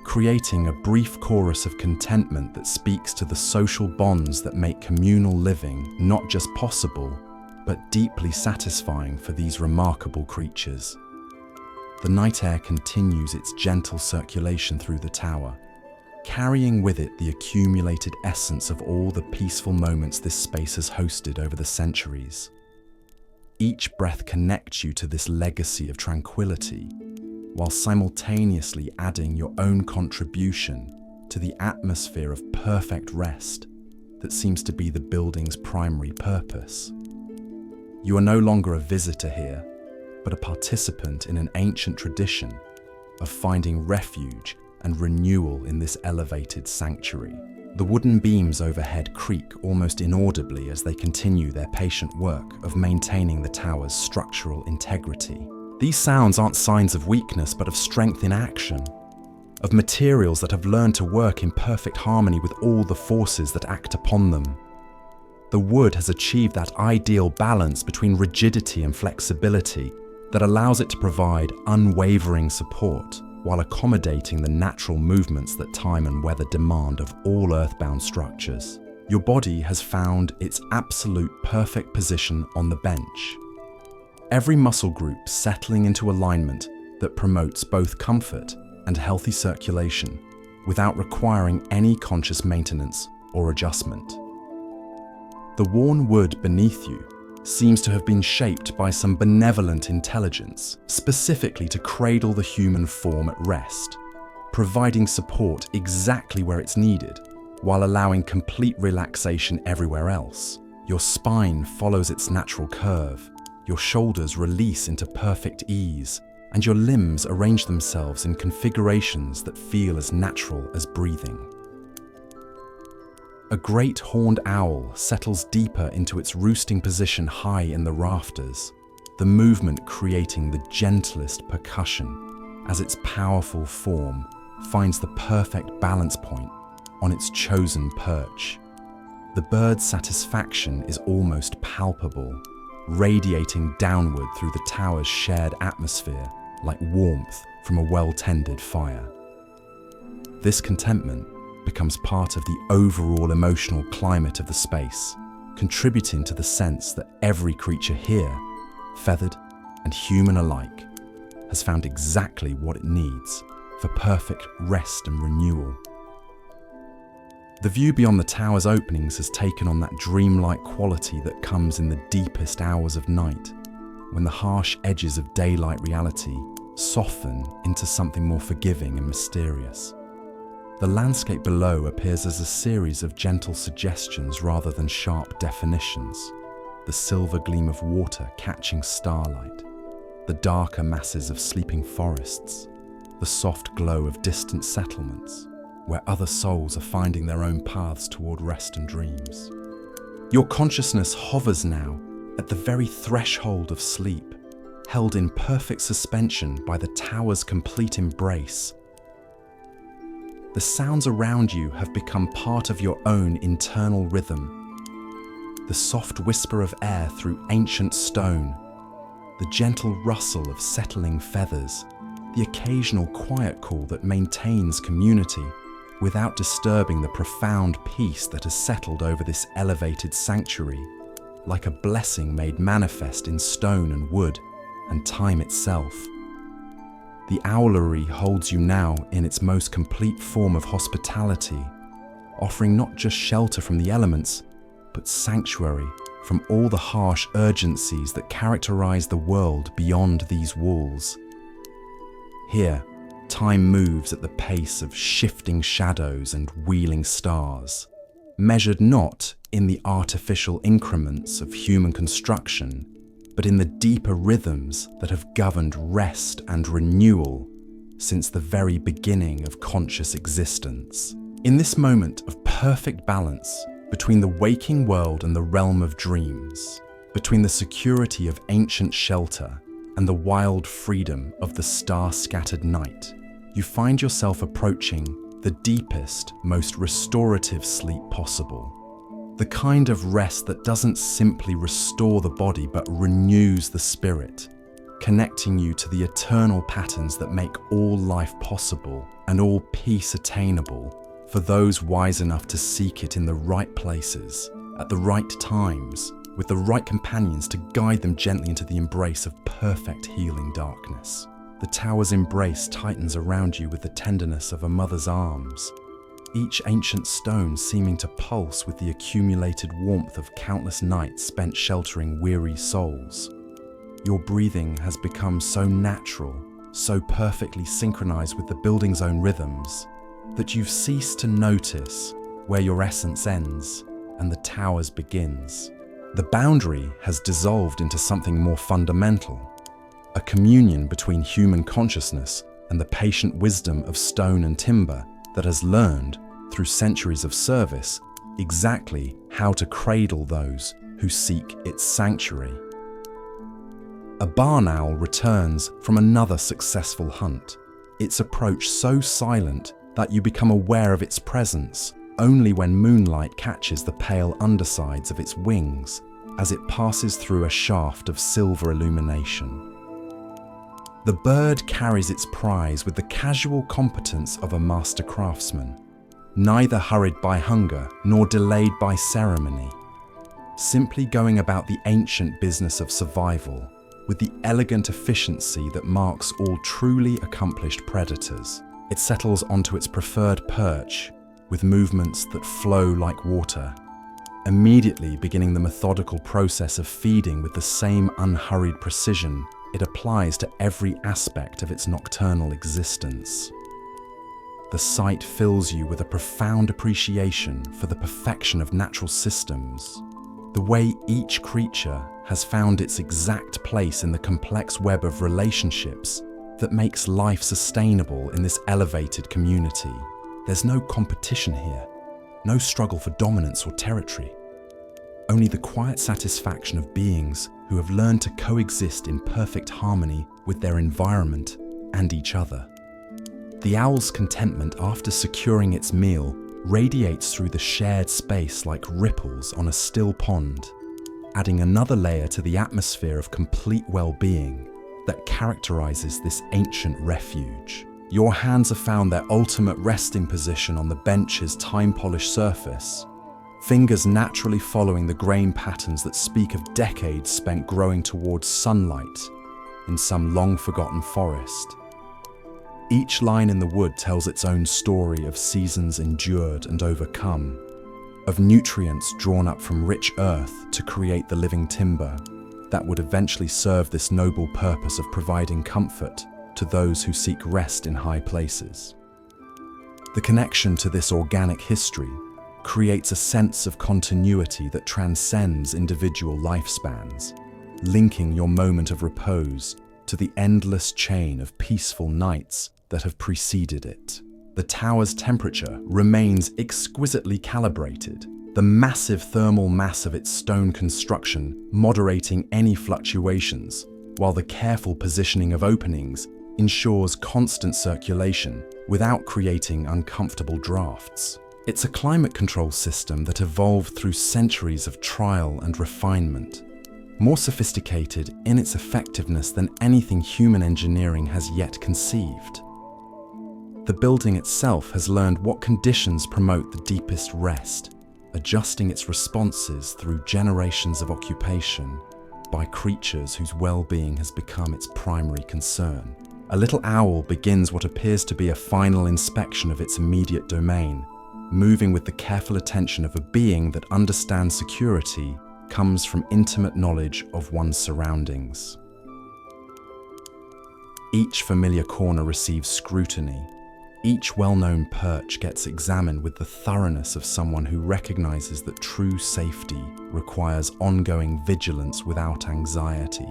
creating a brief chorus of contentment that speaks to the social bonds that make communal living not just possible, but deeply satisfying for these remarkable creatures. The night air continues its gentle circulation through the tower, carrying with it the accumulated essence of all the peaceful moments this space has hosted over the centuries. Each breath connects you to this legacy of tranquility, while simultaneously adding your own contribution to the atmosphere of perfect rest that seems to be the building's primary purpose. You are no longer a visitor here, but a participant in an ancient tradition of finding refuge and renewal in this elevated sanctuary. The wooden beams overhead creak almost inaudibly as they continue their patient work of maintaining the tower's structural integrity. These sounds aren't signs of weakness, but of strength in action, of materials that have learned to work in perfect harmony with all the forces that act upon them. The wood has achieved that ideal balance between rigidity and flexibility that allows it to provide unwavering support while accommodating the natural movements that time and weather demand of all earthbound structures. Your body has found its absolute perfect position on the bench, every muscle group settling into alignment that promotes both comfort and healthy circulation without requiring any conscious maintenance or adjustment. The worn wood beneath you seems to have been shaped by some benevolent intelligence, specifically to cradle the human form at rest, providing support exactly where it's needed, while allowing complete relaxation everywhere else. Your spine follows its natural curve, your shoulders release into perfect ease, and your limbs arrange themselves in configurations that feel as natural as breathing. A great horned owl settles deeper into its roosting position high in the rafters, the movement creating the gentlest percussion as its powerful form finds the perfect balance point on its chosen perch. The bird's satisfaction is almost palpable, radiating downward through the tower's shared atmosphere like warmth from a well-tended fire. This contentment becomes part of the overall emotional climate of the space, contributing to the sense that every creature here, feathered and human alike, has found exactly what it needs for perfect rest and renewal. The view beyond the tower's openings has taken on that dreamlike quality that comes in the deepest hours of night, when the harsh edges of daylight reality soften into something more forgiving and mysterious. The landscape below appears as a series of gentle suggestions rather than sharp definitions. The silver gleam of water catching starlight, the darker masses of sleeping forests, the soft glow of distant settlements, where other souls are finding their own paths toward rest and dreams. Your consciousness hovers now at the very threshold of sleep, held in perfect suspension by the tower's complete embrace. The sounds around you have become part of your own internal rhythm. The soft whisper of air through ancient stone, the gentle rustle of settling feathers, the occasional quiet call that maintains community without disturbing the profound peace that has settled over this elevated sanctuary, like a blessing made manifest in stone and wood and time itself. The Owlery holds you now in its most complete form of hospitality, offering not just shelter from the elements, but sanctuary from all the harsh urgencies that characterize the world beyond these walls. Here, time moves at the pace of shifting shadows and wheeling stars, measured not in the artificial increments of human construction, but in the deeper rhythms that have governed rest and renewal since the very beginning of conscious existence. In this moment of perfect balance between the waking world and the realm of dreams, between the security of ancient shelter and the wild freedom of the star-scattered night, you find yourself approaching the deepest, most restorative sleep possible. The kind of rest that doesn't simply restore the body but renews the spirit, connecting you to the eternal patterns that make all life possible and all peace attainable for those wise enough to seek it in the right places, at the right times, with the right companions to guide them gently into the embrace of perfect healing darkness. The tower's embrace tightens around you with the tenderness of a mother's arms, each ancient stone seeming to pulse with the accumulated warmth of countless nights spent sheltering weary souls. Your breathing has become so natural, so perfectly synchronized with the building's own rhythms, that you've ceased to notice where your essence ends and the tower's begins. The boundary has dissolved into something more fundamental, a communion between human consciousness and the patient wisdom of stone and timber that has learned, through centuries of service, exactly how to cradle those who seek its sanctuary. A barn owl returns from another successful hunt, its approach so silent that you become aware of its presence only when moonlight catches the pale undersides of its wings as it passes through a shaft of silver illumination. The bird carries its prize with the casual competence of a master craftsman, neither hurried by hunger nor delayed by ceremony, simply going about the ancient business of survival with the elegant efficiency that marks all truly accomplished predators. It settles onto its preferred perch with movements that flow like water, immediately beginning the methodical process of feeding with the same unhurried precision it applies to every aspect of its nocturnal existence. The sight fills you with a profound appreciation for the perfection of natural systems, the way each creature has found its exact place in the complex web of relationships that makes life sustainable in this elevated community. There's no competition here, no struggle for dominance or territory, only the quiet satisfaction of beings who have learned to coexist in perfect harmony with their environment and each other. The owl's contentment after securing its meal radiates through the shared space like ripples on a still pond, adding another layer to the atmosphere of complete well-being that characterizes this ancient refuge. Your hands have found their ultimate resting position on the bench's time-polished surface, fingers naturally following the grain patterns that speak of decades spent growing towards sunlight in some long-forgotten forest. Each line in the wood tells its own story of seasons endured and overcome, of nutrients drawn up from rich earth to create the living timber that would eventually serve this noble purpose of providing comfort to those who seek rest in high places. The connection to this organic history creates a sense of continuity that transcends individual lifespans, linking your moment of repose to the endless chain of peaceful nights that have preceded it. The tower's temperature remains exquisitely calibrated, the massive thermal mass of its stone construction moderating any fluctuations, while the careful positioning of openings ensures constant circulation without creating uncomfortable drafts. It's a climate control system that evolved through centuries of trial and refinement, more sophisticated in its effectiveness than anything human engineering has yet conceived. The building itself has learned what conditions promote the deepest rest, adjusting its responses through generations of occupation by creatures whose well-being has become its primary concern. A little owl begins what appears to be a final inspection of its immediate domain, moving with the careful attention of a being that understands security comes from intimate knowledge of one's surroundings. Each familiar corner receives scrutiny. Each well-known perch gets examined with the thoroughness of someone who recognizes that true safety requires ongoing vigilance without anxiety.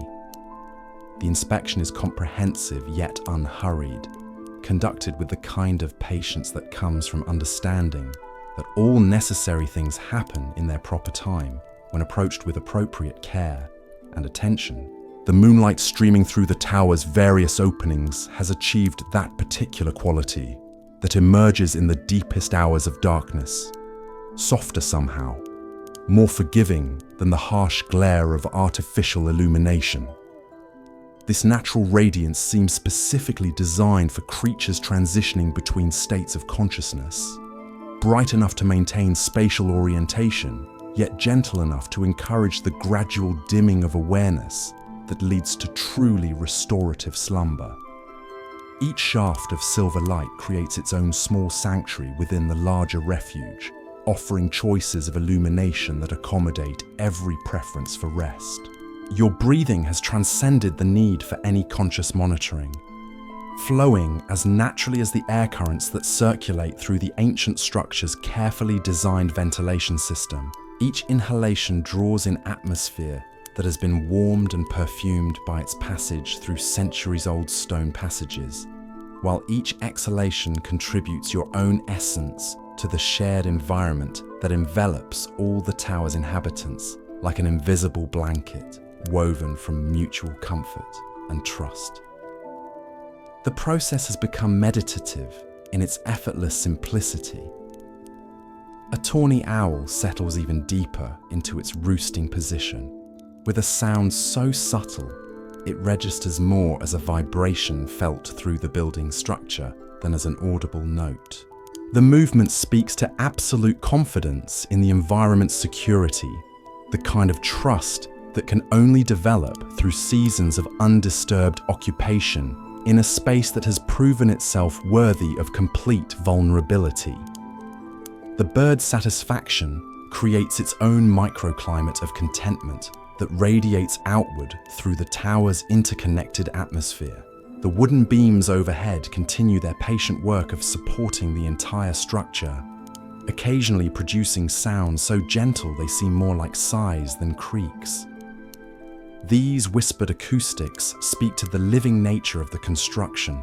The inspection is comprehensive yet unhurried, conducted with the kind of patience that comes from understanding that all necessary things happen in their proper time when approached with appropriate care and attention. The moonlight streaming through the tower's various openings has achieved that particular quality that emerges in the deepest hours of darkness, softer somehow, more forgiving than the harsh glare of artificial illumination. This natural radiance seems specifically designed for creatures transitioning between states of consciousness, bright enough to maintain spatial orientation, yet gentle enough to encourage the gradual dimming of awareness that leads to truly restorative slumber. Each shaft of silver light creates its own small sanctuary within the larger refuge, offering choices of illumination that accommodate every preference for rest. Your breathing has transcended the need for any conscious monitoring, flowing as naturally as the air currents that circulate through the ancient structure's carefully designed ventilation system. Each inhalation draws in atmosphere that has been warmed and perfumed by its passage through centuries-old stone passages, while each exhalation contributes your own essence to the shared environment that envelops all the tower's inhabitants like an invisible blanket woven from mutual comfort and trust. The process has become meditative in its effortless simplicity. A tawny owl settles even deeper into its roosting position, with a sound so subtle it registers more as a vibration felt through the building structure than as an audible note. The movement speaks to absolute confidence in the environment's security, the kind of trust that can only develop through seasons of undisturbed occupation in a space that has proven itself worthy of complete vulnerability. The bird's satisfaction creates its own microclimate of contentment that radiates outward through the tower's interconnected atmosphere. The wooden beams overhead continue their patient work of supporting the entire structure, occasionally producing sounds so gentle they seem more like sighs than creaks. These whispered acoustics speak to the living nature of the construction,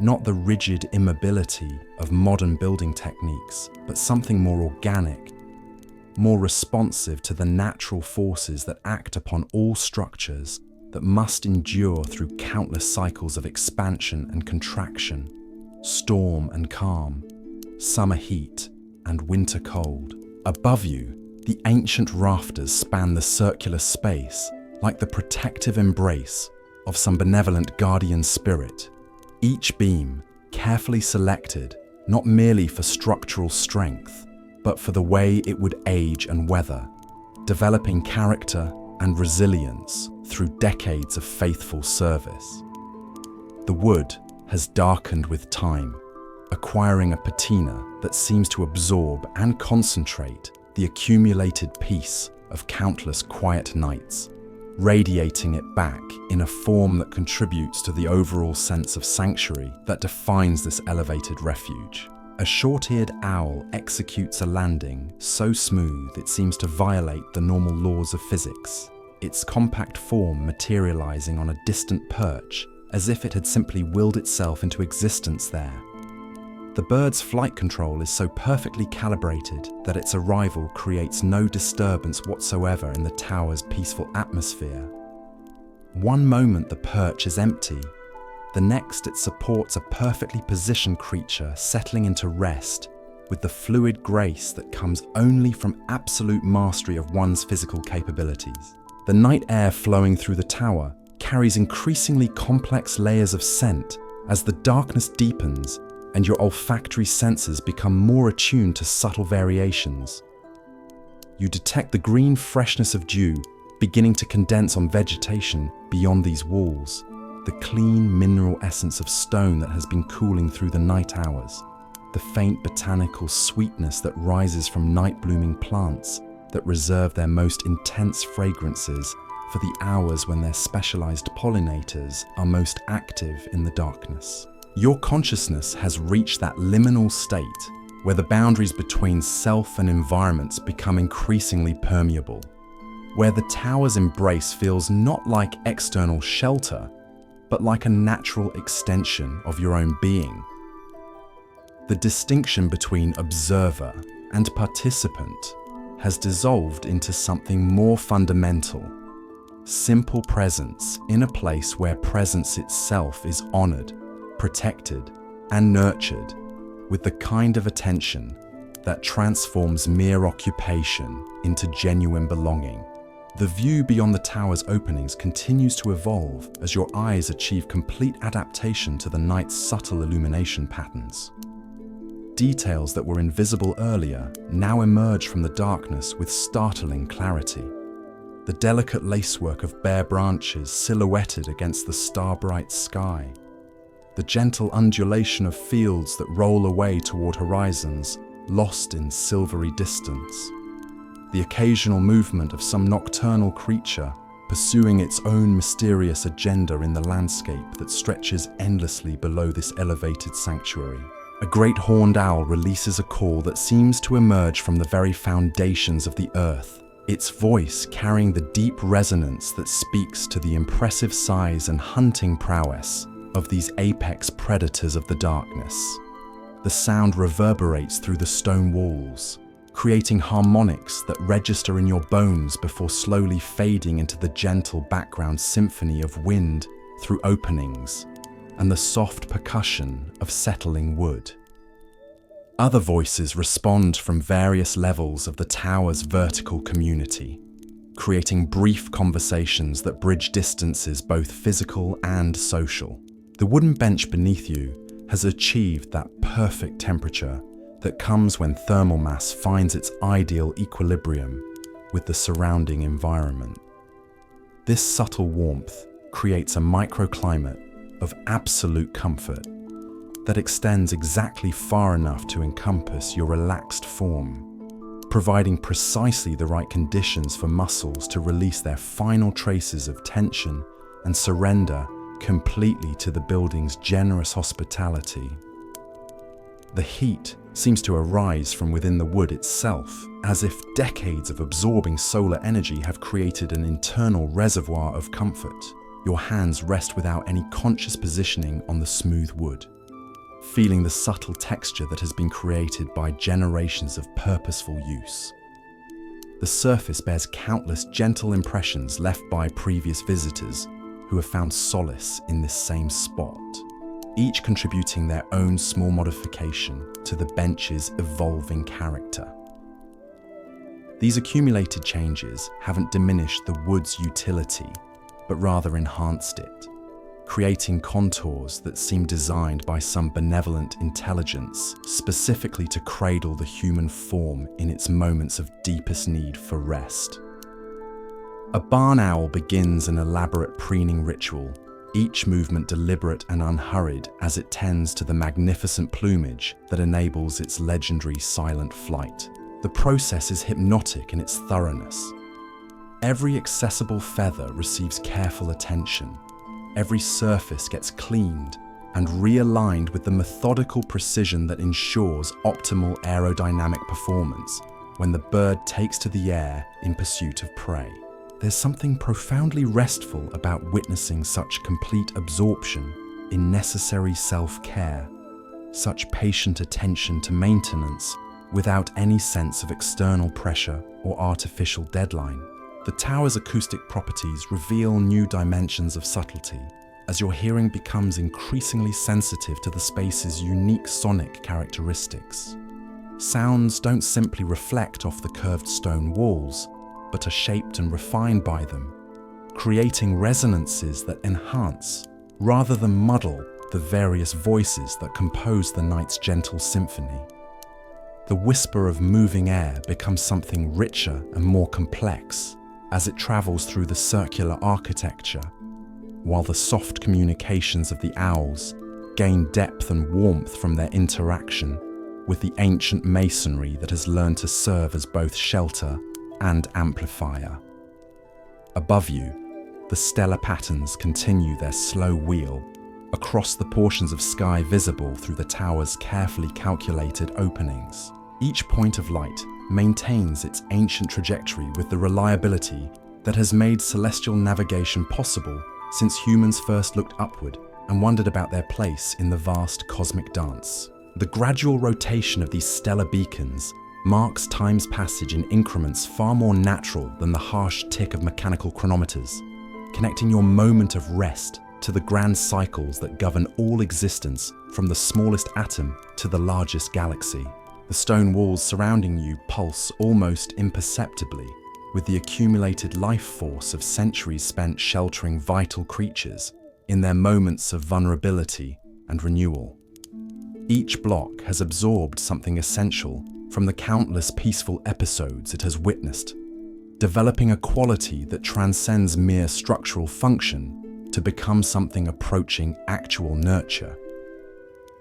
not the rigid immobility of modern building techniques, but something more organic, more responsive to the natural forces that act upon all structures that must endure through countless cycles of expansion and contraction, storm and calm, summer heat and winter cold. Above you, the ancient rafters span the circular space like the protective embrace of some benevolent guardian spirit. Each beam, carefully selected, not merely for structural strength, but for the way it would age and weather, developing character and resilience through decades of faithful service. The wood has darkened with time, acquiring a patina that seems to absorb and concentrate the accumulated peace of countless quiet nights, radiating it back in a form that contributes to the overall sense of sanctuary that defines this elevated refuge. A short-eared owl executes a landing so smooth it seems to violate the normal laws of physics, its compact form materializing on a distant perch as if it had simply willed itself into existence there. The bird's flight control is so perfectly calibrated that its arrival creates no disturbance whatsoever in the tower's peaceful atmosphere. One moment the perch is empty, the next it supports a perfectly positioned creature settling into rest with the fluid grace that comes only from absolute mastery of one's physical capabilities. The night air flowing through the tower carries increasingly complex layers of scent as the darkness deepens and your olfactory senses become more attuned to subtle variations. You detect the green freshness of dew beginning to condense on vegetation beyond these walls, the clean mineral essence of stone that has been cooling through the night hours, the faint botanical sweetness that rises from night-blooming plants that reserve their most intense fragrances for the hours when their specialized pollinators are most active in the darkness. Your consciousness has reached that liminal state where the boundaries between self and environments become increasingly permeable, where the tower's embrace feels not like external shelter, but like a natural extension of your own being. The distinction between observer and participant has dissolved into something more fundamental, simple presence in a place where presence itself is honored, protected, and nurtured with the kind of attention that transforms mere occupation into genuine belonging. The view beyond the tower's openings continues to evolve as your eyes achieve complete adaptation to the night's subtle illumination patterns. Details that were invisible earlier now emerge from the darkness with startling clarity. The delicate lacework of bare branches silhouetted against the star-bright sky. The gentle undulation of fields that roll away toward horizons, lost in silvery distance. The occasional movement of some nocturnal creature pursuing its own mysterious agenda in the landscape that stretches endlessly below this elevated sanctuary. A great horned owl releases a call that seems to emerge from the very foundations of the earth, its voice carrying the deep resonance that speaks to the impressive size and hunting prowess of these apex predators of the darkness. The sound reverberates through the stone walls, creating harmonics that register in your bones before slowly fading into the gentle background symphony of wind through openings and the soft percussion of settling wood. Other voices respond from various levels of the tower's vertical community, creating brief conversations that bridge distances both physical and social. The wooden bench beneath you has achieved that perfect temperature that comes when thermal mass finds its ideal equilibrium with the surrounding environment. This subtle warmth creates a microclimate of absolute comfort that extends exactly far enough to encompass your relaxed form, providing precisely the right conditions for muscles to release their final traces of tension and surrender completely to the building's generous hospitality. The heat seems to arise from within the wood itself, as if decades of absorbing solar energy have created an internal reservoir of comfort. Your hands rest without any conscious positioning on the smooth wood, feeling the subtle texture that has been created by generations of purposeful use. The surface bears countless gentle impressions left by previous visitors who have found solace in this same spot, each contributing their own small modification to the bench's evolving character. These accumulated changes haven't diminished the wood's utility, but rather enhanced it, creating contours that seem designed by some benevolent intelligence specifically to cradle the human form in its moments of deepest need for rest. A barn owl begins an elaborate preening ritual, each movement deliberate and unhurried as it tends to the magnificent plumage that enables its legendary silent flight. The process is hypnotic in its thoroughness. Every accessible feather receives careful attention. Every surface gets cleaned and realigned with the methodical precision that ensures optimal aerodynamic performance when the bird takes to the air in pursuit of prey. There's something profoundly restful about witnessing such complete absorption in necessary self-care, such patient attention to maintenance without any sense of external pressure or artificial deadline. The tower's acoustic properties reveal new dimensions of subtlety as your hearing becomes increasingly sensitive to the space's unique sonic characteristics. Sounds don't simply reflect off the curved stone walls, but are shaped and refined by them, creating resonances that enhance, rather than muddle, the various voices that compose the night's gentle symphony. The whisper of moving air becomes something richer and more complex as it travels through the circular architecture, while the soft communications of the owls gain depth and warmth from their interaction with the ancient masonry that has learned to serve as both shelter and amplifier. Above you, the stellar patterns continue their slow wheel across the portions of sky visible through the tower's carefully calculated openings. Each point of light maintains its ancient trajectory with the reliability that has made celestial navigation possible since humans first looked upward and wondered about their place in the vast cosmic dance. The gradual rotation of these stellar beacons marks time's passage in increments far more natural than the harsh tick of mechanical chronometers, connecting your moment of rest to the grand cycles that govern all existence from the smallest atom to the largest galaxy. The stone walls surrounding you pulse almost imperceptibly with the accumulated life force of centuries spent sheltering vital creatures in their moments of vulnerability and renewal. Each block has absorbed something essential from the countless peaceful episodes it has witnessed, developing a quality that transcends mere structural function to become something approaching actual nurture.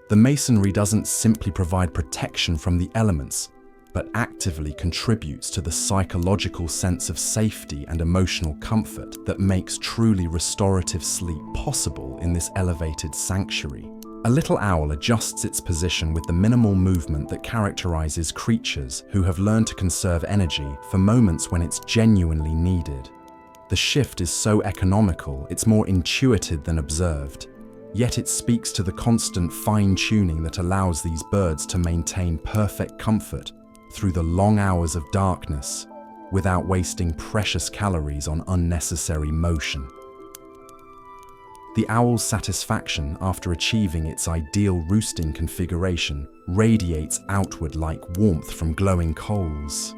The masonry doesn't simply provide protection from the elements, but actively contributes to the psychological sense of safety and emotional comfort that makes truly restorative sleep possible in this elevated sanctuary. A little owl adjusts its position with the minimal movement that characterizes creatures who have learned to conserve energy for moments when it's genuinely needed. The shift is so economical, it's more intuitive than observed, yet it speaks to the constant fine-tuning that allows these birds to maintain perfect comfort through the long hours of darkness without wasting precious calories on unnecessary motion. The owl's satisfaction after achieving its ideal roosting configuration radiates outward like warmth from glowing coals,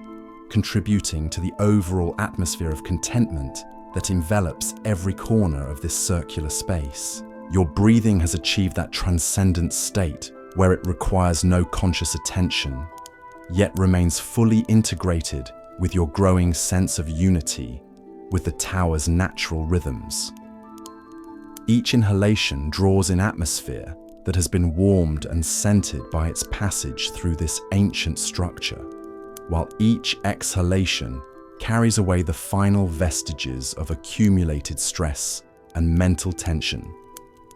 contributing to the overall atmosphere of contentment that envelops every corner of this circular space. Your breathing has achieved that transcendent state where it requires no conscious attention, yet remains fully integrated with your growing sense of unity with the tower's natural rhythms. Each inhalation draws in atmosphere that has been warmed and scented by its passage through this ancient structure, while each exhalation carries away the final vestiges of accumulated stress and mental tension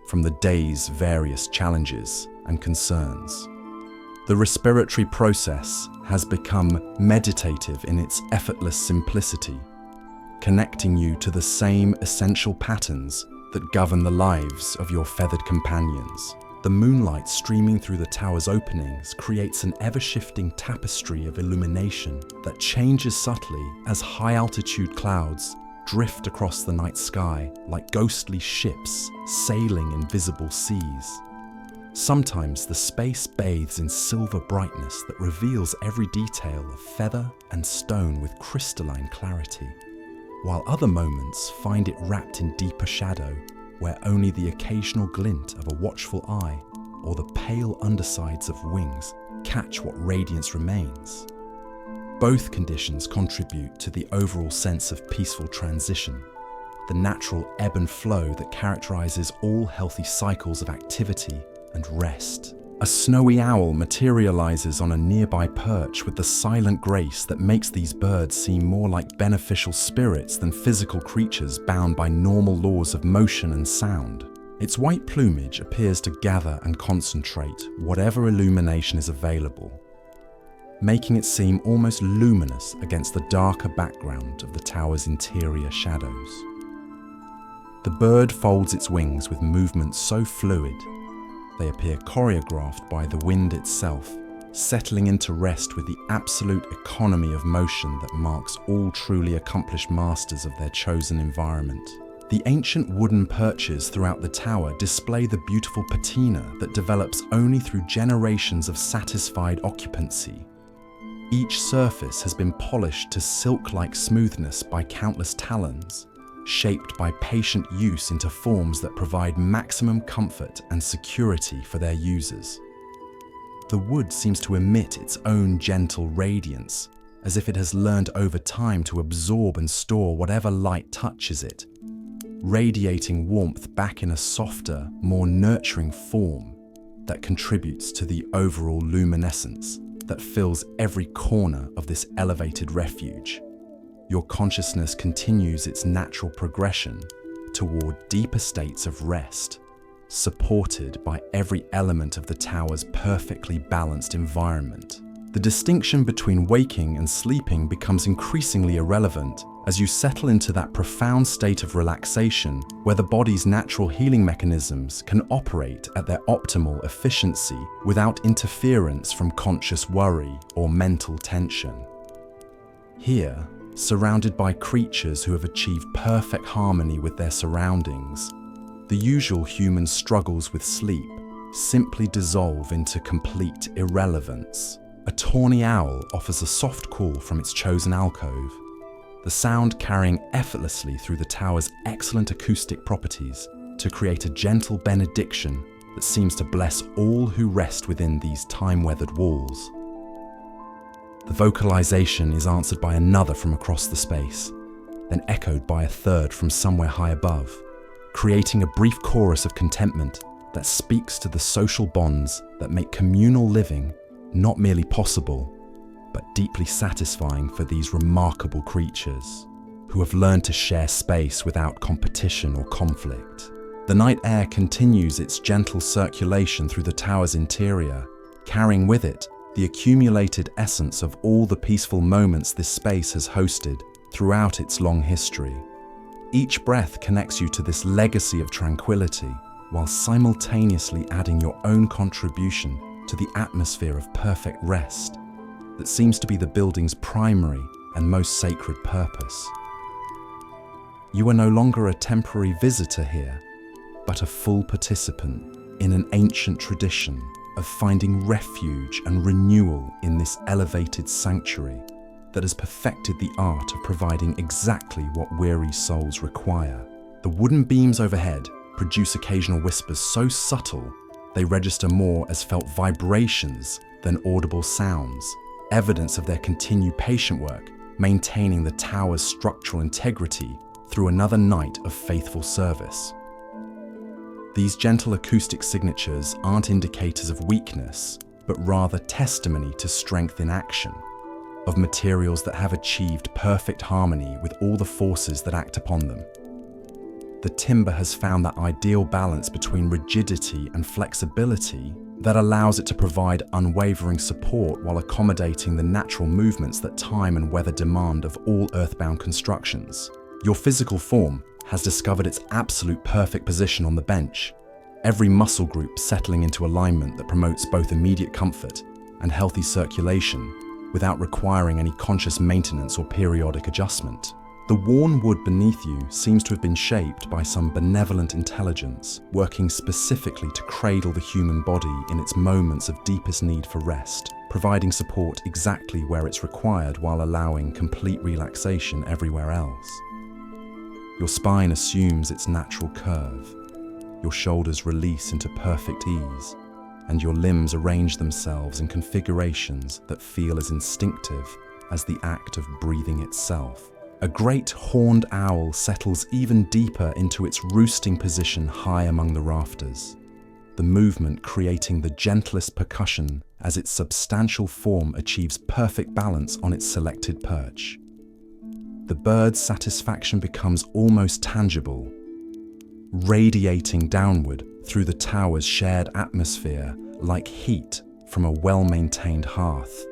from the day's various challenges and concerns. The respiratory process has become meditative in its effortless simplicity, connecting you to the same essential patterns that govern the lives of your feathered companions. The moonlight streaming through the tower's openings creates an ever-shifting tapestry of illumination that changes subtly as high-altitude clouds drift across the night sky like ghostly ships sailing invisible seas. Sometimes the space bathes in silver brightness that reveals every detail of feather and stone with crystalline clarity, while other moments find it wrapped in deeper shadow, where only the occasional glint of a watchful eye or the pale undersides of wings catch what radiance remains. Both conditions contribute to the overall sense of peaceful transition, the natural ebb and flow that characterizes all healthy cycles of activity and rest. A snowy owl materializes on a nearby perch with the silent grace that makes these birds seem more like beneficial spirits than physical creatures bound by normal laws of motion and sound. Its white plumage appears to gather and concentrate whatever illumination is available, making it seem almost luminous against the darker background of the tower's interior shadows. The bird folds its wings with movements so fluid they appear choreographed by the wind itself, settling into rest with the absolute economy of motion that marks all truly accomplished masters of their chosen environment. The ancient wooden perches throughout the tower display the beautiful patina that develops only through generations of satisfied occupancy. Each surface has been polished to silk-like smoothness by countless talons, shaped by patient use into forms that provide maximum comfort and security for their users. The wood seems to emit its own gentle radiance, as if it has learned over time to absorb and store whatever light touches it, radiating warmth back in a softer, more nurturing form that contributes to the overall luminescence that fills every corner of this elevated refuge. Your consciousness continues its natural progression toward deeper states of rest, supported by every element of the tower's perfectly balanced environment. The distinction between waking and sleeping becomes increasingly irrelevant as you settle into that profound state of relaxation where the body's natural healing mechanisms can operate at their optimal efficiency without interference from conscious worry or mental tension. Here, surrounded by creatures who have achieved perfect harmony with their surroundings, the usual human struggles with sleep simply dissolve into complete irrelevance. A tawny owl offers a soft call from its chosen alcove, the sound carrying effortlessly through the tower's excellent acoustic properties to create a gentle benediction that seems to bless all who rest within these time-weathered walls. The vocalization is answered by another from across the space, then echoed by a third from somewhere high above, creating a brief chorus of contentment that speaks to the social bonds that make communal living not merely possible, but deeply satisfying for these remarkable creatures who have learned to share space without competition or conflict. The night air continues its gentle circulation through the tower's interior, carrying with it the accumulated essence of all the peaceful moments this space has hosted throughout its long history. Each breath connects you to this legacy of tranquility, while simultaneously adding your own contribution to the atmosphere of perfect rest that seems to be the building's primary and most sacred purpose. You are no longer a temporary visitor here, but a full participant in an ancient tradition of finding refuge and renewal in this elevated sanctuary that has perfected the art of providing exactly what weary souls require. The wooden beams overhead produce occasional whispers so subtle they register more as felt vibrations than audible sounds, evidence of their continued patient work, maintaining the tower's structural integrity through another night of faithful service. These gentle acoustic signatures aren't indicators of weakness, but rather testimony to strength in action, of materials that have achieved perfect harmony with all the forces that act upon them. The timber has found that ideal balance between rigidity and flexibility that allows it to provide unwavering support while accommodating the natural movements that time and weather demand of all earthbound constructions. Your physical form has discovered its absolute perfect position on the bench, every muscle group settling into alignment that promotes both immediate comfort and healthy circulation without requiring any conscious maintenance or periodic adjustment. The worn wood beneath you seems to have been shaped by some benevolent intelligence, working specifically to cradle the human body in its moments of deepest need for rest, providing support exactly where it's required while allowing complete relaxation everywhere else. Your spine assumes its natural curve, your shoulders release into perfect ease, and your limbs arrange themselves in configurations that feel as instinctive as the act of breathing itself. A great horned owl settles even deeper into its roosting position high among the rafters, the movement creating the gentlest percussion as its substantial form achieves perfect balance on its selected perch. The bird's satisfaction becomes almost tangible, radiating downward through the tower's shared atmosphere like heat from a well-maintained hearth.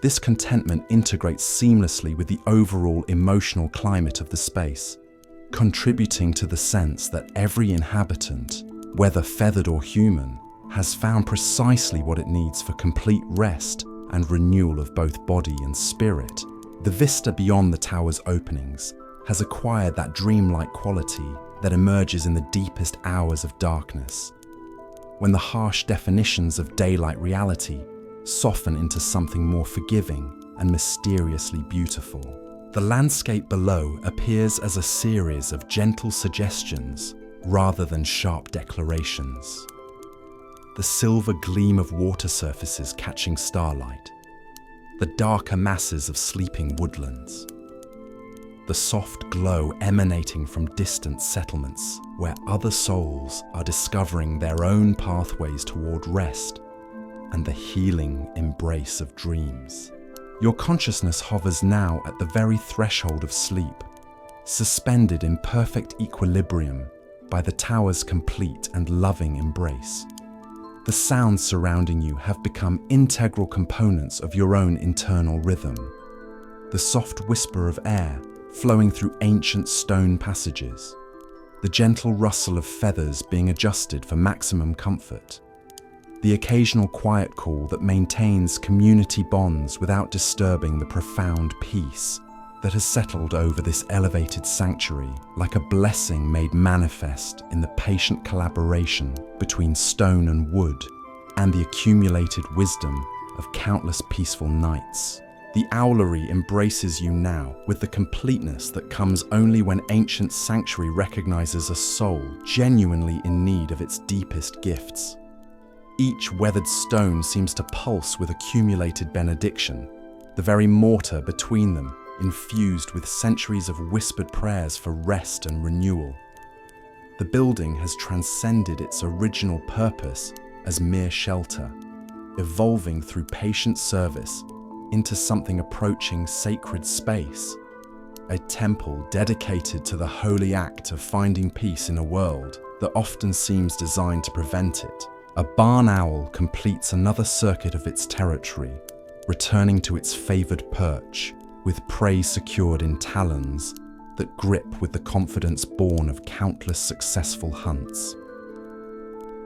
This contentment integrates seamlessly with the overall emotional climate of the space, contributing to the sense that every inhabitant, whether feathered or human, has found precisely what it needs for complete rest and renewal of both body and spirit. The vista beyond the tower's openings has acquired that dreamlike quality that emerges in the deepest hours of darkness, when the harsh definitions of daylight reality soften into something more forgiving and mysteriously beautiful. The landscape below appears as a series of gentle suggestions rather than sharp declarations. The silver gleam of water surfaces catching starlight, the darker masses of sleeping woodlands, the soft glow emanating from distant settlements where other souls are discovering their own pathways toward rest and the healing embrace of dreams. Your consciousness hovers now at the very threshold of sleep, suspended in perfect equilibrium by the tower's complete and loving embrace. The sounds surrounding you have become integral components of your own internal rhythm. The soft whisper of air flowing through ancient stone passages, the gentle rustle of feathers being adjusted for maximum comfort, the occasional quiet call that maintains community bonds without disturbing the profound peace that has settled over this elevated sanctuary like a blessing made manifest in the patient collaboration between stone and wood and the accumulated wisdom of countless peaceful nights. The Owlery embraces you now with the completeness that comes only when ancient sanctuary recognizes a soul genuinely in need of its deepest gifts. Each weathered stone seems to pulse with accumulated benediction, the very mortar between them infused with centuries of whispered prayers for rest and renewal. The building has transcended its original purpose as mere shelter, evolving through patient service into something approaching sacred space, a temple dedicated to the holy act of finding peace in a world that often seems designed to prevent it. A barn owl completes another circuit of its territory, returning to its favored perch, with prey secured in talons that grip with the confidence born of countless successful hunts.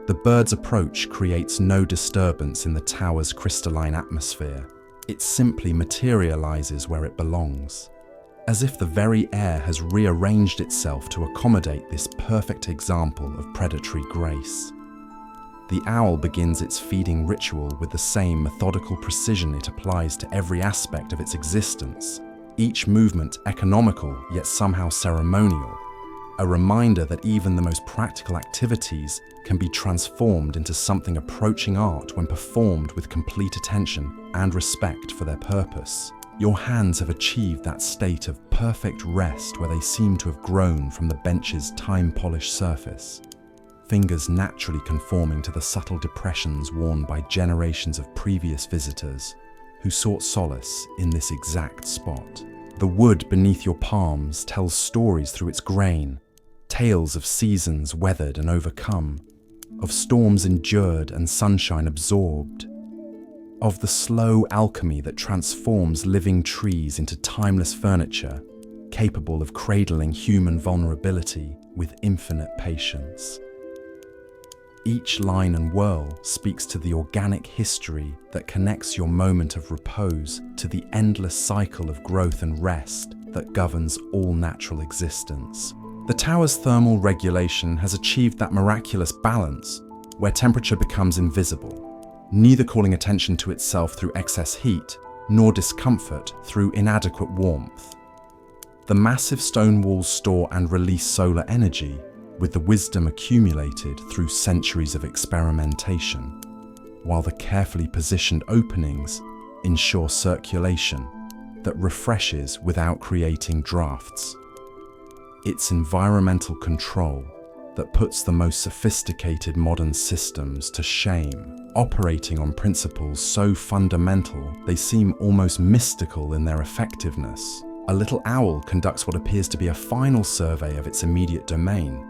The bird's approach creates no disturbance in the tower's crystalline atmosphere. It simply materializes where it belongs, as if the very air has rearranged itself to accommodate this perfect example of predatory grace. The owl begins its feeding ritual with the same methodical precision it applies to every aspect of its existence, each movement economical yet somehow ceremonial, a reminder that even the most practical activities can be transformed into something approaching art when performed with complete attention and respect for their purpose. Your hands have achieved that state of perfect rest where they seem to have grown from the bench's time-polished surface, fingers naturally conforming to the subtle depressions worn by generations of previous visitors who sought solace in this exact spot. The wood beneath your palms tells stories through its grain, tales of seasons weathered and overcome, of storms endured and sunshine absorbed, of the slow alchemy that transforms living trees into timeless furniture, capable of cradling human vulnerability with infinite patience. Each line and whirl speaks to the organic history that connects your moment of repose to the endless cycle of growth and rest that governs all natural existence. The tower's thermal regulation has achieved that miraculous balance where temperature becomes invisible, neither calling attention to itself through excess heat nor discomfort through inadequate warmth. The massive stone walls store and release solar energy with the wisdom accumulated through centuries of experimentation, while the carefully positioned openings ensure circulation that refreshes without creating drafts. It's environmental control that puts the most sophisticated modern systems to shame, operating on principles so fundamental they seem almost mystical in their effectiveness. A little owl conducts what appears to be a final survey of its immediate domain,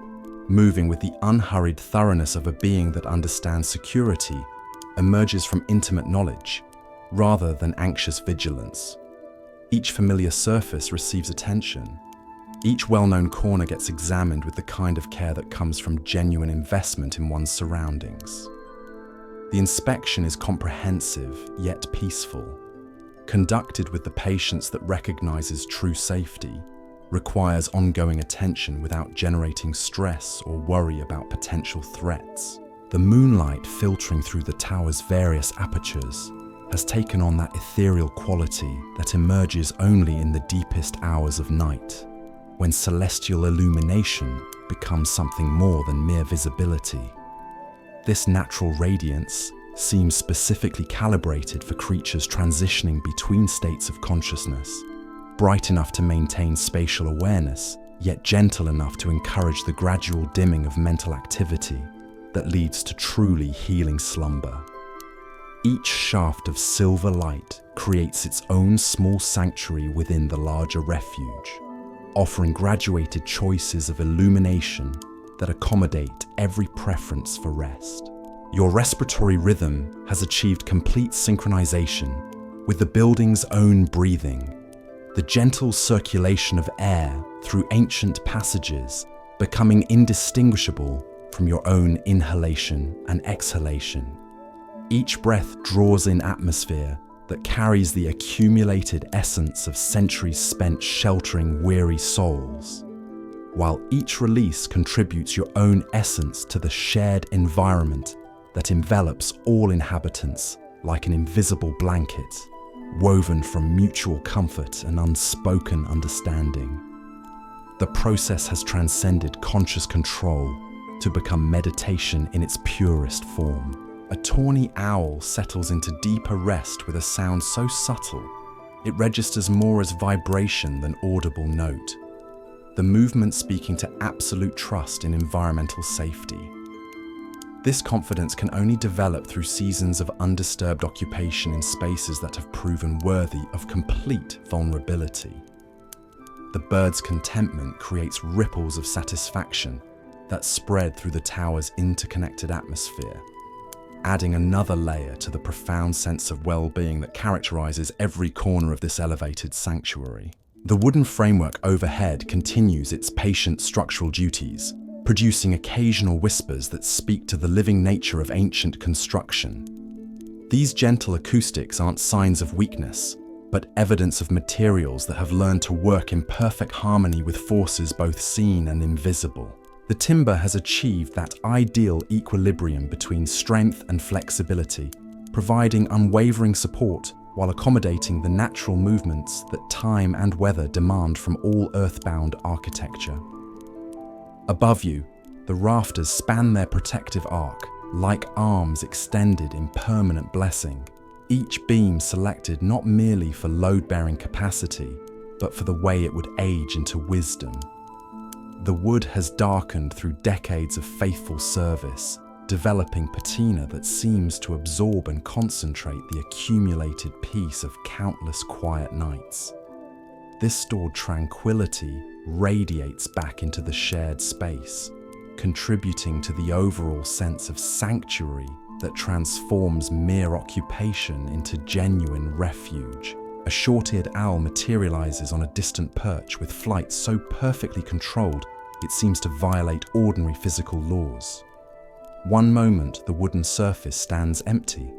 moving with the unhurried thoroughness of a being that understands security, emerges from intimate knowledge, rather than anxious vigilance. Each familiar surface receives attention. Each well-known corner gets examined with the kind of care that comes from genuine investment in one's surroundings. The inspection is comprehensive, yet peaceful, conducted with the patience that recognizes true safety, requires ongoing attention without generating stress or worry about potential threats. The moonlight filtering through the tower's various apertures has taken on that ethereal quality that emerges only in the deepest hours of night, when celestial illumination becomes something more than mere visibility. This natural radiance seems specifically calibrated for creatures transitioning between states of consciousness, bright enough to maintain spatial awareness, yet gentle enough to encourage the gradual dimming of mental activity that leads to truly healing slumber. Each shaft of silver light creates its own small sanctuary within the larger refuge, offering graduated choices of illumination that accommodate every preference for rest. Your respiratory rhythm has achieved complete synchronization with the building's own breathing, the gentle circulation of air through ancient passages becoming indistinguishable from your own inhalation and exhalation. Each breath draws in atmosphere that carries the accumulated essence of centuries spent sheltering weary souls, while each release contributes your own essence to the shared environment that envelops all inhabitants like an invisible blanket. woven from mutual comfort and unspoken understanding. The process has transcended conscious control to become meditation in its purest form. A tawny owl settles into deeper rest with a sound so subtle, it registers more as vibration than audible note, the movement speaking to absolute trust in environmental safety. This confidence can only develop through seasons of undisturbed occupation in spaces that have proven worthy of complete vulnerability. The bird's contentment creates ripples of satisfaction that spread through the tower's interconnected atmosphere, adding another layer to the profound sense of well-being that characterizes every corner of this elevated sanctuary. The wooden framework overhead continues its patient structural duties, producing occasional whispers that speak to the living nature of ancient construction. These gentle acoustics aren't signs of weakness, but evidence of materials that have learned to work in perfect harmony with forces both seen and invisible. The timber has achieved that ideal equilibrium between strength and flexibility, providing unwavering support while accommodating the natural movements that time and weather demand from all earthbound architecture. Above you, the rafters span their protective arc, like arms extended in permanent blessing, each beam selected not merely for load-bearing capacity, but for the way it would age into wisdom. The wood has darkened through decades of faithful service, developing patina that seems to absorb and concentrate the accumulated peace of countless quiet nights. This stored tranquility radiates back into the shared space, contributing to the overall sense of sanctuary that transforms mere occupation into genuine refuge. A short-eared owl materializes on a distant perch with flight so perfectly controlled it seems to violate ordinary physical laws. One moment, the wooden surface stands empty.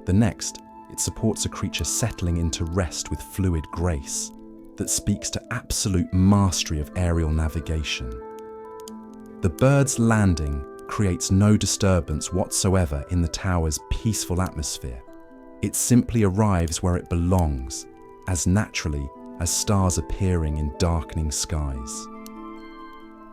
The next, it supports a creature settling into rest with fluid grace that speaks to absolute mastery of aerial navigation. The bird's landing creates no disturbance whatsoever in the tower's peaceful atmosphere. It simply arrives where it belongs, as naturally as stars appearing in darkening skies.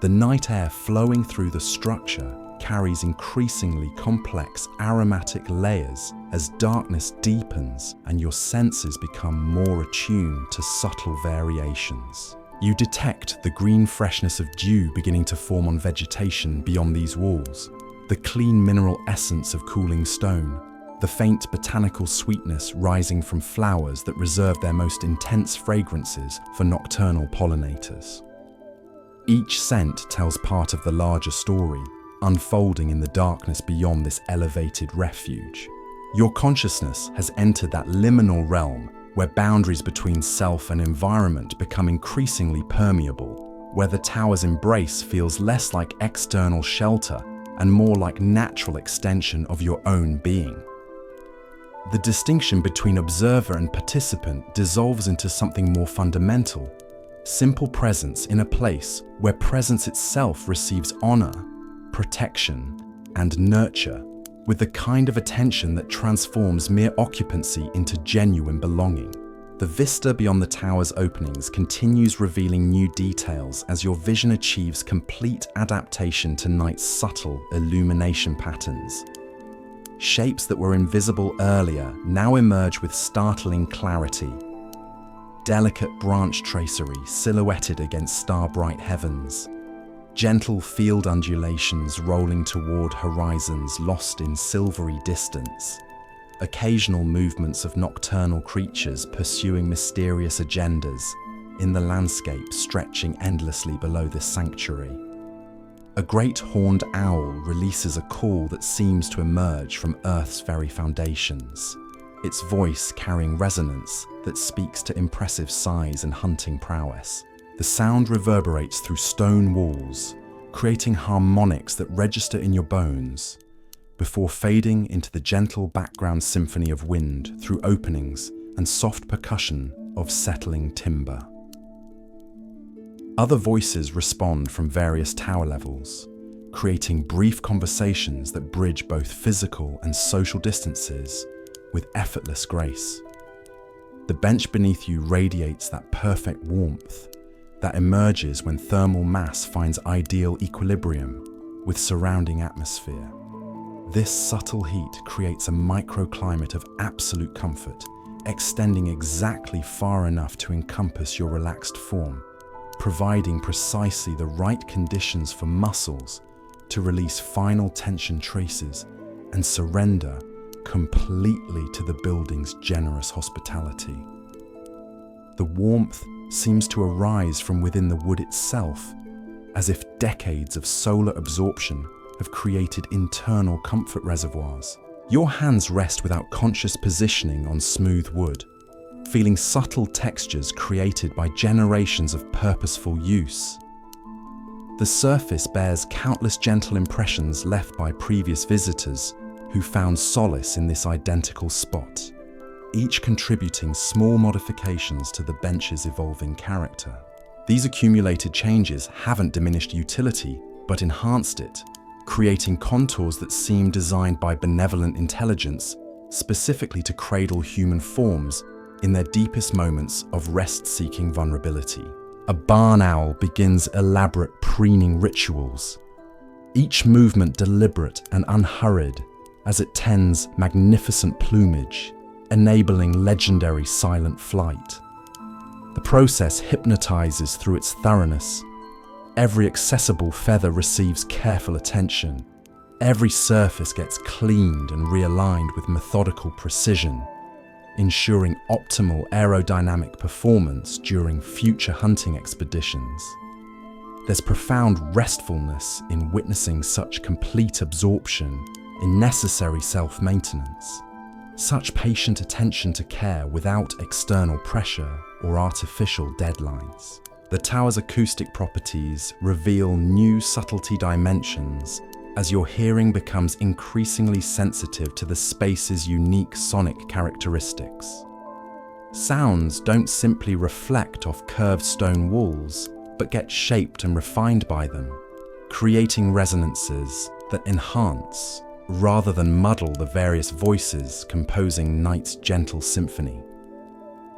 The night air flowing through the structure carries increasingly complex aromatic layers as darkness deepens and your senses become more attuned to subtle variations. You detect the green freshness of dew beginning to form on vegetation beyond these walls, the clean mineral essence of cooling stone, the faint botanical sweetness rising from flowers that reserve their most intense fragrances for nocturnal pollinators. Each scent tells part of the larger story, unfolding in the darkness beyond this elevated refuge. Your consciousness has entered that liminal realm where boundaries between self and environment become increasingly permeable, where the tower's embrace feels less like external shelter and more like natural extension of your own being. The distinction between observer and participant dissolves into something more fundamental, simple presence in a place where presence itself receives honor, protection, and nurture with the kind of attention that transforms mere occupancy into genuine belonging. The vista beyond the tower's openings continues revealing new details as your vision achieves complete adaptation to night's subtle illumination patterns. Shapes that were invisible earlier now emerge with startling clarity. Delicate branch tracery silhouetted against star-bright heavens. Gentle field undulations rolling toward horizons lost in silvery distance. Occasional movements of nocturnal creatures pursuing mysterious agendas in the landscape stretching endlessly below this sanctuary. A great horned owl releases a call that seems to emerge from Earth's very foundations, its voice carrying resonance that speaks to impressive size and hunting prowess. The sound reverberates through stone walls, creating harmonics that register in your bones, before fading into the gentle background symphony of wind through openings and soft percussion of settling timber. Other voices respond from various tower levels, creating brief conversations that bridge both physical and social distances with effortless grace. The bench beneath you radiates that perfect warmth that emerges when thermal mass finds ideal equilibrium with surrounding atmosphere. This subtle heat creates a microclimate of absolute comfort, extending exactly far enough to encompass your relaxed form, providing precisely the right conditions for muscles to release final tension traces and surrender completely to the building's generous hospitality. The warmth seems to arise from within the wood itself, as if decades of solar absorption have created internal comfort reservoirs. Your hands rest without conscious positioning on smooth wood, feeling subtle textures created by generations of purposeful use. The surface bears countless gentle impressions left by previous visitors who found solace in this identical spot, each contributing small modifications to the bench's evolving character. These accumulated changes haven't diminished utility, but enhanced it, creating contours that seem designed by benevolent intelligence specifically to cradle human forms in their deepest moments of rest-seeking vulnerability. A barn owl begins elaborate preening rituals, each movement deliberate and unhurried as it tends magnificent plumage, enabling legendary silent flight. The process hypnotizes through its thoroughness. Every accessible feather receives careful attention. Every surface gets cleaned and realigned with methodical precision, ensuring optimal aerodynamic performance during future hunting expeditions. There's profound restfulness in witnessing such complete absorption in necessary self-maintenance, such patient attention to care without external pressure or artificial deadlines. The tower's acoustic properties reveal new subtlety dimensions as your hearing becomes increasingly sensitive to the space's unique sonic characteristics. Sounds don't simply reflect off curved stone walls, but get shaped and refined by them, creating resonances that enhance rather than muddle the various voices composing night's gentle symphony.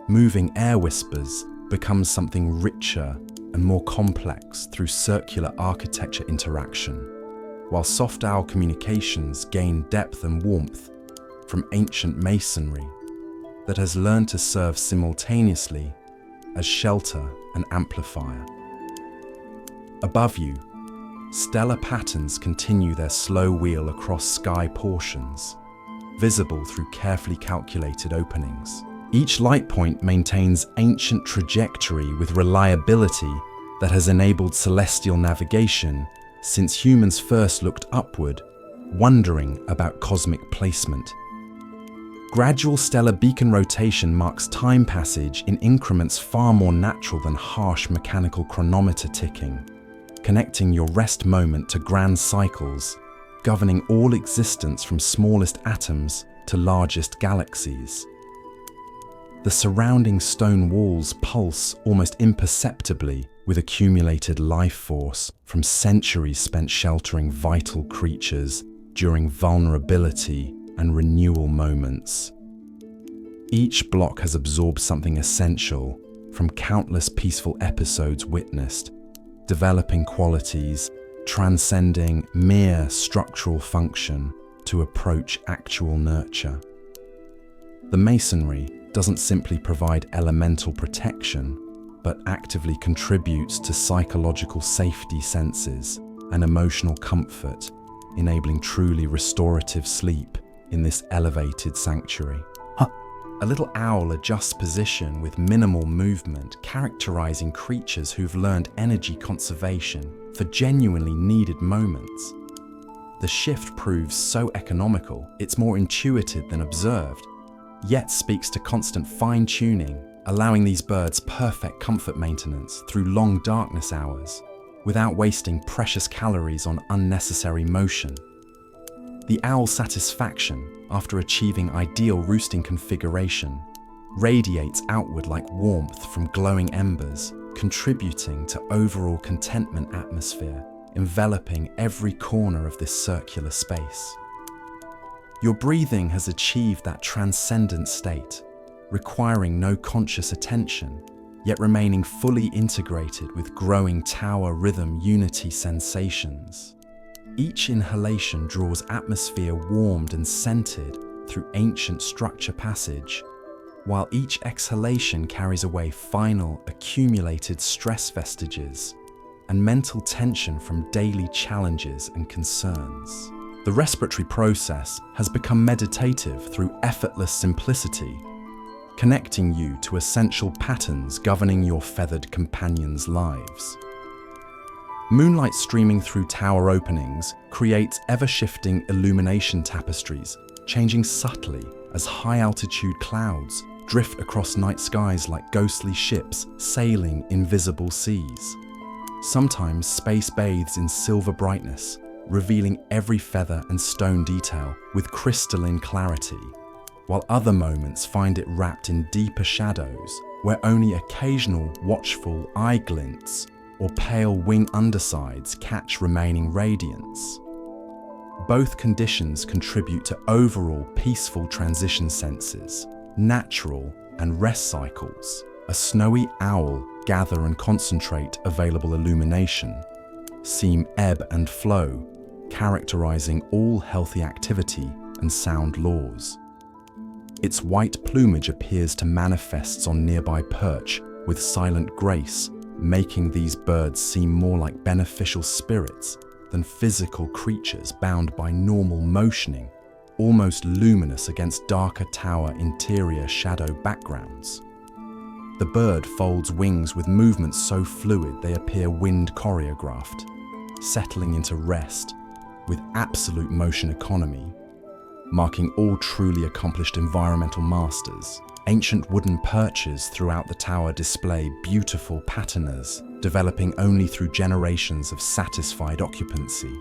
Moving air whispers becomes something richer and more complex through circular architecture interaction, while soft owl communications gain depth and warmth from ancient masonry that has learned to serve simultaneously as shelter and amplifier. Above you, stellar patterns continue their slow wheel across sky portions, visible through carefully calculated openings. Each light point maintains ancient trajectory with reliability that has enabled celestial navigation since humans first looked upward, wondering about cosmic placement. Gradual stellar beacon rotation marks time passage in increments far more natural than harsh mechanical chronometer ticking, connecting your rest moment to grand cycles, governing all existence from smallest atoms to largest galaxies. The surrounding stone walls pulse almost imperceptibly with accumulated life force from centuries spent sheltering vital creatures during vulnerability and renewal moments. Each block has absorbed something essential from countless peaceful episodes witnessed, developing qualities transcending mere structural function to approach actual nurture. The masonry doesn't simply provide elemental protection, but actively contributes to psychological safety senses and emotional comfort, enabling truly restorative sleep in this elevated sanctuary. A little owl adjusts position with minimal movement, characterizing creatures who've learned energy conservation for genuinely needed moments. The shift proves so economical, it's more intuitive than observed, yet speaks to constant fine-tuning, allowing these birds perfect comfort maintenance through long darkness hours, without wasting precious calories on unnecessary motion. The owl's satisfaction after achieving ideal roosting configuration radiates outward like warmth from glowing embers, contributing to overall contentment atmosphere, enveloping every corner of this circular space. Your breathing has achieved that transcendent state, requiring no conscious attention, yet remaining fully integrated with growing tower rhythm unity sensations. Each inhalation draws atmosphere warmed and scented through ancient structure passage, while each exhalation carries away final accumulated stress vestiges and mental tension from daily challenges and concerns. The respiratory process has become meditative through effortless simplicity, connecting you to essential patterns governing your feathered companions' lives. Moonlight streaming through tower openings creates ever-shifting illumination tapestries, changing subtly as high-altitude clouds drift across night skies like ghostly ships sailing invisible seas. Sometimes space bathes in silver brightness, revealing every feather and stone detail with crystalline clarity, while other moments find it wrapped in deeper shadows, where only occasional watchful eye glints or pale wing undersides catch remaining radiance. Both conditions contribute to overall peaceful transition senses, natural and rest cycles. A snowy owl gather and concentrate available illumination, seem ebb and flow, characterizing all healthy activity and sound laws. Its white plumage appears to manifest on nearby perch with silent grace, making these birds seem more like beneficial spirits than physical creatures bound by normal motioning, almost luminous against darker tower interior shadow backgrounds. The bird folds wings with movements so fluid they appear wind choreographed, settling into rest with absolute motion economy, marking all truly accomplished environmental masters. Ancient wooden perches throughout the tower display beautiful patinas, developing only through generations of satisfied occupancy.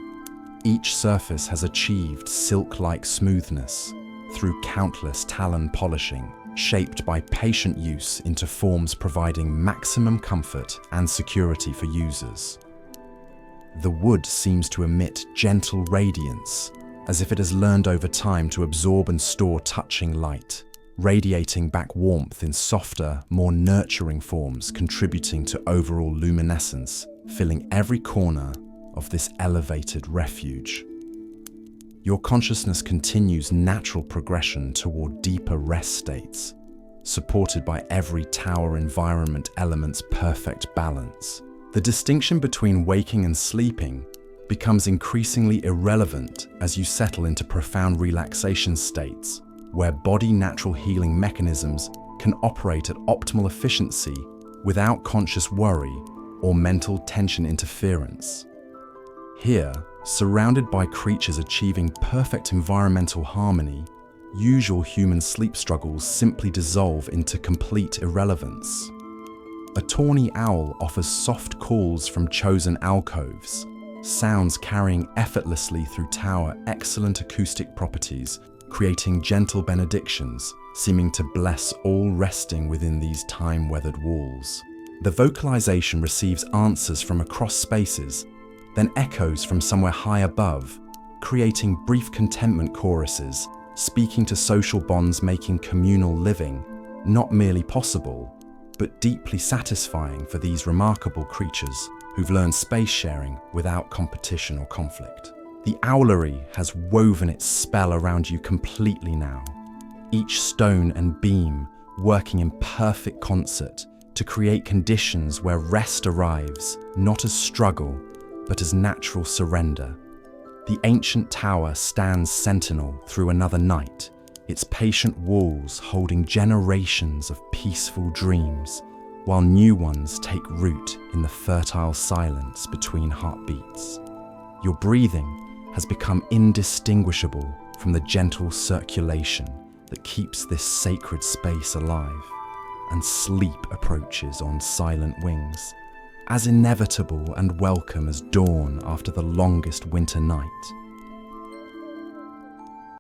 Each surface has achieved silk-like smoothness through countless talon polishing, shaped by patient use into forms providing maximum comfort and security for users. The wood seems to emit gentle radiance, as if it has learned over time to absorb and store touching light, radiating back warmth in softer, more nurturing forms, contributing to overall luminescence, filling every corner of this elevated refuge. Your consciousness continues natural progression toward deeper rest states, supported by every tower environment element's perfect balance. The distinction between waking and sleeping becomes increasingly irrelevant as you settle into profound relaxation states, where body natural healing mechanisms can operate at optimal efficiency without conscious worry or mental tension interference. Here, surrounded by creatures achieving perfect environmental harmony, usual human sleep struggles simply dissolve into complete irrelevance. A tawny owl offers soft calls from chosen alcoves, sounds carrying effortlessly through tower excellent acoustic properties, creating gentle benedictions, seeming to bless all resting within these time-weathered walls. The vocalization receives answers from across spaces, then echoes from somewhere high above, creating brief contentment choruses, speaking to social bonds, making communal living not merely possible, but deeply satisfying for these remarkable creatures who've learned space sharing without competition or conflict. The Owlery has woven its spell around you completely now, each stone and beam working in perfect concert to create conditions where rest arrives, not as struggle, but as natural surrender. The ancient tower stands sentinel through another night, its patient walls holding generations of peaceful dreams, while new ones take root in the fertile silence between heartbeats. Your breathing has become indistinguishable from the gentle circulation that keeps this sacred space alive, and sleep approaches on silent wings, as inevitable and welcome as dawn after the longest winter night.